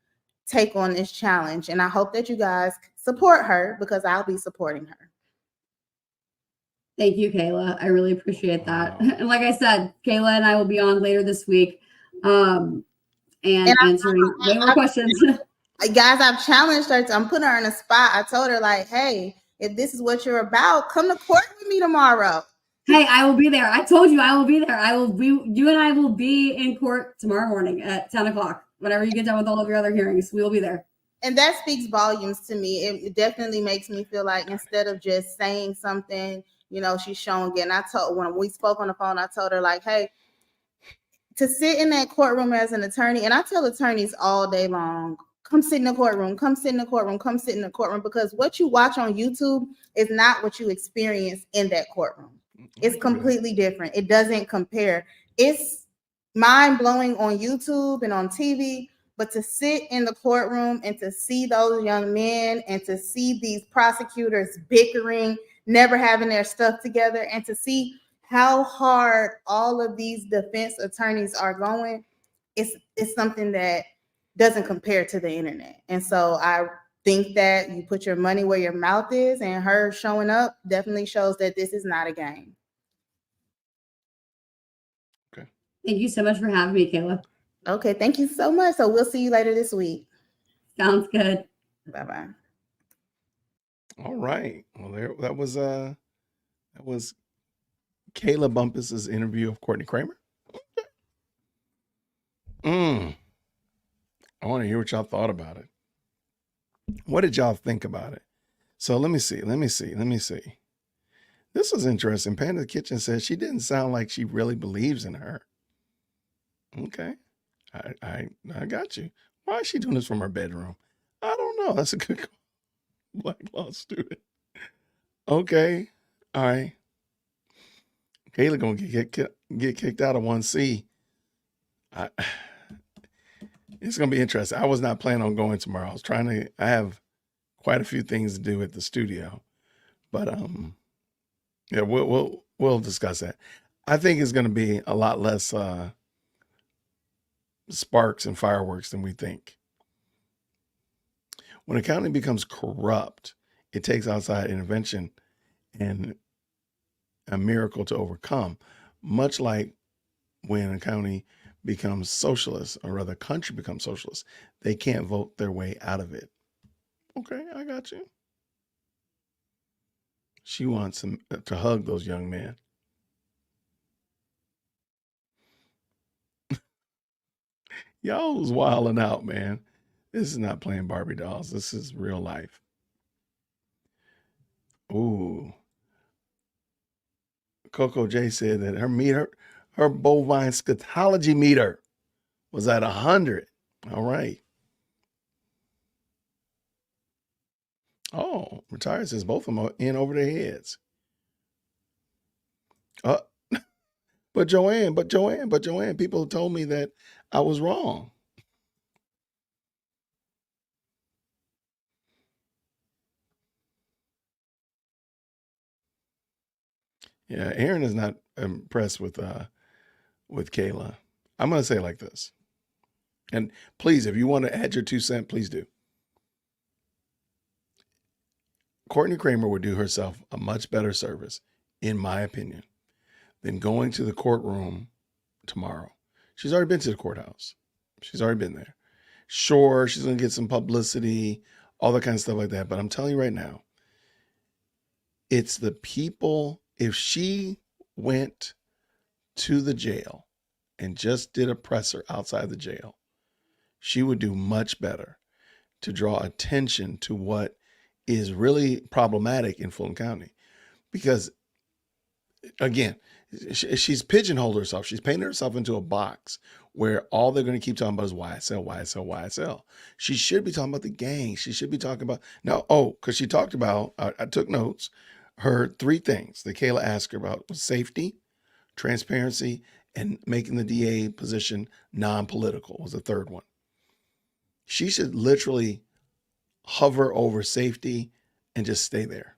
take on this challenge. And I hope that you guys support her, because I'll be supporting her. Thank you, Kayla. I really appreciate that. And like I said, Kayla and I will be on later this week and answering way more questions. Guys, I've challenged her. I'm putting her in a spot. I told her, like, hey, if this is what you're about, come to court with me tomorrow. Hey, I will be there. I told you I will be there. You and I will be in court tomorrow morning at 10 o'clock. Whenever you get done with all of your other hearings, we will be there. And that speaks volumes to me. It definitely makes me feel like, instead of just saying something, she's showing it. And when we spoke on the phone, I told her, like, hey, to sit in that courtroom as an attorney, and I tell attorneys all day long, come sit in the courtroom, come sit in the courtroom, come sit in the courtroom, because what you watch on YouTube is not what you experience in that courtroom. It's completely different. It doesn't compare. It's mind-blowing on YouTube and on TV, but to sit in the courtroom and to see those young men and to see these prosecutors bickering, never having their stuff together, and to see how hard all of these defense attorneys are going, it's something that doesn't compare to the internet. And so I think that you put your money where your mouth is, and her showing up definitely shows that this is not a game. Okay. Thank you so much for having me, Kayla. Okay, thank you so much. So we'll see you later this week. Sounds good. Bye-bye. All right. Well, that was Kayla Bumpus's interview of Courtney Kramer. I want to hear what y'all thought about it. What did y'all think about it? So let me see. This was interesting. Panda the Kitchen says she didn't sound like she really believes in her. Okay. I got you. Why is she doing this from her bedroom? I don't know. That's a good black law student. Okay. All right. Kayla gonna get kicked out of 1C. It's gonna be interesting. I was not planning on going tomorrow. I have quite a few things to do at the studio, but yeah, we'll discuss that. I think it's gonna be a lot less sparks and fireworks than we think. When a county becomes corrupt, it takes outside intervention, and a miracle to overcome, much like when a county becomes socialist, or rather, a country becomes socialist, they can't vote their way out of it. Okay, I got you. She wants him to hug those young men. Y'all was wilding out, man. This is not playing Barbie dolls. This is real life. Ooh. Coco J said that her bovine scatology meter was at 100. All right. Oh, retired says both of them are in over their heads. But Joanne, people told me that I was wrong. Yeah, Aaron is not impressed with Kayla. I'm going to say it like this. And please, if you want to add your 2 cents, please do. Courtney Kramer would do herself a much better service, in my opinion, than going to the courtroom tomorrow. She's already been to the courthouse. She's already been there. Sure, she's going to get some publicity, all that kind of stuff like that. But I'm telling you right now, it's the people. If she went to the jail and just did a presser outside the jail, she would do much better to draw attention to what is really problematic in Fulton County. Because, again, she's pigeonholed herself. She's painted herself into a box where all they're going to keep talking about is YSL, YSL, YSL. She should be talking about the gang. She should be talking about, because she talked about, I took notes, her 3 things that Kayla asked her about was safety, transparency, and making the DA position non-political was the 3rd one. She should literally hover over safety and just stay there.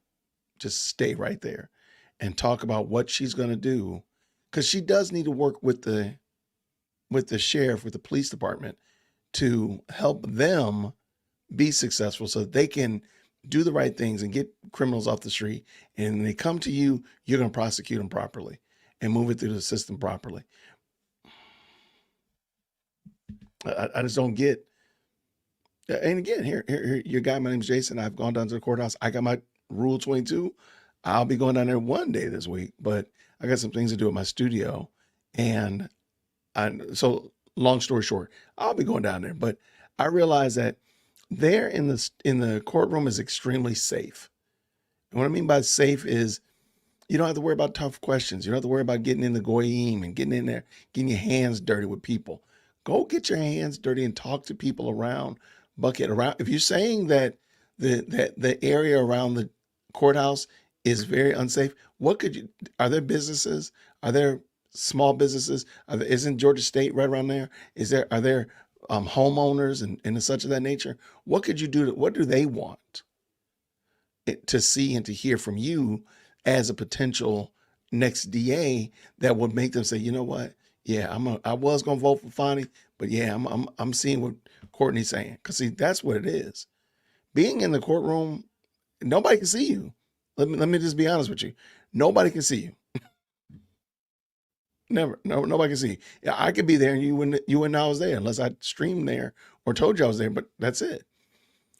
Just stay right there and talk about what she's going to do, because she does need to work with the sheriff, with the police department, to help them be successful so that they can do the right things and get criminals off the street. And when they come to you, you're going to prosecute them properly and move it through the system properly. I just don't get. And again, here, your guy, my name's Jason. I've gone down to the courthouse. I got my Rule 22. I'll be going down there one day this week, but I got some things to do at my studio. And so long story short, I'll be going down there, but I realize that there in the courtroom is extremely safe. And what I mean by safe is you don't have to worry about tough questions. You don't have to worry about getting in the goyim and getting in there, getting your hands dirty with people. Go get your hands dirty and talk to people around Bucket. If you're saying that the area around the courthouse is very unsafe, are there businesses? Are there small businesses? Isn't Georgia State right around there? Are there homeowners and such of that nature? What could you do? What do they want to see and to hear from you as a potential next DA that would make them say, you know what? Yeah, I was gonna vote for Fonnie, but yeah, I'm seeing what Courtney's saying. Because see, that's what it is. Being in the courtroom, nobody can see you. Let me just be honest with you. Nobody can see you. Never. No, nobody can see you. Yeah, I could be there and you wouldn't know I was there unless I streamed there or told you I was there, but that's it.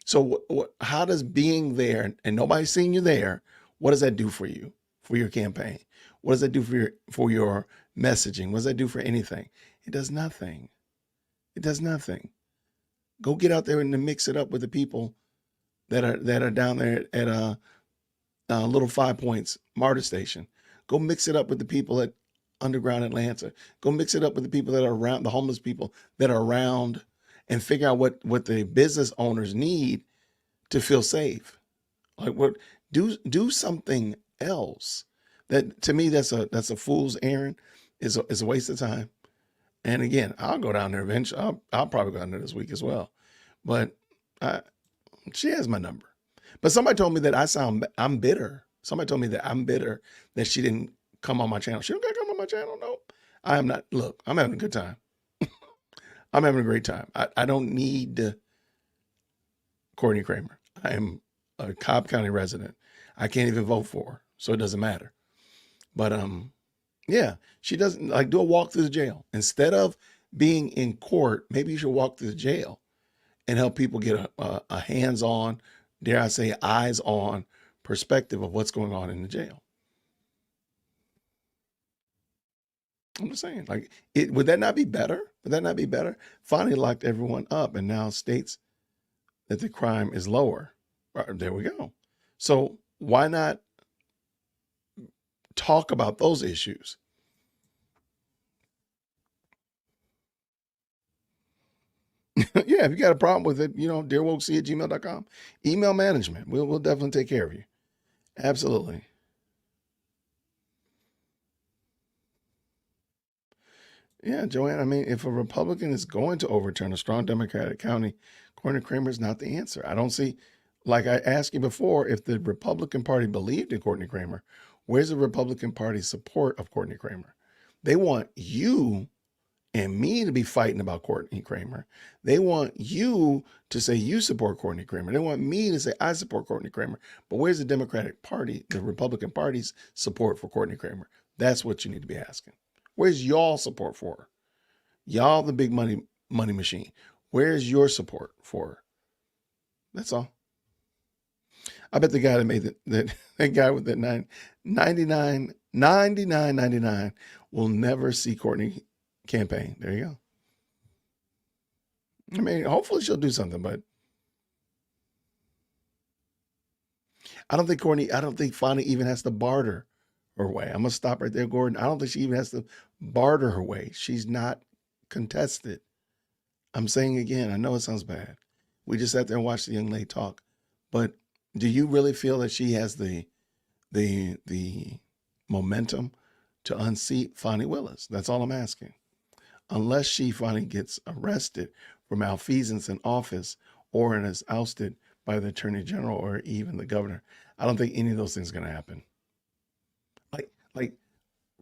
So how does being there and nobody seeing you there, what does that do for you, for your campaign? What does that do for your messaging? What does that do for anything? It does nothing. It does nothing. Go get out there and mix it up with the people that are down there at Little 5 Points MARTA station. Go mix it up with the people at Underground Atlanta. Go mix it up with the people that are around, the homeless people that are around, and figure out what the business owners need to feel safe. Like do something else. That to me, that's a fool's errand. It's a waste of time. And again, I'll go down there eventually. I'll probably go down there this week as well. But she has my number. But somebody told me that I'm bitter. Somebody told me that I'm bitter that she didn't come on my channel. She don't got to come on my channel. No, I am not. Look, I'm having a good time. I'm having a great time. I don't need Courtney Kramer. I am a Cobb County resident. I can't even vote for her, so it doesn't matter. But yeah, she doesn't like do a walk through the jail. Instead of being in court, maybe you should walk through the jail and help people get a hands-on, dare I say, eyes-on perspective of what's going on in the jail. I'm just saying, like, would that not be better? Would that not be better? Finally locked everyone up and now states that the crime is lower. There we go. So why not talk about those issues? Yeah, if you got a problem with it, dearwokec@gmail.com. Email management. We'll definitely take care of you. Absolutely. Yeah, Joanne, I mean, if a Republican is going to overturn a strong Democratic county, Courtney Kramer is not the answer. I don't see, like I asked you before, if the Republican Party believed in Courtney Kramer, where's the Republican Party's support of Courtney Kramer? They want you and me to be fighting about Courtney Kramer. They want you to say you support Courtney Kramer. They want me to say I support Courtney Kramer. But where's the Democratic Party, the Republican Party's support for Courtney Kramer? That's what you need to be asking. Where's y'all support for her? Y'all the big money machine. Where's your support for her? That's all. I bet the guy that made that guy with that 99.99 will never see Courtney campaign. There you go. I mean, hopefully she'll do something, but I don't think Fani even has to barter her way. I'm gonna stop right there, Gordon. I don't think she even has to barter her way. She's not contested. I'm saying again, I know it sounds bad. We just sat there and watched the young lady talk, but do you really feel that she has the momentum to unseat Fani Willis? That's all I'm asking. Unless she finally gets arrested for malfeasance in office or is ousted by the attorney general or even the governor, I don't think any of those things are going to happen. Like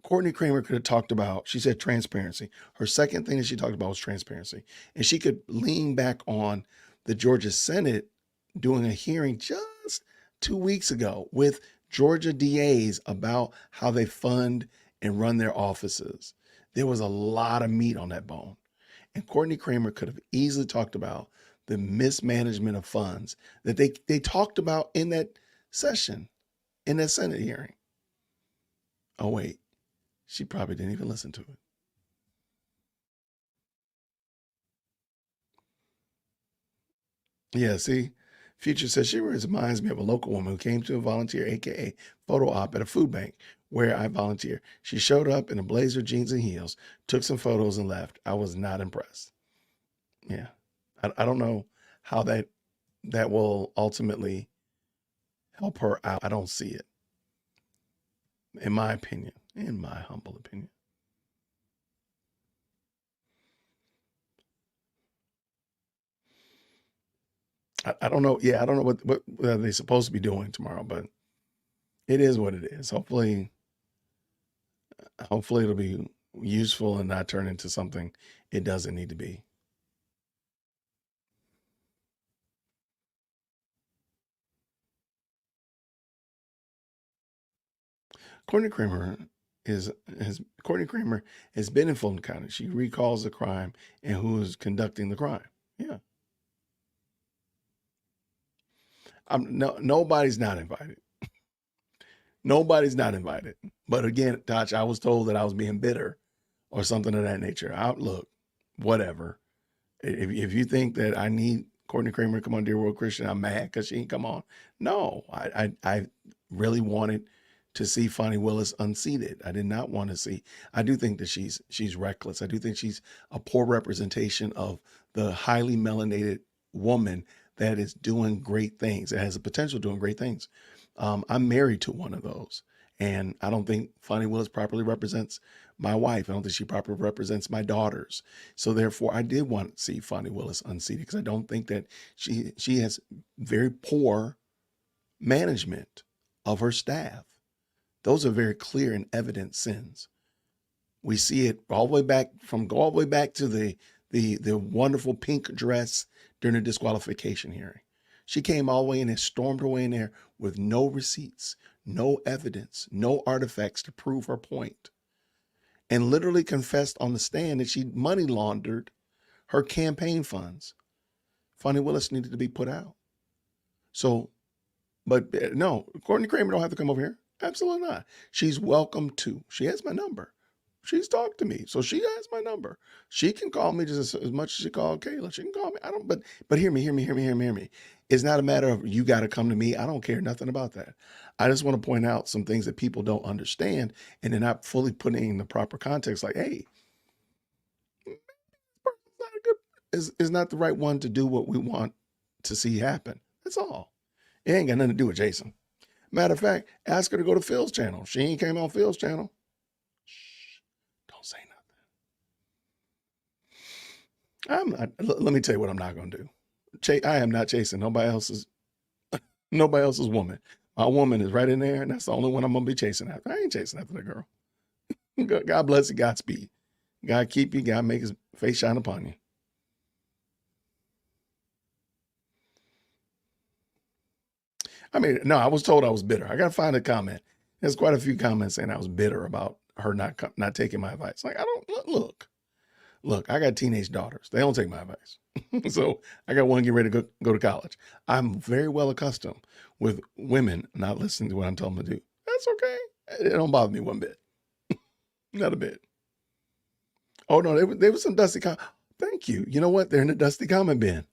Courtney Kramer could have talked about, she said transparency. Her second thing that she talked about was transparency. And she could lean back on the Georgia Senate doing a hearing just 2 weeks ago with Georgia DAs about how they fund and run their offices. There was a lot of meat on that bone. And Courtney Kramer could have easily talked about the mismanagement of funds that they talked about in that session, in that Senate hearing. Oh, wait, she probably didn't even listen to it. Yeah, see, Future says she reminds me of a local woman who came to a volunteer, AKA photo op at a food bank where I volunteer. She showed up in a blazer, jeans, and heels, took some photos and left. I was not impressed. Yeah, I don't know how that will ultimately help her out. I don't see it. In my opinion, in my humble opinion. I don't know. Yeah, I don't know what they're supposed to be doing tomorrow, but it is what it is. Hopefully it'll be useful and not turn into something it doesn't need to be. Courtney Kramer has been in Fulton County. She recalls the crime and who is conducting the crime. Yeah. Nobody's not invited. Nobody's not invited. But again, Dodge, I was told that I was being bitter or something of that nature. Look, whatever. If you think that I need Courtney Kramer to come on Dear World Christian, I'm mad because she ain't come on. No, I really wanted to see Fani Willis unseated. I did not want to see. I do think that she's reckless. I do think she's a poor representation of the highly melanated woman that is doing great things. It has the potential of doing great things. I'm married to one of those, and I don't think Fani Willis properly represents my wife. I don't think she properly represents my daughters. So therefore, I did want to see Fani Willis unseated because I don't think that she has very poor management of her staff. Those are very clear and evident sins. We see it all the way back to the wonderful pink dress during the disqualification hearing. She came all the way in and stormed her way in there with no receipts, no evidence, no artifacts to prove her point, and literally confessed on the stand that she money laundered her campaign funds. Fonnie Willis needed to be put out. So, but no, Courtney Kramer don't have to come over here. Absolutely not. She's welcome to. She has my number. She's talked to me, so she has my number. She can call me just as much as she called Kayla. She can call me. I don't. But hear me. It's not a matter of you got to come to me. I don't care nothing about that. I just want to point out some things that people don't understand, and they're not fully putting in the proper context. Like, hey, is not the right one to do what we want to see happen. That's all. It ain't got nothing to do with Jason. Matter of fact, ask her to go to Phil's channel. She ain't came on Phil's channel. Shh, don't say nothing. Let me tell you what I'm not going to do. I am not chasing nobody else's woman. My woman is right in there, and that's the only one I'm going to be chasing after. I ain't chasing after the girl. God bless you, Godspeed. God keep you. God make his face shine upon you. I mean, no, I was told I was bitter. I got to find a comment. There's quite a few comments saying I was bitter about her not taking my advice. Like, I don't look, I got teenage daughters. They don't take my advice. So I got one getting ready to go to college. I'm very well accustomed with women not listening to what I'm telling them to do. That's okay. It don't bother me one bit. Not a bit. Oh no, there was some dusty comment. Thank you. You know what? They're in the dusty comment bin.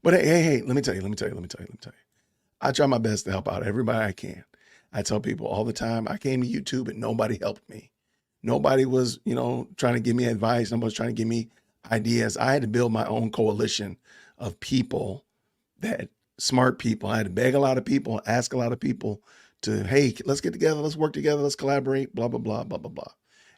But hey, let me tell you. I try my best to help out everybody I can. I tell people all the time, I came to YouTube and nobody helped me. Nobody was, trying to give me advice. Nobody was trying to give me ideas. I had to build my own coalition of people, smart people. I had to beg a lot of people, ask a lot of people to, hey, let's get together, let's work together, let's collaborate, blah, blah, blah, blah, blah, blah.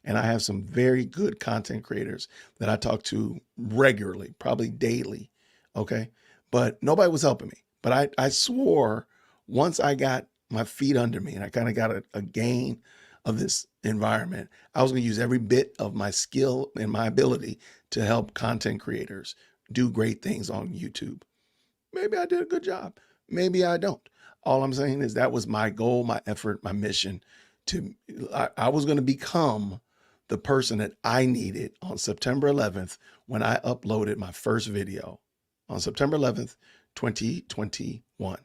And I have some very good content creators that I talk to regularly, probably daily. Okay. But nobody was helping me. But I swore once I got my feet under me and I kind of got a gain of this environment, I was going to use every bit of my skill and my ability to help content creators do great things on YouTube. Maybe I did a good job. Maybe I don't. All I'm saying is that was my goal, my effort, my mission. I was going to become the person that I needed on September 11th when I uploaded my first video on September 11th, 2021.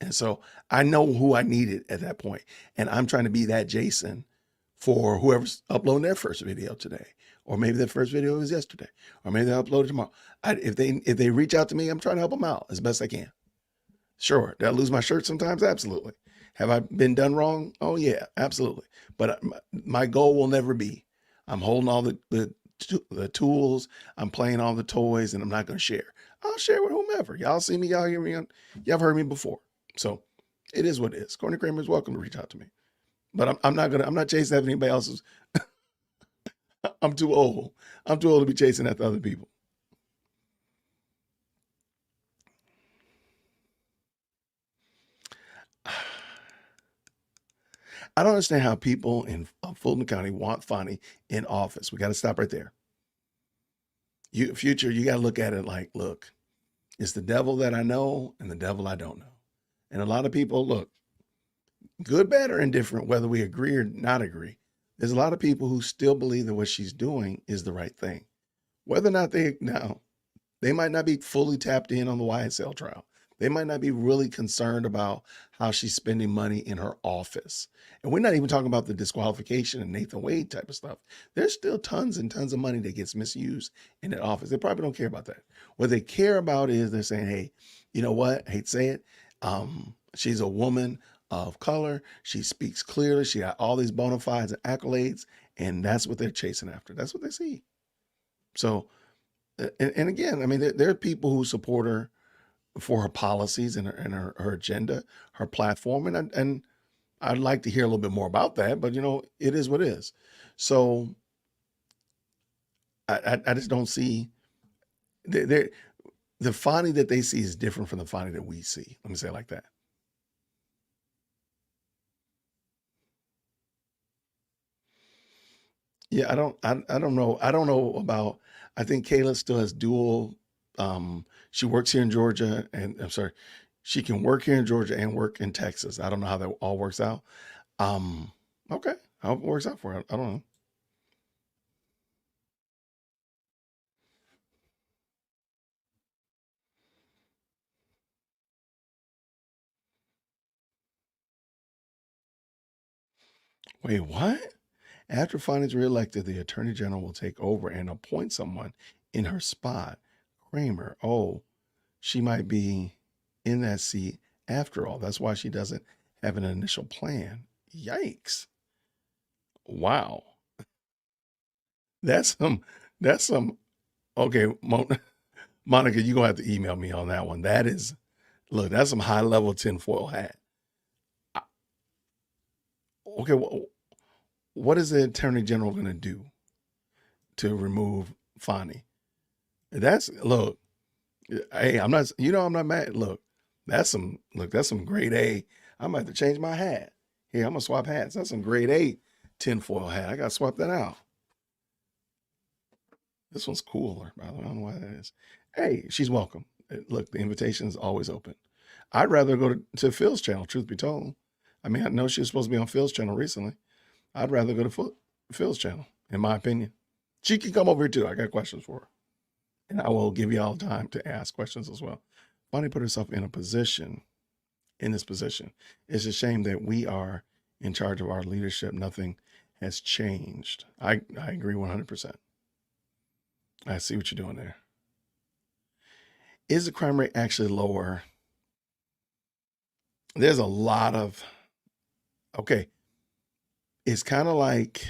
And so I know who I needed at that point. And I'm trying to be that Jason for whoever's uploading their first video today. Or maybe their first video was yesterday. Or maybe they'll upload it tomorrow. If they reach out to me, I'm trying to help them out as best I can. Sure. Did I lose my shirt sometimes? Absolutely. Have I been done wrong? Oh yeah, absolutely. But my goal will never be, I'm holding all the tools, I'm playing all the toys, and I'm not going to share. I'll share with whomever. Y'all see me, y'all hear me, y'all have heard me before. So it is what it is. Courtney Kramer is welcome to reach out to me. But I'm not chasing after anybody else's. I'm too old. I'm too old to be chasing after other people. I don't understand how people in Fulton County want Fonnie in office. We got to stop right there. Future, you got to look at it like, look, it's the devil that I know and the devil I don't know. And a lot of people, look, good, bad, or indifferent, whether we agree or not agree, there's a lot of people who still believe that what she's doing is the right thing. Whether or not they might not be fully tapped in on the YSL trial. They might not be really concerned about how she's spending money in her office. And we're not even talking about the disqualification and Nathan Wade type of stuff. There's still tons and tons of money that gets misused in that office. They probably don't care about that. What they care about is they're saying, hey, you know what? I hate to say it. She's a woman of color. She speaks clearly. She got all these bona fides and accolades. And that's what they're chasing after. That's what they see. So, and again, I mean, there are people who support her for her policies and her agenda, her platform. And I'd like to hear a little bit more about that, but it is what it is. So I just don't see the Fonnie that they see is different from the Fonnie that we see. Let me say it like that. Yeah, I don't know. I don't know about, I think Kayla still has dual, she works here in Georgia and I'm sorry, She can work here in Georgia and work in Texas. I don't know how that all works out. Okay. I hope it works out for her. I don't know. Wait, what? After findings reelected, the Attorney General will take over and appoint someone in her spot. Kramer. Oh, she might be in that seat after all. That's why she doesn't have an initial plan. Yikes. Wow. That's some okay, Monica, you're gonna have to email me on that one. That is, look, that's some high level tinfoil hat. Okay, what is the Attorney General gonna do to remove Fani? Look, hey, I'm not, I'm not mad. Look, that's some grade A. I'm about to change my hat. Here, I'm gonna swap hats. That's some grade A tinfoil hat. I gotta swap that out. This one's cooler, by the way. I don't know why that is. Hey, she's welcome. Look, the invitation is always open. I'd rather go to Phil's channel, truth be told. I mean, I know she was supposed to be on Phil's channel recently. I'd rather go to Phil's channel, in my opinion. She can come over here too. I got questions for her. And I will give you all time to ask questions as well. Bonnie put herself in this position. It's a shame that we are in charge of our leadership. Nothing has changed. I agree 100%. I see what you're doing there. Is the crime rate actually lower? There's a lot of, okay. It's kind of like,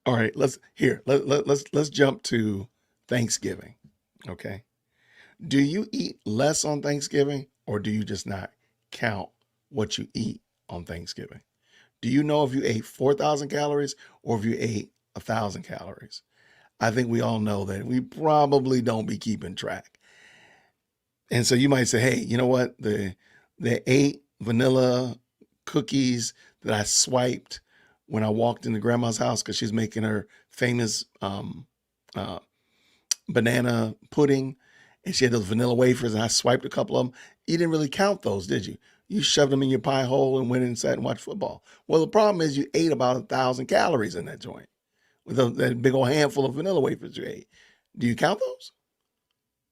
all right, let's jump to Thanksgiving. Okay. Do you eat less on Thanksgiving, or do you just not count what you eat on Thanksgiving? Do you know if you ate 4,000 calories or if you ate 1,000 calories? I think we all know that we probably don't be keeping track. And so you might say, hey, you know what? The 8 vanilla cookies that I swiped when I walked into grandma's house because she's making her famous banana pudding, and she had those vanilla wafers, and I swiped a couple of them. You didn't really count those, did you? You shoved them in your pie hole and went inside and watched football. Well, the problem is you ate about 1,000 calories in that joint with that big old handful of vanilla wafers you ate. Do you count those?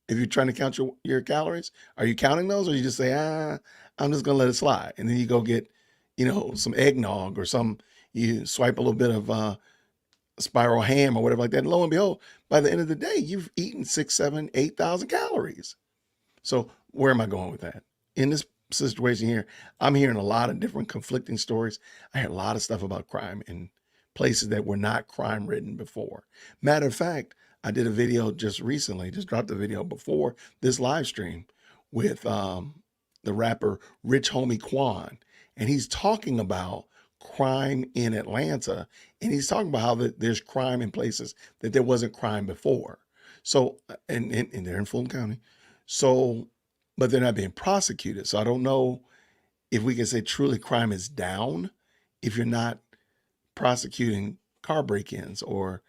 If you're trying to count your calories, are you counting those, or you just say, I'm just gonna let it slide, and then you go get, some eggnog or you swipe a little bit of spiral ham or whatever like that. And lo and behold, by the end of the day, you've eaten 6, 7, 8,000 calories. So where am I going with that? In this situation here, I'm hearing a lot of different conflicting stories. I heard a lot of stuff about crime in places that were not crime ridden before. Matter of fact, I did a video just recently, just dropped a video before this live stream with the rapper Rich Homie Quan. And he's talking about crime in Atlanta. And he's talking about how there's crime in places that there wasn't crime before. So, and they're in Fulton County. So, but they're not being prosecuted. So I don't know if we can say truly crime is down if you're not prosecuting car break-ins or,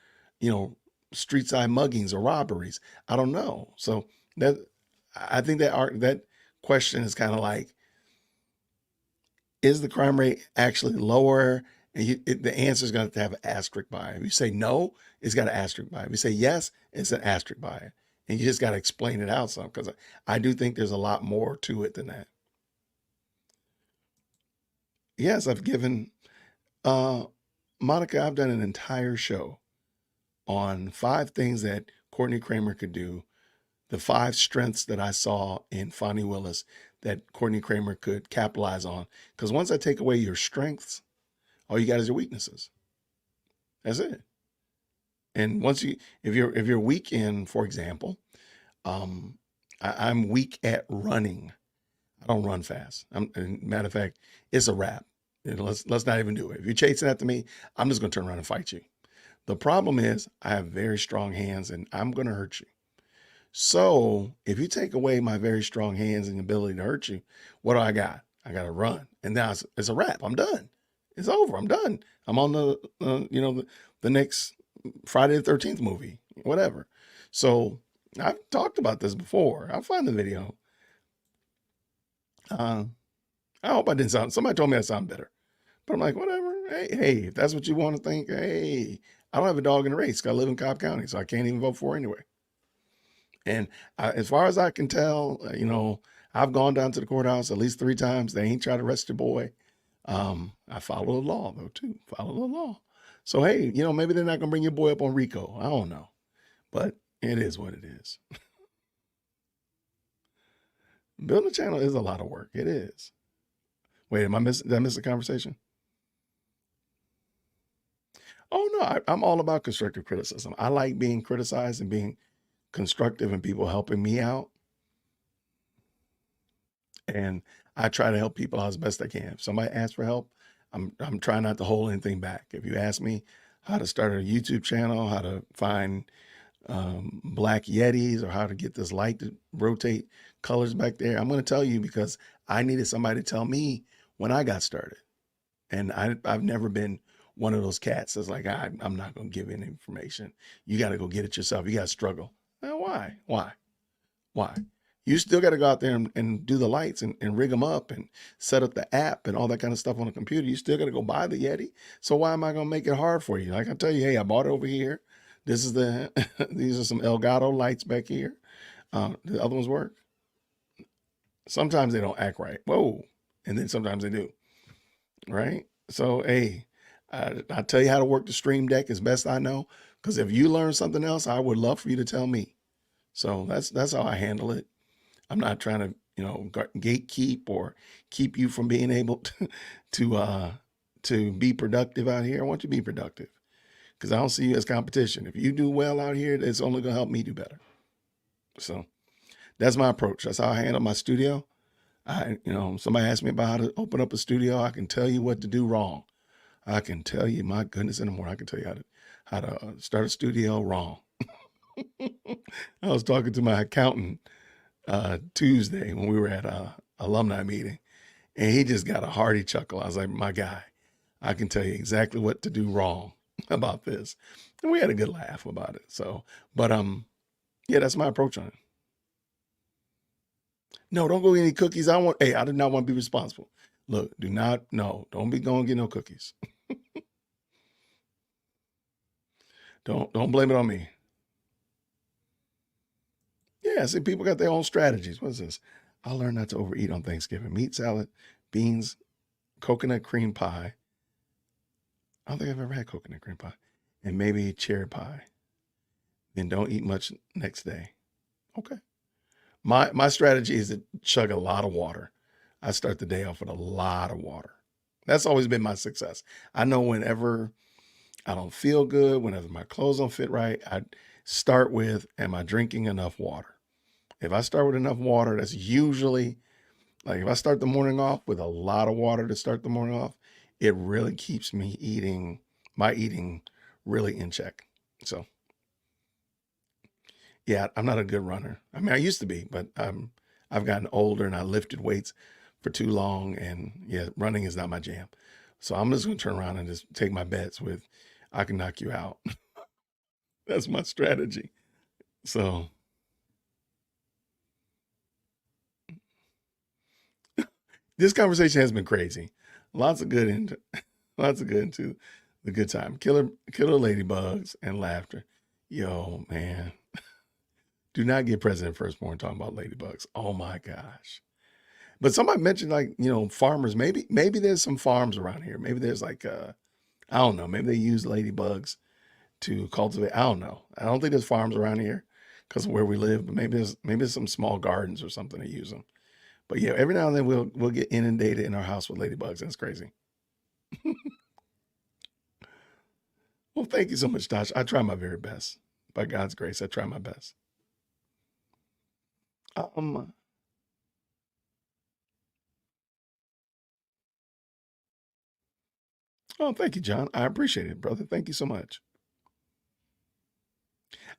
street side muggings or robberies. I don't know. So I think that question is kind of like, is the crime rate actually lower? And the answer is going to have an asterisk by it. If you say no, it's got an asterisk by it. If you say yes, it's an asterisk by it. And you just got to explain it out some, because I do think there's a lot more to it than that. Yes, I've given, Monica, I've done an entire show on 5 things that Courtney Kramer could do, the 5 strengths that I saw in Fani Willis that Courtney Kramer could capitalize on. Because once I take away your strengths, all you got is your weaknesses. That's it. And once if you're weak in, for example, I'm weak at running. I don't run fast. Matter of fact, it's a wrap. Let's not even do it. If you're chasing after me, I'm just going to turn around and fight you. The problem is I have very strong hands and I'm going to hurt you. So if you take away my very strong hands and ability to hurt you, what do I got? I got to run. And now it's a wrap. I'm done. It's over. I'm done. I'm on the next Friday the 13th movie, whatever. So I've talked about this before. I'll find the video. I hope I didn't sound, somebody told me I sound better. But I'm like, whatever. Hey, if that's what you want to think, hey, I don't have a dog in the race. I live in Cobb County, so I can't even vote for her anyway. And as far as I can tell, I've gone down to the courthouse at least 3 times. They ain't tried to arrest your boy. I follow the law, though, too. Follow the law. So, hey, maybe they're not going to bring your boy up on RICO. I don't know. But it is what it is. Building a channel is a lot of work. It is. Wait, did I miss a conversation? Oh, no, I'm all about constructive criticism. I like being criticized and being constructive and people helping me out. And I try to help people out as best I can. If somebody asks for help, I'm trying not to hold anything back. If you ask me how to start a YouTube channel, how to find black Yetis, or how to get this light to rotate colors back there, I'm going to tell you, because I needed somebody to tell me when I got started. And I've never been one of those cats that's like, I'm not going to give any information. You got to go get it yourself. You got to struggle. Why? You still got to go out there and do the lights and rig them up and set up the app and all that kind of stuff on the computer. You still got to go buy the Yeti. So why am I going to make it hard for you? Like I tell you, hey, I bought it over here. This is these are some Elgato lights back here. The other ones work. Sometimes they don't act right. Whoa. And then sometimes they do. Right? So, hey, I tell you how to work the Stream Deck as best I know. Because if you learn something else, I would love for you to tell me. So that's how I handle it. I'm not trying to, gatekeep or keep you from being able to be productive out here. I want you to be productive, because I don't see you as competition. If you do well out here, it's only going to help me do better. So that's my approach. That's how I handle my studio. Somebody asked me about how to open up a studio. I can tell you what to do wrong. I can tell you, my goodness, in the morning, I can tell you how to start a studio wrong. I was talking to my accountant Tuesday when we were at a alumni meeting, and he just got a hearty chuckle. I was like, my guy, I can tell you exactly what to do wrong about this. And we had a good laugh about it. So, but yeah, that's my approach on it. No, don't go get any cookies. I do not want to be responsible. Look, don't be going to get no cookies. Don't blame it on me. Yeah, see, people got their own strategies. What is this? I learned not to overeat on Thanksgiving. Meat salad, beans, coconut cream pie. I don't think I've ever had coconut cream pie. And maybe cherry pie. Then don't eat much next day. Okay. My strategy is to chug a lot of water. I start the day off with a lot of water. That's always been my success. I know whenever I don't feel good, whenever my clothes don't fit right, I start with, am I drinking enough water? If I start with enough water, that's usually, like if I start the morning off with a lot of water to start the morning off, it really keeps my eating really in check. So yeah, I'm not a good runner. I mean, I used to be, but I've gotten older and I lifted weights for too long, and yeah, running is not my jam. So I'm just going to turn around and just take my bets with, I can knock you out. That's my strategy. So this conversation has been crazy. Lots of good into the good time. Killer ladybugs and laughter. Yo, man. Do not get President Firstborn talking about ladybugs. Oh my gosh. But somebody mentioned, like, farmers, maybe there's some farms around here. Maybe there's like, I don't know. Maybe they use ladybugs to cultivate. I don't know. I don't think there's farms around here because of where we live, but maybe there's some small gardens or something that use them. But yeah, every now and then we'll get inundated in our house with ladybugs. That's crazy. Well, thank you so much, Tosh. I try my very best. By God's grace, I try my best. Oh, thank you, John. I appreciate it, brother. Thank you so much.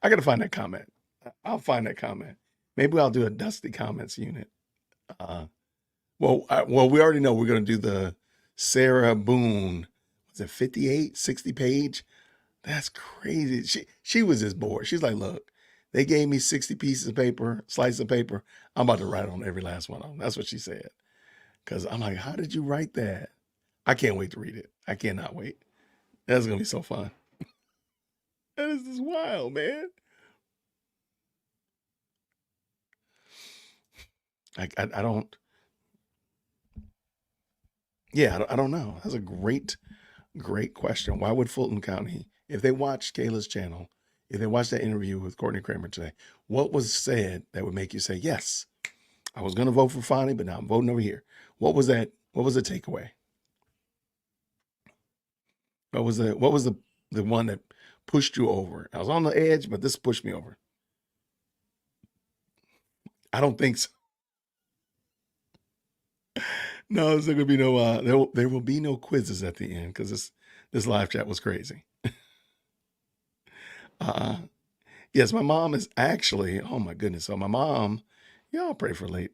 I got to find that comment. I'll find that comment. Maybe I'll do a Dusty Comments unit. Well, we already know we're going to do the Sarah Boone. Was it 58, 60 page? That's crazy. She was just bored. She's like, look, They gave me 60 pieces of paper, slices of paper. I'm about to write on every last one of them. That's what she said. Because I'm like, how did you write that? I can't wait to read it. I cannot wait. That's going to be so fun. That is just wild, man. I don't. Yeah, I don't know. That's a great question. Why would Fulton County, if they watched Kayla's channel, if they watched that interview with Courtney Kramer today, what was said that would make you say, yes, I was going to vote for Fonnie, but now I'm voting over here? What was that? What was the takeaway? What was the one that pushed you over? I was on the edge, but this pushed me over. I don't think so. No, there's going to be no, there will be no quizzes at the end because this live chat was crazy. Yes, my mom is actually, oh my goodness. So my mom, y'all pray for late,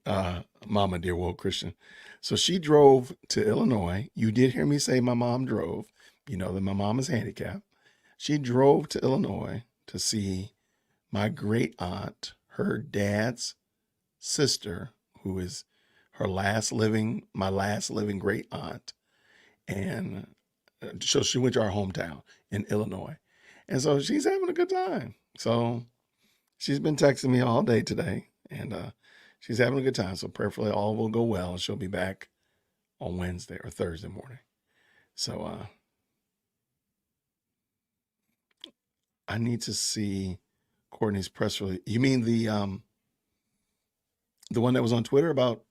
Mama, dear woke Christian. So she drove to Illinois. You did hear me say my mom drove. You know that my mom is handicapped. She drove to Illinois to see my great aunt, her dad's sister, who is my last living great aunt. And so she went to our hometown in Illinois. And so she's having a good time. So she's been texting me all day today, and she's having a good time. So prayerfully all will go well, and she'll be back on Wednesday or Thursday morning. So I need to see Courtney's press release. You mean the one that was on Twitter about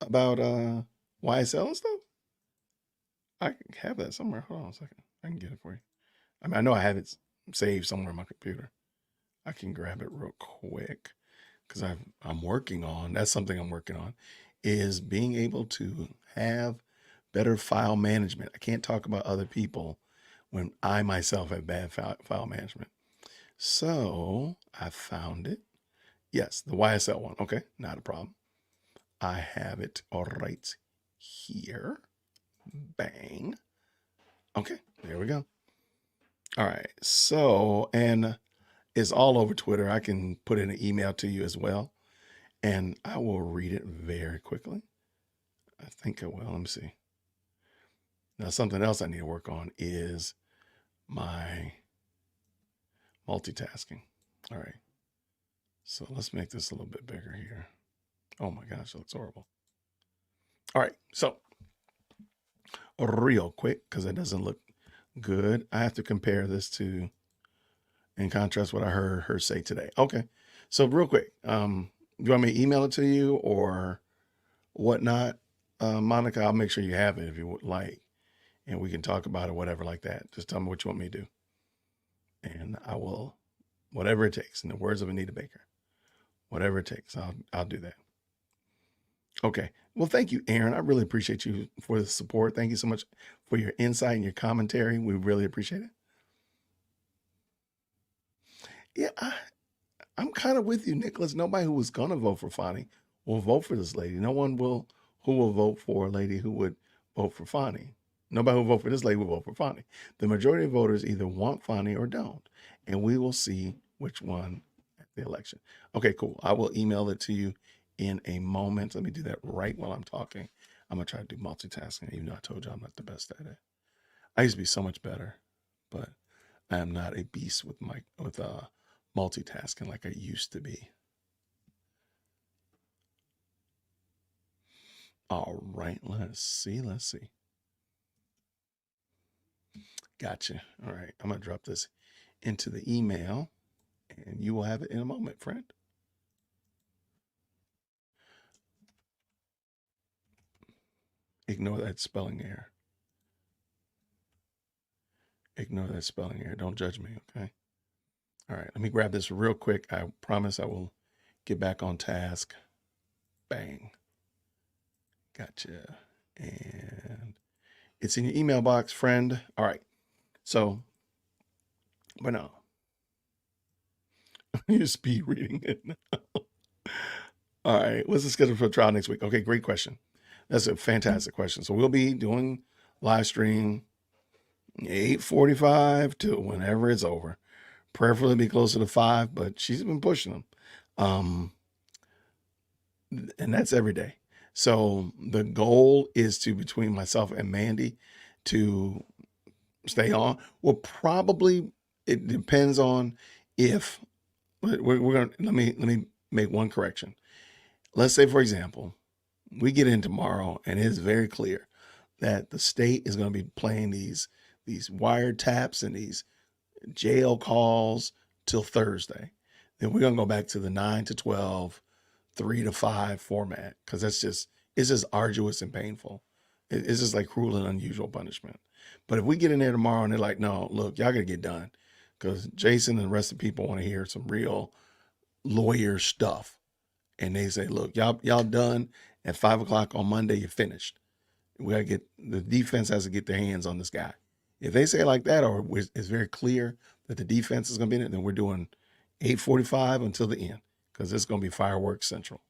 YSL and stuff? I have that somewhere. Hold on a second. I can get it for you. I mean, I know I have it saved somewhere on my computer. I can grab it real quick because I'm working on, that's something I'm working on, is being able to have better file management. I can't talk about other people when I myself have bad file management. So I found it. Yes, the YSL one. Okay, not a problem. I have it all right here. Bang. Okay, there we go. All right, so, and it's all over Twitter. I can put in an email to you as well, and I will read it very quickly. I think I will. Let me see. Now, something else I need to work on is my multitasking. All right. So let's make this a little bit bigger here. Oh my gosh, it looks horrible. All right. So real quick, because it doesn't look good, I have to compare this to, in contrast, what I heard her say today. Okay. So real quick, you want me to email it to you or whatnot? Monica, I'll make sure you have it if you would like, and we can talk about it, whatever like that. Just tell me what you want me to do. And I will, whatever it takes, in the words of Anita Baker, whatever it takes, I'll do that. Okay. Well, thank you, Aaron. I really appreciate you for the support. Thank you so much for your insight and your commentary. We really appreciate it. Yeah, I'm kind of with you, Nicholas. Nobody who was going to vote for Fonnie will vote for this lady. No one who will vote for a lady who would vote for Fonnie. Nobody who will vote for this lady will vote for Fonnie. The majority of voters either want Fonnie or don't. And we will see which one at the election. Okay, cool. I will email it to you in a moment. Let me do that right while I'm talking. I'm going to try to do multitasking, even though I told you I'm not the best at it. I used to be so much better, but I am not a beast with multitasking like I used to be. All right, let's see. Gotcha. All right, I'm going to drop this into the email, and you will have it in a moment, friend. Ignore that spelling error. Ignore that spelling error. Don't judge me, okay? All right, let me grab this real quick. I promise I will get back on task. Bang. Gotcha. And it's in your email box, friend. All right. So, but no. You're speed reading it now. All right. What's the schedule for trial next week? Okay, great question. That's a fantastic question. So we'll be doing live stream 8:45 to whenever it's over. Preferably be closer to 5, but she's been pushing them. And that's every day. So the goal is to, between myself and Mandy, to stay on. Well, probably it depends on if we're going to, let me make one correction. Let's say, for example, we get in tomorrow and it is very clear that the state is going to be playing these wiretaps and these jail calls till Thursday. Then we're going to go back to the 9 to 12, 3 to 5 format, because it's just arduous and painful. It's just like cruel and unusual punishment. But if we get in there tomorrow and they're like, no, look, y'all got to get done, because Jason and the rest of the people want to hear some real lawyer stuff. And they say, look, y'all done at 5 o'clock on Monday, you're finished. We got to get, the defense has to get their hands on this guy. If they say it like that, or it's very clear that the defense is going to be in it, then we're doing 8:45 until the end, because it's going to be fireworks central.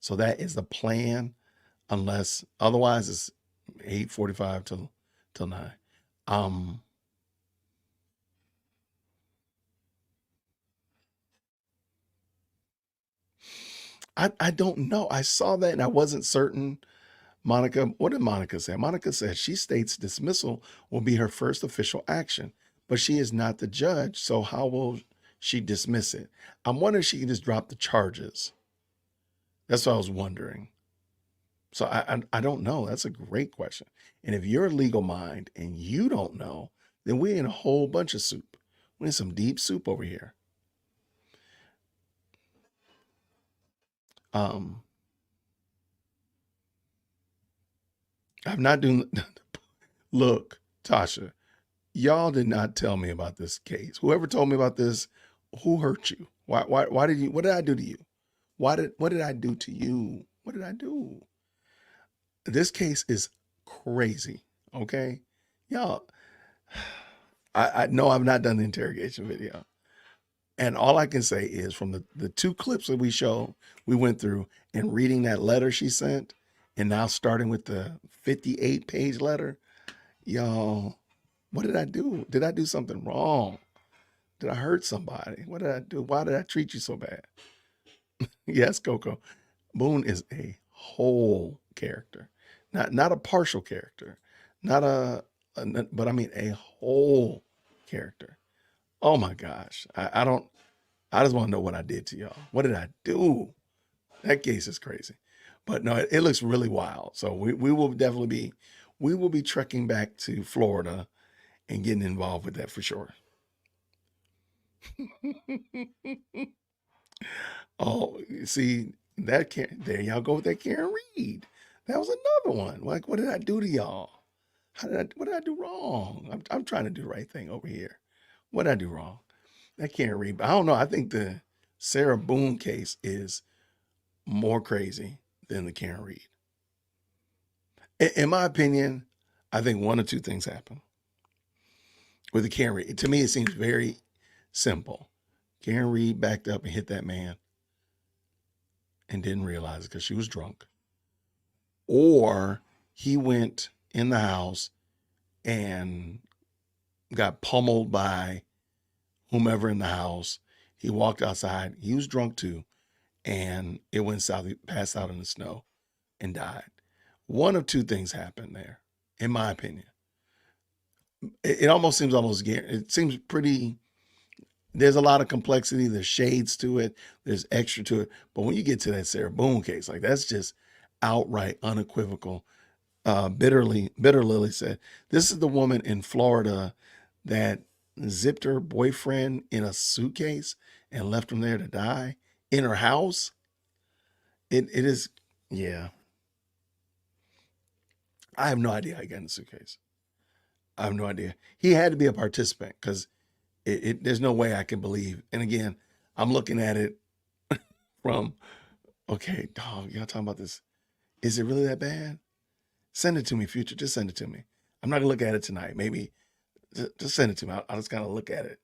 So that is the plan, unless otherwise it's 8:45 till 9. I don't know. I saw that and I wasn't certain. Monica, what did Monica say? Monica said she states dismissal will be her first official action, but she is not the judge. So how will she dismiss it? I'm wondering if she can just drop the charges. That's what I was wondering. So I don't know. That's a great question. And if you're a legal mind and you don't know, then we're in a whole bunch of soup. We're in some deep soup over here. I'm not doing. Look, Tasha, y'all did not tell me about this case. Whoever told me about this, who hurt you? Why did you? What did I do to you? What did I do to you? What did I do? This case is crazy. Okay, y'all. I know I've not done the interrogation video, and all I can say is from the 2 clips that we went through, and reading that letter she sent, and now starting with the 58-page letter, y'all, what did I do? Did I do something wrong? Did I hurt somebody? What did I do? Why did I treat you so bad? Yes, Coco. Boone is a whole character, not a partial character, but I mean a whole character. Oh my gosh. I just want to know what I did to y'all. What did I do? That case is crazy. But no, it looks really wild. So we will definitely be trekking back to Florida and getting involved with that for sure. Oh, see, there y'all go with that Karen Reed. That was another one. Like, what did I do to y'all? What did I do wrong? I'm trying to do the right thing over here. What did I do wrong? That Karen Reed. But I don't know. I think the Sarah Boone case is more crazy than the Karen Reed. In my opinion, I think one or two things happen with the Karen Reed. To me, it seems very simple. Karen Reed backed up and hit that man and didn't realize it because she was drunk. Or he went in the house and got pummeled by whomever in the house. He walked outside. He was drunk too. And it went south. He passed out in the snow and died. One of two things happened there, in my opinion. It almost seems it seems pretty. There's a lot of complexity. There's shades to it. There's extra to it. But when you get to that Sarah Boone case, like that's just outright unequivocal. Bitter Lily said, this is the woman in Florida that zipped her boyfriend in a suitcase and left him there to die in her house. It is, yeah. I have no idea how he got in the suitcase. I have no idea. He had to be a participant because there's no way I can believe. And again, I'm looking at it from, okay, dog, y'all talking about this. Is it really that bad? Send it to me, Future. Just send it to me. I'm not gonna look at it tonight. Maybe just send it to me. I'll just kind of look at it.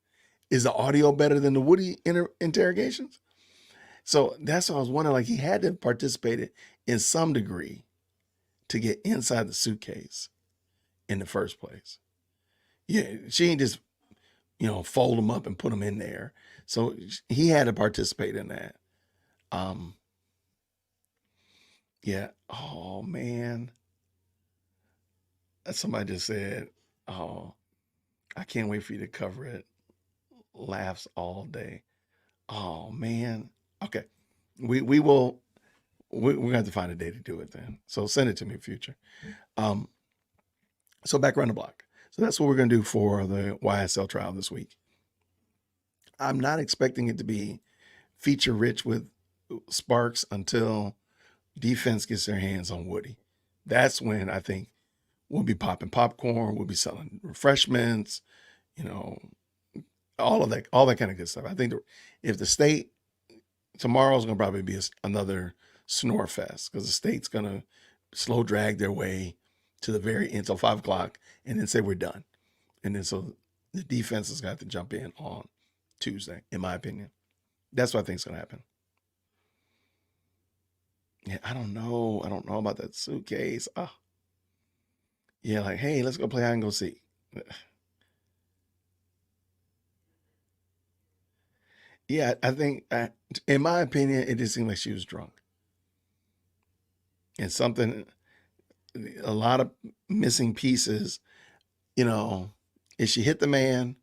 Is the audio better than the Woody interrogations? So that's what I was wondering. Like he had to participate in some degree to get inside the suitcase in the first place. Yeah, she ain't just fold them up and put them in there. So he had to participate in that. Yeah. Oh man. Somebody just said, "Oh, I can't wait for you to cover it. Laughs all day." Oh man. Okay. We will. We're gonna have to find a day to do it then. So send it to me in future. Um. So back around the block. So that's what we're gonna do for the YSL trial this week. I'm not expecting it to be feature rich with Sparks until defense gets their hands on Woody. That's when I think we'll be popping popcorn, we'll be selling refreshments, you know, all that kind of good stuff. I think if the state tomorrow's gonna probably be another snore fest because the state's gonna slow drag their way to the very end until 5 o'clock and then say we're done. And then so the defense has got to jump in on Tuesday, in my opinion. That's what I think is gonna happen. Yeah, I don't know. I don't know about that suitcase. Oh, yeah, like, hey, let's go play hide and go seek. Yeah, I think, in my opinion, it just seemed like she was drunk. And something, a lot of missing pieces, if she hit the man,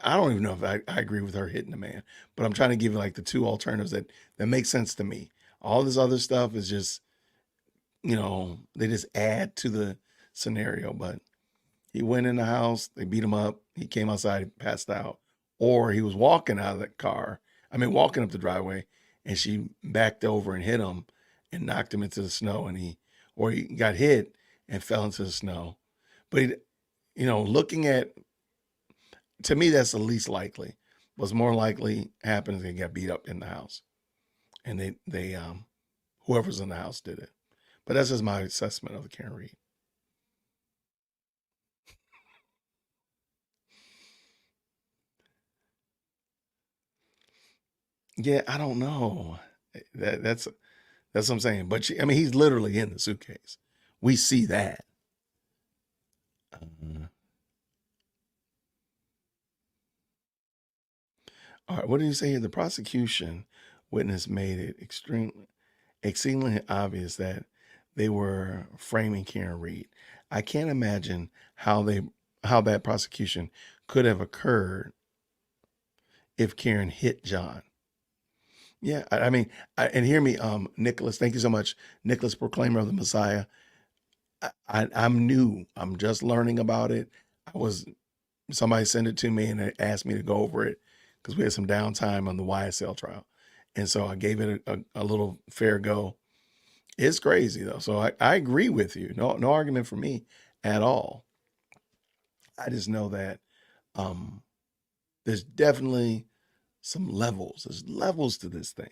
I don't even know if I agree with her hitting the man, but I'm trying to give you like the two alternatives that make sense to me. All this other stuff is just, they just add to the scenario, but he went in the house, they beat him up, he came outside, he passed out. Or he was walking out of the car, walking up the driveway, and she backed over and hit him and knocked him into the snow, or he got hit and fell into the snow. But, looking at, to me, that's the least likely. What's more likely happens, they got beat up in the house. And they whoever's in the house did it. But that's just my assessment of the Karen Reed. Yeah, I don't know. That's what I'm saying. But he's literally in the suitcase. We see that. All right, what did you say here? The prosecution witness made it exceedingly obvious that they were framing Karen Reed. I can't imagine how that prosecution could have occurred if Karen hit John. Yeah, and hear me, Nicholas. Thank you so much, Nicholas, proclaimer of the Messiah. I'm new. I'm just learning about it. Somebody sent it to me and they asked me to go over it because we had some downtime on the YSL trial, and so I gave it a little fair go. It's crazy though, so I agree with you. No argument for me at all. I just know that there's definitely some levels. There's levels to this thing,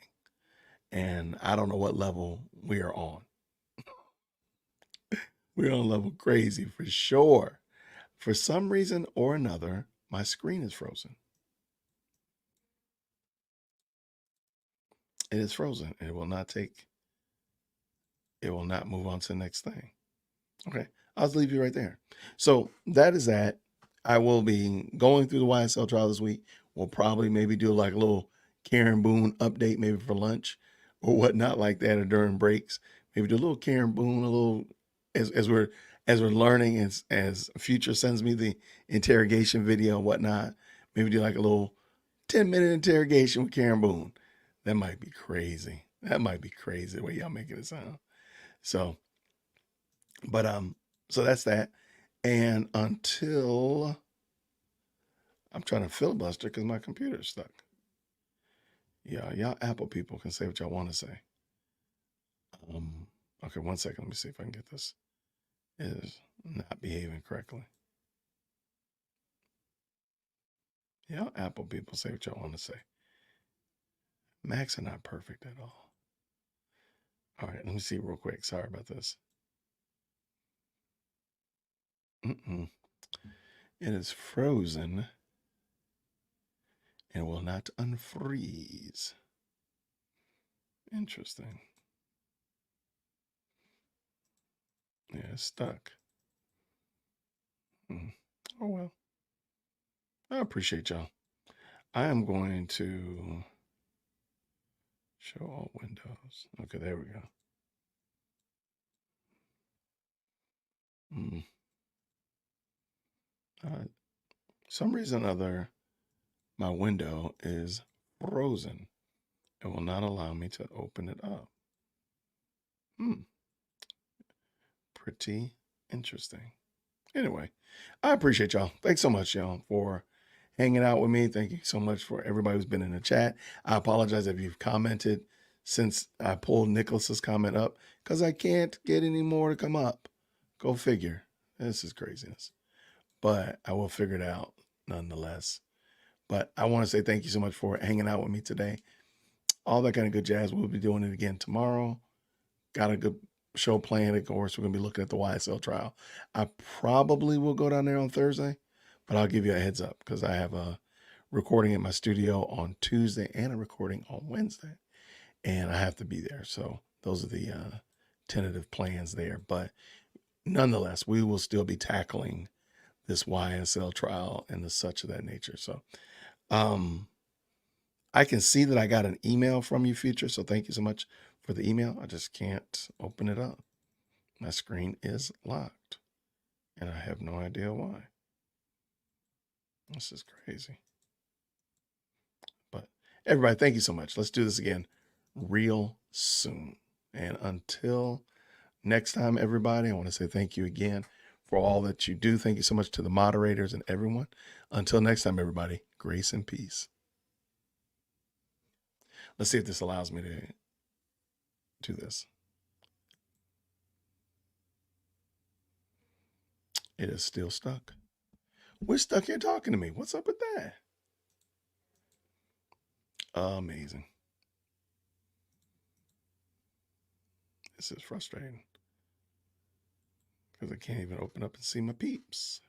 and I don't know what level we are on. We're on level crazy for sure. For some reason or another, my screen is frozen. It is frozen. It will not move on to the next thing. Okay. I'll just leave you right there. So that is that. I will be going through the YSL trial this week. We'll probably maybe do like a little Karen Boone update, maybe for lunch or whatnot like that, or during breaks. Maybe do a little Karen Boone, a little as we're learning, as Future sends me the interrogation video and whatnot. Maybe do like a little 10-minute interrogation with Karen Boone. That might be crazy. That might be crazy the way y'all making it sound. So, but so that's that. And until I'm trying to filibuster because my computer's stuck. Yeah, y'all Apple people can say what y'all want to say. Okay, 1 second. Let me see if I can get this. It is not behaving correctly. Y'all Apple people say what y'all want to say. Macs are not perfect at all. All right, let me see real quick. Sorry about this. It is frozen and will not unfreeze. Interesting. Yeah, it's stuck. Oh well. I appreciate y'all. I am going to show all windows. Okay, there we go. Some reason or other, my window is frozen. It will not allow me to open it up. Pretty interesting. Anyway, I appreciate y'all. Thanks so much, y'all, for hanging out with me. Thank you so much for everybody who's been in the chat. I apologize if you've commented since I pulled Nicholas's comment up because I can't get any more to come up. Go figure. This is craziness. But I will figure it out nonetheless. But I want to say thank you so much for hanging out with me today. All that kind of good jazz. We'll be doing it again tomorrow. Got a good show planned. Of course, we're going to be looking at the YSL trial. I probably will go down there on Thursday, but I'll give you a heads up because I have a recording at my studio on Tuesday and a recording on Wednesday, and I have to be there. So those are the tentative plans there. But nonetheless, we will still be tackling this YSL trial and the such of that nature. So I can see that I got an email from you, Future. So thank you so much for the email. I just can't open it up. My screen is locked and I have no idea why. This is crazy. But everybody, thank you so much. Let's do this again real soon. And until next time, everybody, I want to say thank you again for all that you do. Thank you so much to the moderators and everyone. Until next time, everybody, grace and peace. Let's see if this allows me to do this. It is still stuck. We're stuck here talking to me. What's up with that? Amazing. This is frustrating because I can't even open up and see my peeps.